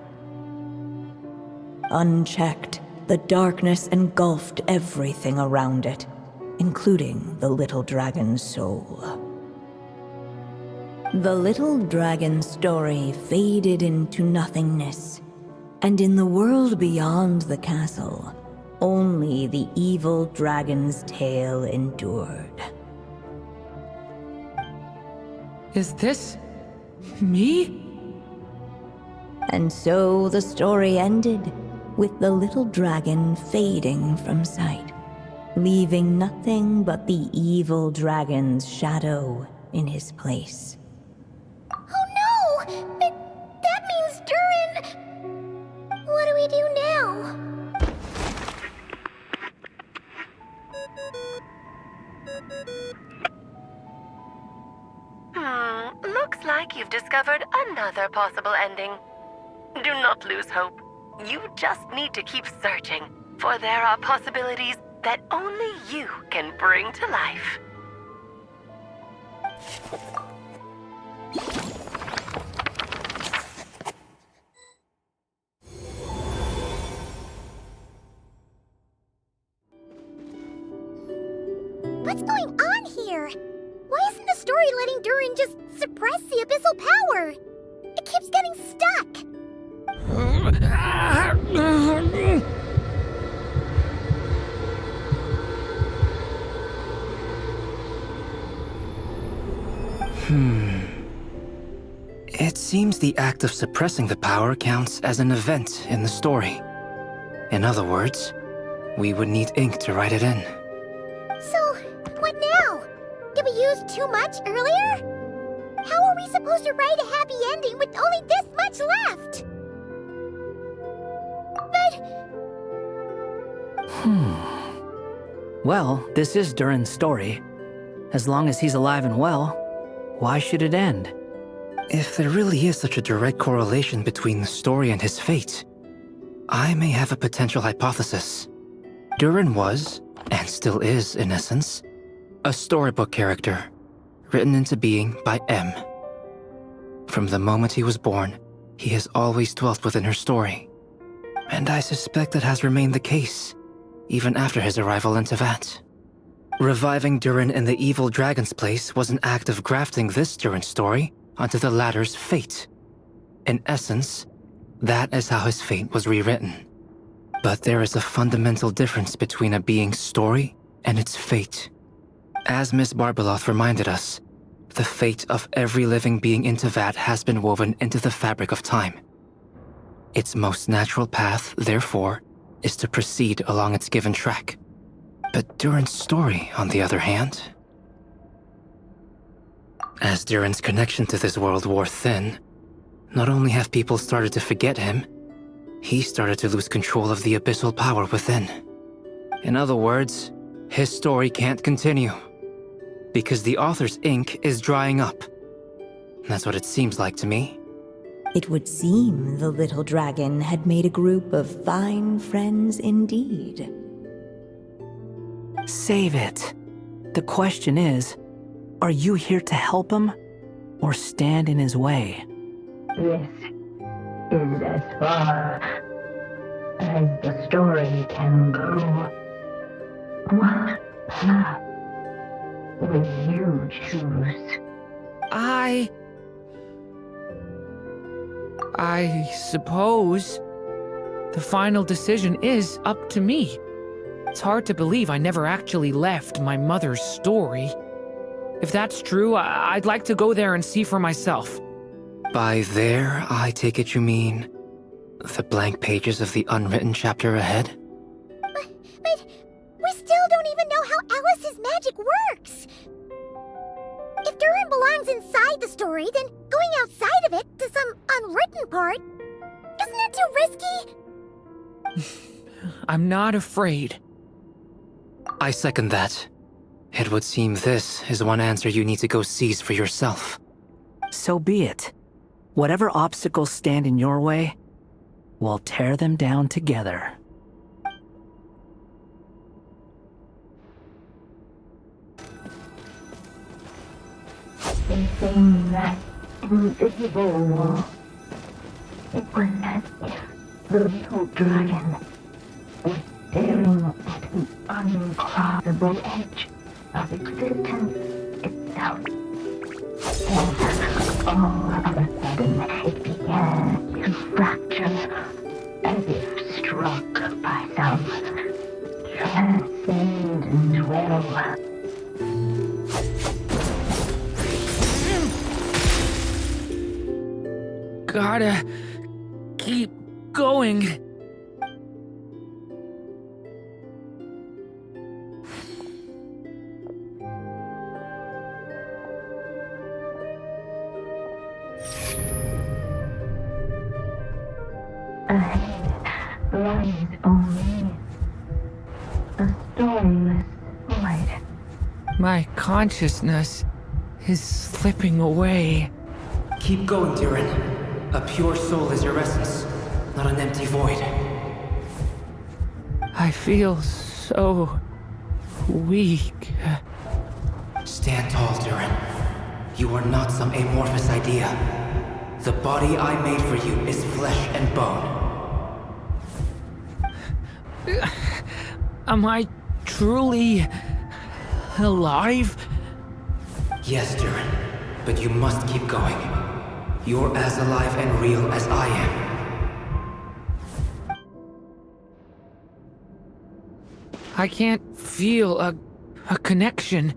D: Unchecked, the darkness engulfed everything around it, including the little dragon's soul. The little dragon's story faded into nothingness, and in the world beyond the castle, only the evil dragon's tale endured.
A: Is this me?
D: And so the story ended, with the little dragon fading from sight, leaving nothing but the evil dragon's shadow in his place.
B: Oh no! That means Durin... What do we do now?
C: Looks like you've discovered another possible ending. Do not lose hope. You just need to keep searching, for there are possibilities that only you can bring to life.
B: What's going on here? Why isn't the story letting Durin just suppress the abyssal power? It keeps getting stuck.
Q: It seems the act of suppressing the power counts as an event in the story. In other words, we would need ink to write it in.
B: So, what now? Did we use too much earlier? How are we supposed to write a happy ending with only this much left?
O: Well, this is Durin's story. As long as he's alive and well, why should it end?
Q: If there really is such a direct correlation between the story and his fate, I may have a potential hypothesis. Durin was, and still is in essence, a storybook character, written into being by M. From the moment he was born, he has always dwelt within her story. And I suspect that has remained the case, even after his arrival in Tevat. Reviving Durin in the evil dragon's place was an act of grafting this Durin story onto the latter's fate. In essence, that is how his fate was rewritten. But there is a fundamental difference between a being's story and its fate. As Miss Barbeloth reminded us, the fate of every living being in Tevat has been woven into the fabric of time. Its most natural path, therefore, is to proceed along its given track. But Durin's story, on the other hand... As Durin's connection to this world wore thin, not only have people started to forget him, he started to lose control of the abyssal power within. In other words, his story can't continue, because the author's ink is drying up. That's what it seems like to me.
D: It would seem the little dragon had made a group of fine friends indeed.
O: Save it. The question is, are you here to help him, or stand in his way?
R: This is as far as the story can go. What path will you choose?
A: I suppose the final decision is up to me. It's hard to believe I never actually left my mother's story. If that's true, I'd like to go there and see for myself.
Q: By there, I take it you mean the blank pages of the unwritten chapter ahead?
B: But we still don't even know how Alice's magic works. If Durin belongs inside the story, then going outside of it to some unwritten part, isn't that too risky?
A: I'm not afraid.
Q: I second that. It would seem this is one answer you need to go seize for yourself.
O: So be it. Whatever obstacles stand in your way, we'll tear them down together.
R: facing that invisible wall. It was as if the little dragon was staring at the uncrossable edge of existence itself. And all of a sudden, it began to fracture, as if struck by some transcendent will.
A: Gotta keep going.
R: Ahead lies only a storyless void.
A: My consciousness is slipping away.
F: Keep going, Durin. A pure soul is your essence, not an empty void.
A: I feel so weak.
F: Stand tall, Durin. You are not some amorphous idea. The body I made for you is flesh and bone.
A: Am I truly alive?
F: Yes, Durin, but you must keep going. You're as alive and real as I am.
A: I can't feel a connection.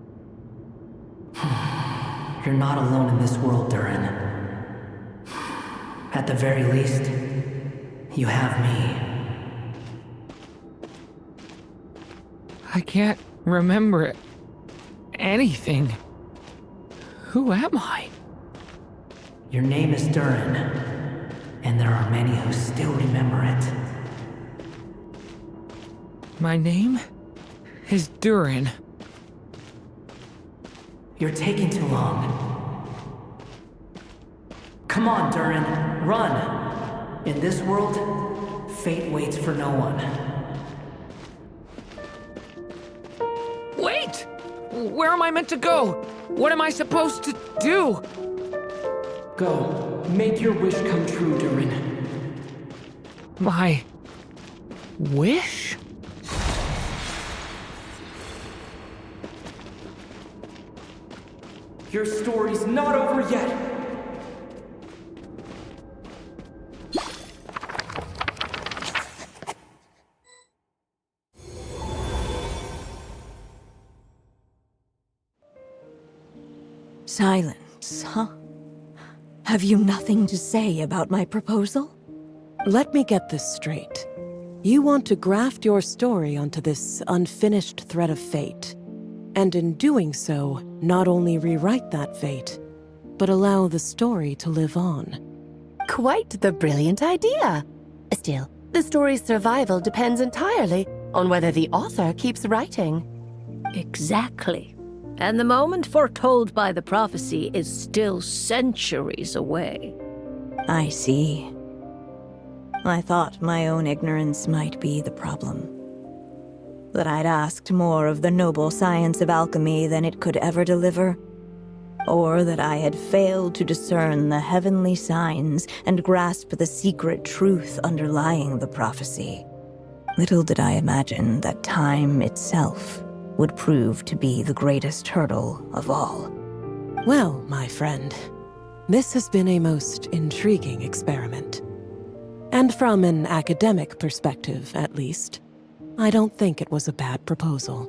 O: You're not alone in this world, Durin. At the very least, you have me.
A: I can't remember anything. Who am I?
O: Your name is Durin, and there are many who still remember it.
A: My name is Durin.
O: You're taking too long. Come on, Durin, run! In this world, fate waits for no one.
A: Wait! Where am I meant to go? What am I supposed to do?
O: Go. Make your wish come true, Durin.
A: My wish?
O: Your story's not over yet!
D: Silence, huh? Have you nothing to say about my proposal?
I: Let me get this straight. You want to graft your story onto this unfinished thread of fate, and in doing so, not only rewrite that fate, but allow the story to live on.
C: Quite the brilliant idea. Still, the story's survival depends entirely on whether the author keeps writing.
H: Exactly. And the moment foretold by the prophecy is still centuries away.
D: I see. I thought my own ignorance might be the problem. That I'd asked more of the noble science of alchemy than it could ever deliver. Or that I had failed to discern the heavenly signs and grasp the secret truth underlying the prophecy. Little did I imagine that time itself would prove to be the greatest hurdle of all.
I: Well, my friend, this has been a most intriguing experiment. And from an academic perspective, at least, I don't think it was a bad proposal.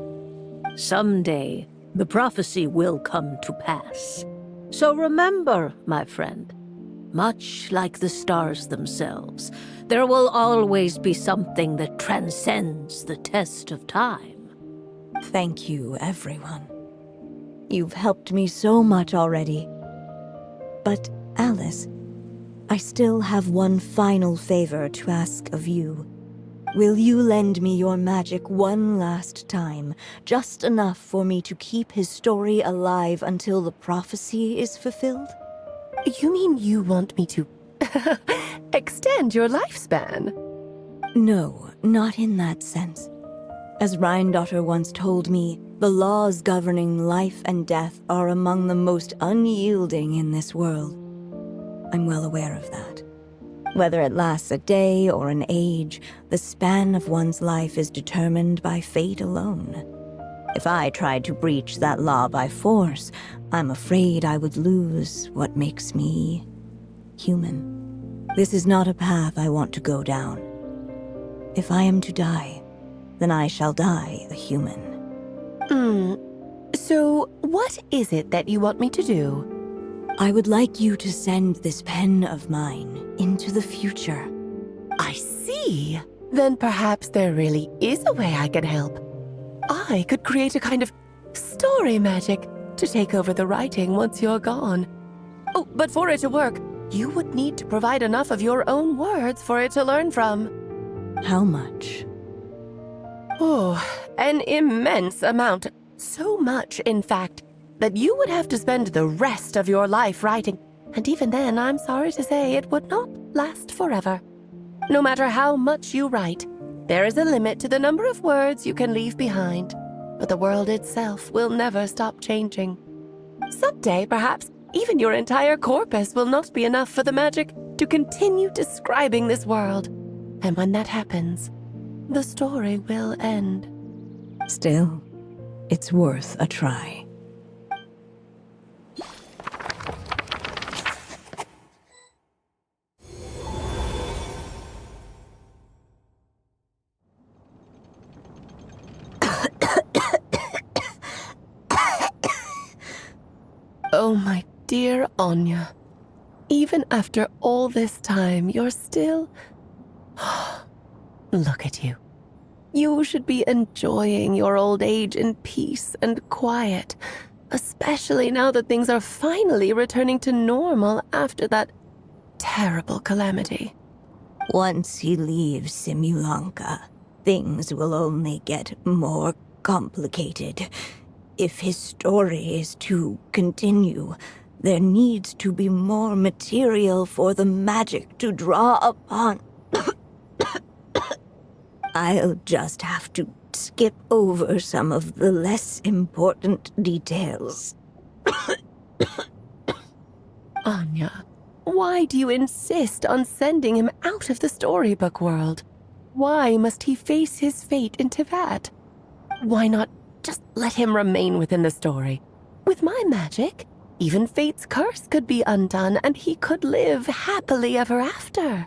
H: Someday, the prophecy will come to pass. So remember, my friend, much like the stars themselves, there will always be something that transcends the test of time.
D: Thank you, everyone. You've helped me so much already. But, Alice, I still have one final favor to ask of you. Will you lend me your magic one last time, just enough for me to keep his story alive until the prophecy is fulfilled?
C: You mean you want me to extend your lifespan?
D: No, not in that sense. As Rheindotter once told me, The laws governing life and death are among the most unyielding in this world. I'm well aware of that. Whether it lasts a day or an age, the span of one's life is determined by fate alone. If I tried to breach that law by force, I'm afraid I would lose what makes me human. This is not a path I want to go down. If I am to die, then I shall die a human.
C: So what is it that you want me to do?
D: I would like you to send this pen of mine into the future.
C: I see. Then perhaps there really is a way I can help. I could create a kind of story magic to take over the writing once you're gone. Oh, but for it to work, you would need to provide enough of your own words for it to learn from.
D: How much?
C: Oh, an immense amount. So much, in fact, that you would have to spend the rest of your life writing. And even then, I'm sorry to say, it would not last forever. No matter how much you write, there is a limit to the number of words you can leave behind. But the world itself will never stop changing. Someday, perhaps, even your entire corpus will not be enough for the magic to continue describing this world. And when that happens, the story will end.
D: Still, it's worth a try.
C: Oh, my dear Anya. Even after all this time, you're still... Look at you. You should be enjoying your old age in peace and quiet, especially now that things are finally returning to normal after that terrible calamity.
D: Once he leaves Simulanka, things will only get more complicated. If his story is to continue, there needs to be more material for the magic to draw upon. I'll just have to skip over some of the less important details.
C: Anya, why do you insist on sending him out of the storybook world? Why must he face his fate into that? Why not just let him remain within the story? With my magic, even fate's curse could be undone and he could live happily ever after.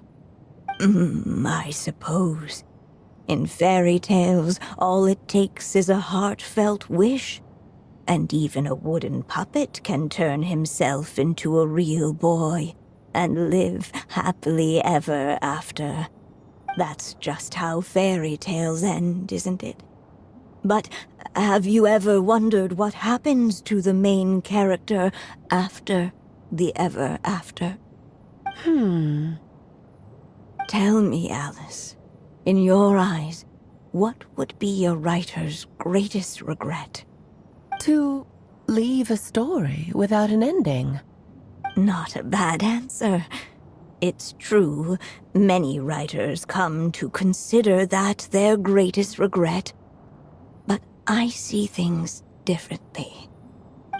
D: I suppose. In fairy tales, all it takes is a heartfelt wish. And even a wooden puppet can turn himself into a real boy and live happily ever after. That's just how fairy tales end, isn't it? But have you ever wondered what happens to the main character after the ever after? Tell me, Alice, in your eyes, what would be a writer's greatest regret?
C: To leave a story without an ending.
D: Not a bad answer. It's true, many writers come to consider that their greatest regret. But I see things differently.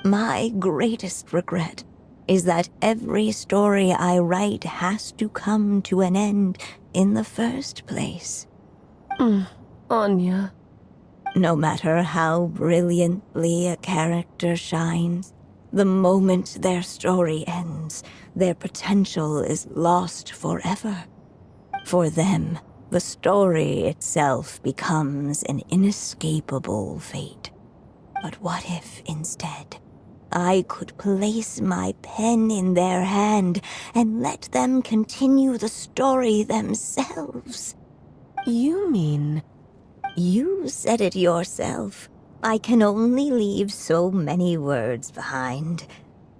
D: My greatest regret is that every story I write has to come to an end in the first place.
C: Anya.
D: No matter how brilliantly a character shines, the moment their story ends, their potential is lost forever. For them, the story itself becomes an inescapable fate. But what if, instead, I could place my pen in their hand and let them continue the story themselves?
C: You mean...
D: You said it yourself. I can only leave so many words behind.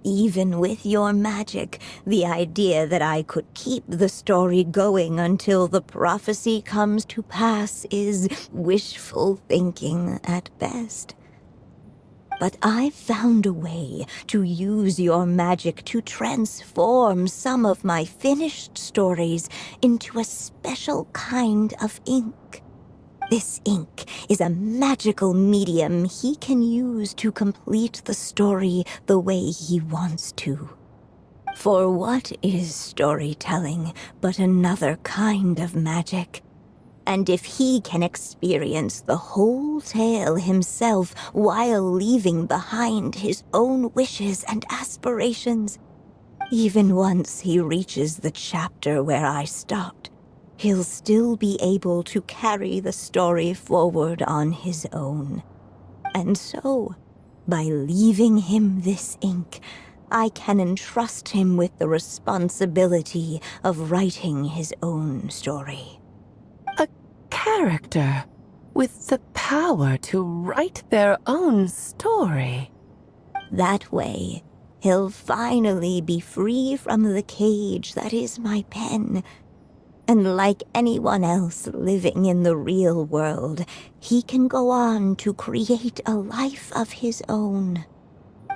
D: Even with your magic, the idea that I could keep the story going until the prophecy comes to pass is wishful thinking at best. But I've found a way to use your magic to transform some of my finished stories into a special kind of ink. This ink is a magical medium he can use to complete the story the way he wants to. For what is storytelling but another kind of magic? And if he can experience the whole tale himself while leaving behind his own wishes and aspirations, even once he reaches the chapter where I stopped, he'll still be able to carry the story forward on his own. And so, by leaving him this ink, I can entrust him with the responsibility of writing his own story.
C: A character with the power to write their own story.
D: That way, he'll finally be free from the cage that is my pen. And like anyone else living in the real world, he can go on to create a life of his own.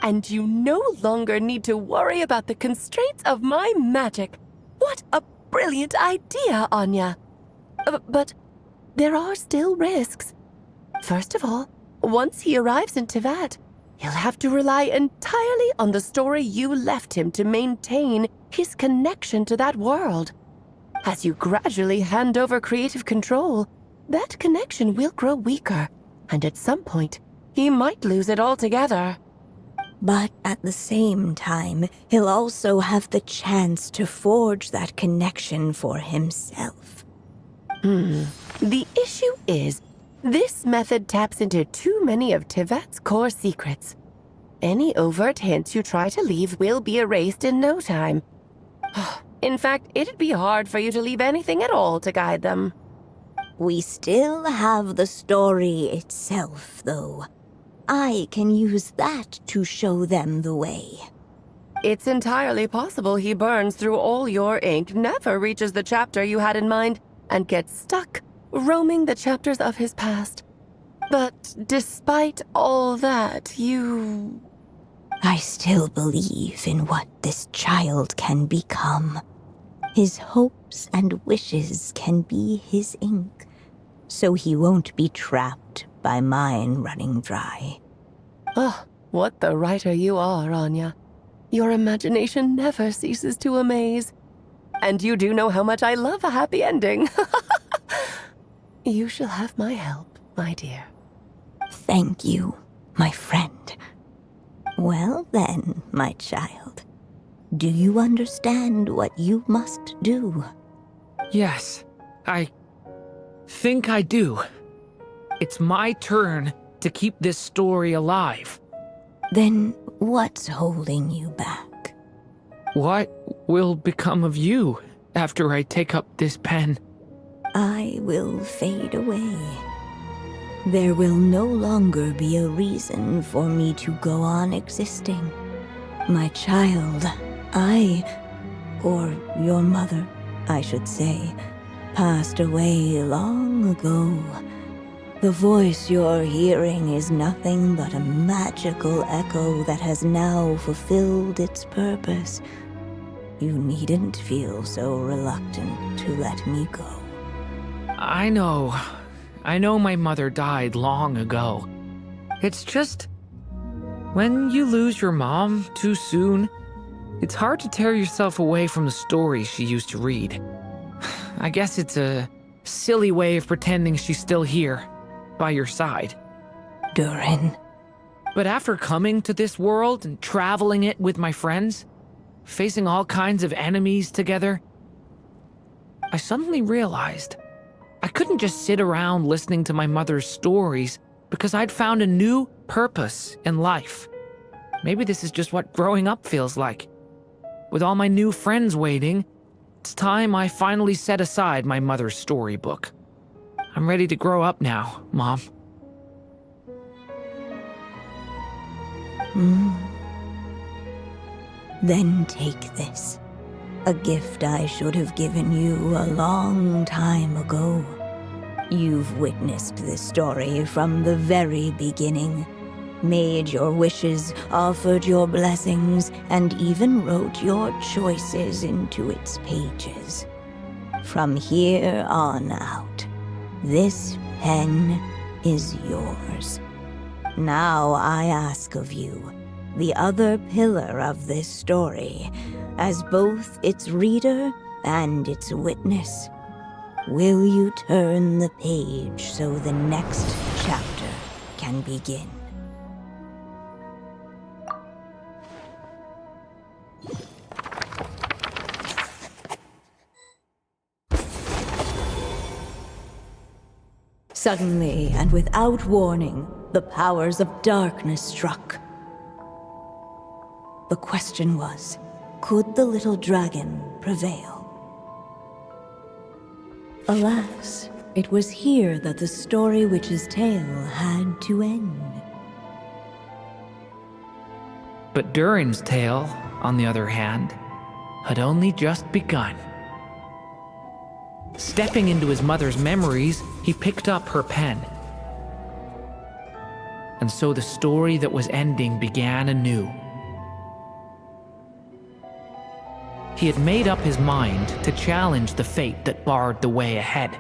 C: And you no longer need to worry about the constraints of my magic. What a brilliant idea, Anya. But there are still risks. First of all, once he arrives in Teyvat, he'll have to rely entirely on the story you left him to maintain his connection to that world. As you gradually hand over creative control, that connection will grow weaker, and at some point, he might lose it altogether.
D: But at the same time, he'll also have the chance to forge that connection for himself.
C: The issue is, this method taps into too many of Teyvat's core secrets. Any overt hints you try to leave will be erased in no time. In fact, it'd be hard for you to leave anything at all to guide them.
D: We still have the story itself, though. I can use that to show them the way.
C: It's entirely possible he burns through all your ink, never reaches the chapter you had in mind, and gets stuck roaming the chapters of his past. But despite all that,
D: I still believe in what this child can become. His hopes and wishes can be his ink, so he won't be trapped by mine running dry.
C: Oh, what the writer you are, Anya. Your imagination never ceases to amaze. And you do know how much I love a happy ending. You shall have my help, my dear.
D: Thank you, my friend. Well then, my child. Do you understand what you must do?
A: Yes, I think I do. It's my turn to keep this story alive.
D: Then what's holding you back?
A: What will become of you after I take up this pen?
D: I will fade away. There will no longer be a reason for me to go on existing. My child, or your mother, I should say, passed away long ago. The voice you're hearing is nothing but a magical echo that has now fulfilled its purpose. You needn't feel so reluctant to let me go.
A: I know my mother died long ago. It's just, when you lose your mom too soon, it's hard to tear yourself away from the stories she used to read. I guess it's a silly way of pretending she's still here, by your side.
D: Durin.
A: But after coming to this world and traveling it with my friends, facing all kinds of enemies together, I suddenly realized I couldn't just sit around listening to my mother's stories because I'd found a new purpose in life. Maybe this is just what growing up feels like. With all my new friends waiting, it's time I finally set aside my mother's storybook. I'm ready to grow up now, Mom.
D: Then take this. A gift I should have given you a long time ago. You've witnessed this story from the very beginning. Made your wishes, offered your blessings, and even wrote your choices into its pages. From here on out, this pen is yours. Now I ask of you, the other pillar of this story, as both its reader and its witness, will you turn the page so the next chapter can begin? Suddenly, and without warning, the powers of darkness struck. The question was, could the little dragon prevail? Alas, it was here that the story witch's tale had to end.
A: But Durin's tale, on the other hand, had only just begun. Stepping into his mother's memories, he picked up her pen. And so the story that was ending began anew. He had made up his mind to challenge the fate that barred the way ahead.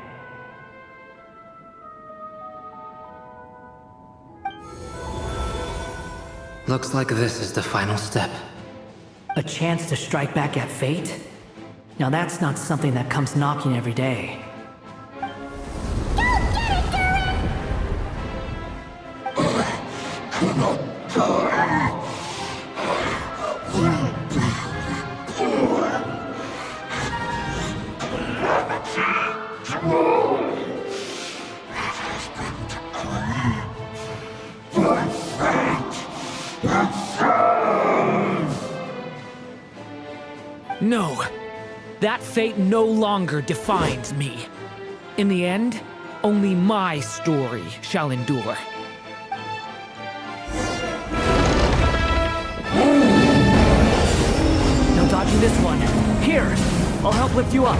Q: Looks like this is the final step.
O: A chance to strike back at fate? Now that's not something that comes knocking every day.
A: No, that fate no longer defines me. In the end, only my story shall endure.
O: No dodging this one. Here, I'll help lift you up.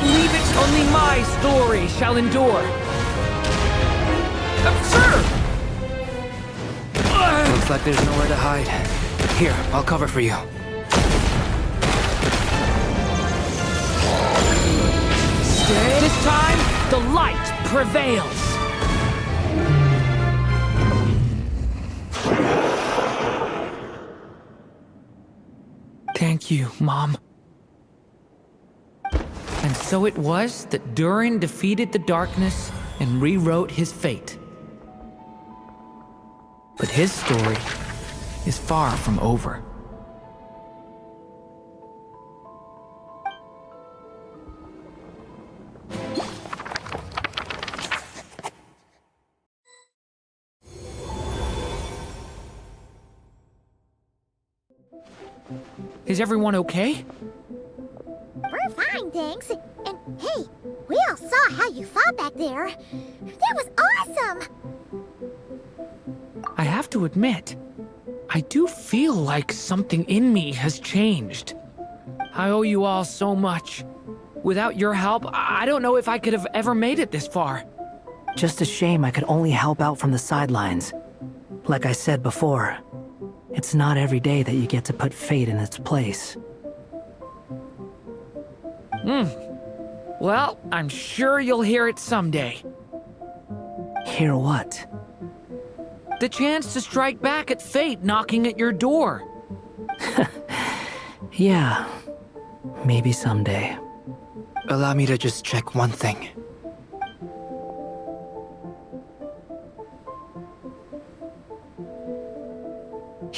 A: Believe it, only my story shall endure. Sir!
Q: Looks like there's nowhere to hide. Here, I'll cover for you.
A: This time, the light prevails. Thank you, Mom. And so it was that Durin defeated the darkness and rewrote his fate. But his story is far from over. Is everyone okay?
B: We're fine, thanks. And hey, we all saw how you fought back there. That was awesome!
A: I have to admit, I do feel like something in me has changed. I owe you all so much. Without your help, I don't know if I could have ever made it this far.
O: Just a shame I could only help out from the sidelines. Like I said before, it's not every day that you get to put fate in its place.
A: Well, I'm sure you'll hear it someday.
O: Hear what?
A: The chance to strike back at fate knocking at your door.
O: Yeah, maybe someday.
Q: Allow me to just check one thing.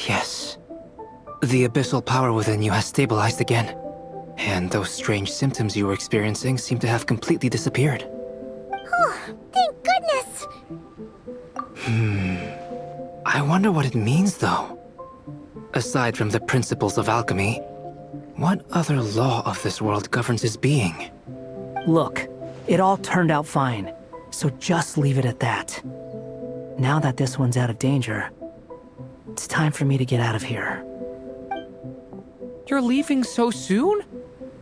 Q: Yes. The abyssal power within you has stabilized again. And those strange symptoms you were experiencing seem to have completely disappeared.
B: Oh, thank goodness!
Q: I wonder what it means, though. Aside from the principles of alchemy, what other law of this world governs his being?
O: Look, it all turned out fine, so just leave it at that. Now that this one's out of danger, it's time for me to get out of here.
A: You're leaving so soon?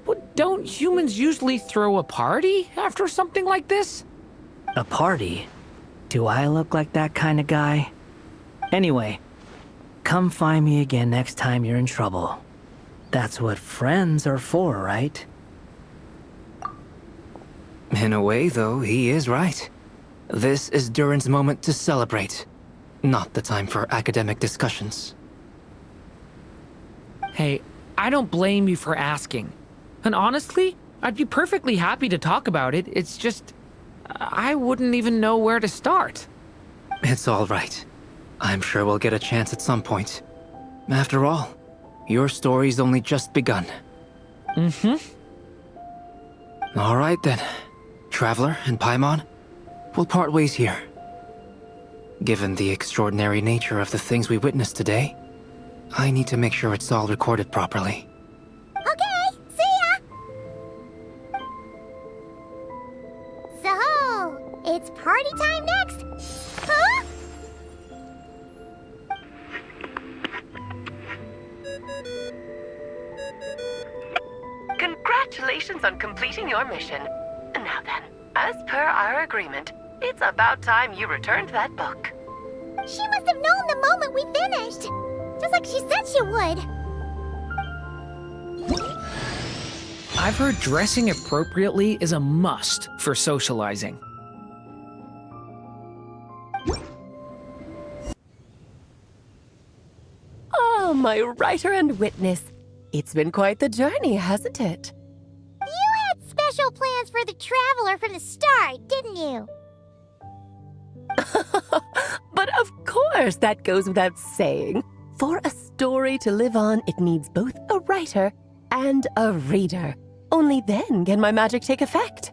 A: But don't humans usually throw a party after something like this?
O: A party? Do I look like that kind of guy? Anyway, come find me again next time you're in trouble. That's what friends are for, right?
Q: In a way, though, he is right. This is Durin's moment to celebrate, not the time for academic discussions.
A: Hey, I don't blame you for asking. And honestly, I'd be perfectly happy to talk about it. It's just, I wouldn't even know where to start.
Q: It's all right. I'm sure we'll get a chance at some point. After all, your story's only just begun.
A: Mm-hmm.
Q: All right then. Traveler and Paimon, we'll part ways here. Given the extraordinary nature of the things we witnessed today, I need to make sure it's all recorded properly.
B: Okay, see ya! So, it's party time next? Huh?
C: Congratulations on completing your mission. Now then, as per our agreement, it's about time you returned that book.
B: She must have known the moment we finished. Just like she said she would.
A: I've heard dressing appropriately is a must for socializing.
C: Oh, my writer and witness. It's been quite the journey, hasn't it?
B: You had special plans for the Traveler from the start, didn't you?
C: But of course, that goes without saying. For a story to live on, it needs both a writer and a reader. Only then can my magic take effect.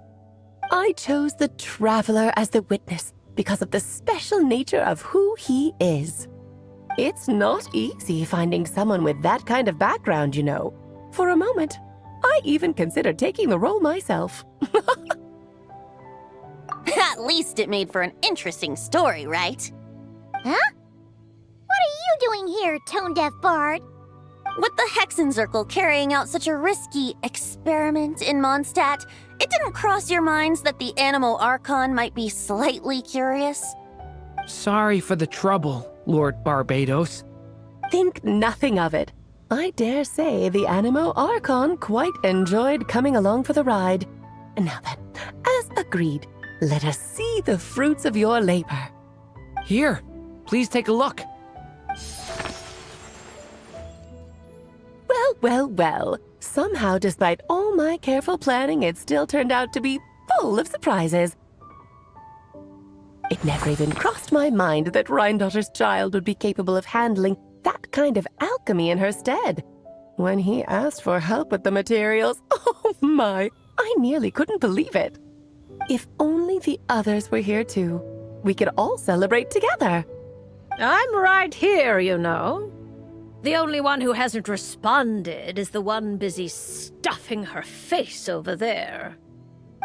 C: I chose the Traveler as the witness because of the special nature of who he is. It's not easy finding someone with that kind of background, you know. For a moment, I even considered taking the role myself.
G: At least it made for an interesting story, right?
B: Huh? What are you doing here, tone-deaf bard?
G: With the Hexenzirkel carrying out such a risky experiment in Mondstadt, it didn't cross your minds that the Animo Archon might be slightly curious?
A: Sorry for the trouble, Lord Barbados.
C: Think nothing of it. I dare say the Animo Archon quite enjoyed coming along for the ride. And now then, as agreed, let us see the fruits of your labor.
A: Here, please take a look.
C: Well. Somehow, despite all my careful planning, it still turned out to be full of surprises. It never even crossed my mind that Rhindotter's child would be capable of handling that kind of alchemy in her stead. When he asked for help with the materials, oh my, I nearly couldn't believe it. If only the others were here too, we could all celebrate together.
H: I'm right here, you know. The only one who hasn't responded is the one busy stuffing her face over there.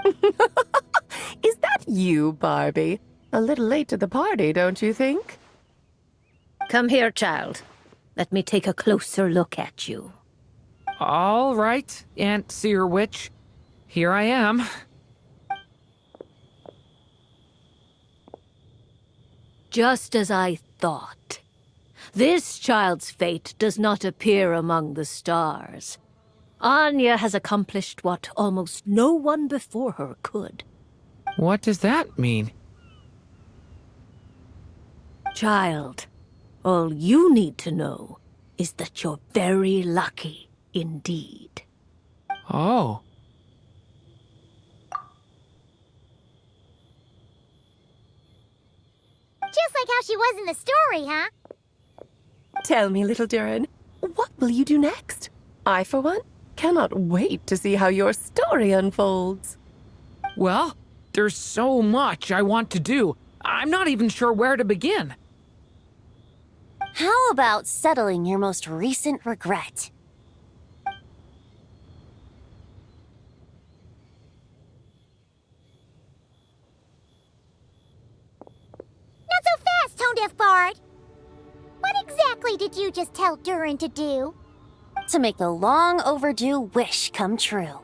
C: Is that you, Barbie? A little late to the party, don't you think?
H: Come here, child. Let me take a closer look at you.
A: All right, Aunt Seer Witch. Here I am.
H: Just as I thought. This child's fate does not appear among the stars. Anya has accomplished what almost no one before her could.
A: What does that mean?
H: Child, all you need to know is that you're very lucky indeed.
A: Oh.
B: Just like how she was in the story, huh?
C: Tell me, little Durin, what will you do next? I, for one, cannot wait to see how your story unfolds.
A: Well, there's so much I want to do. I'm not even sure where to begin.
G: How about settling your most recent regret?
B: Not so fast, tone-deaf bard! What exactly did you just tell Durin to do?
G: To make a long overdue wish come true.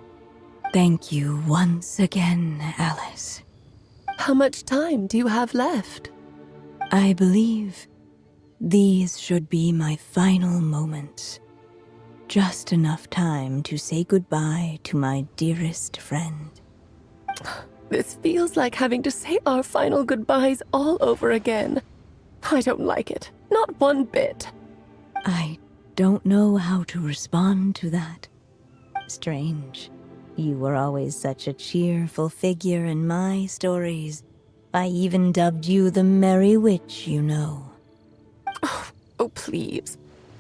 D: Thank you once again, Alice.
C: How much time do you have left?
D: I believe these should be my final moments. Just enough time to say goodbye to my dearest friend.
C: This feels like having to say our final goodbyes all over again. I don't like it. Not one bit.
D: I don't know how to respond to that. Strange. You were always such a cheerful figure in my stories. I even dubbed you the Merry Witch, you know.
C: Oh, please.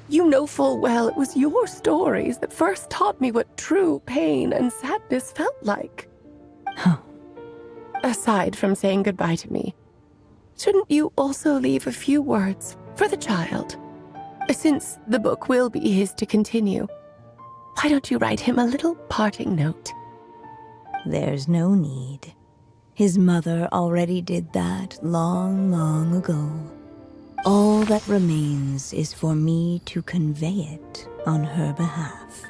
C: You know full well it was your stories that first taught me what true pain and sadness felt like. Aside from saying goodbye to me, shouldn't you also leave a few words for the child? Since the book will be his to continue, why don't you write him a little parting note?
D: There's no need. His mother already did that long, long ago. All that remains is for me to convey it on her behalf.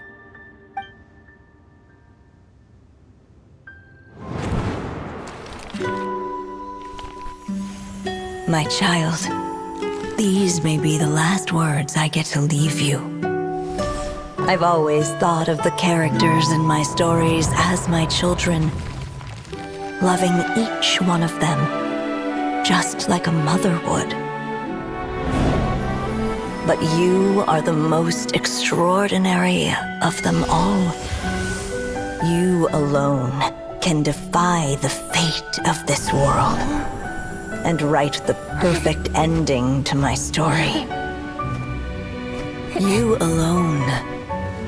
D: My child, these may be the last words I get to leave you. I've always thought of the characters in my stories as my children, loving each one of them, just like a mother would. But you are the most extraordinary of them all. You alone can defy the fate of this world and write the perfect ending to my story. You alone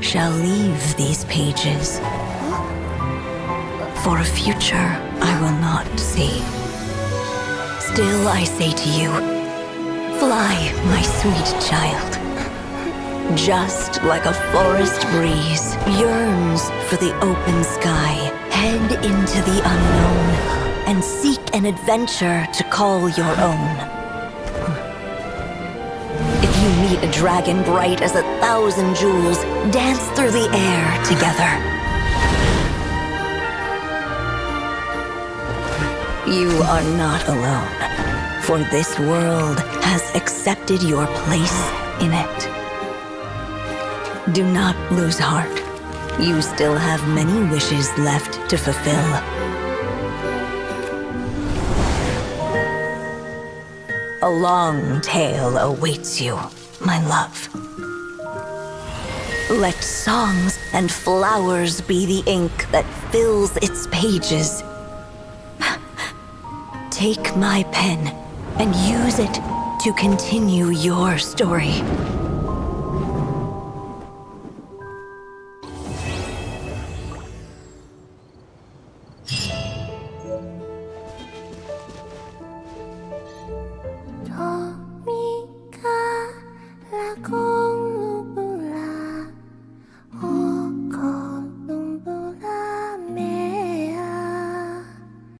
D: shall leave these pages for a future I will not see. Still I say to you, fly, my sweet child. Just like a forest breeze yearns for the open sky, head into the unknown and seek an adventure to call your own. If you meet a dragon bright as 1,000 jewels, dance through the air together. You are not alone, for this world has accepted your place in it. Do not lose heart. You still have many wishes left to fulfill. A long tale awaits you, my love. Let songs and flowers be the ink that fills its pages. Take my pen and use it to continue your story.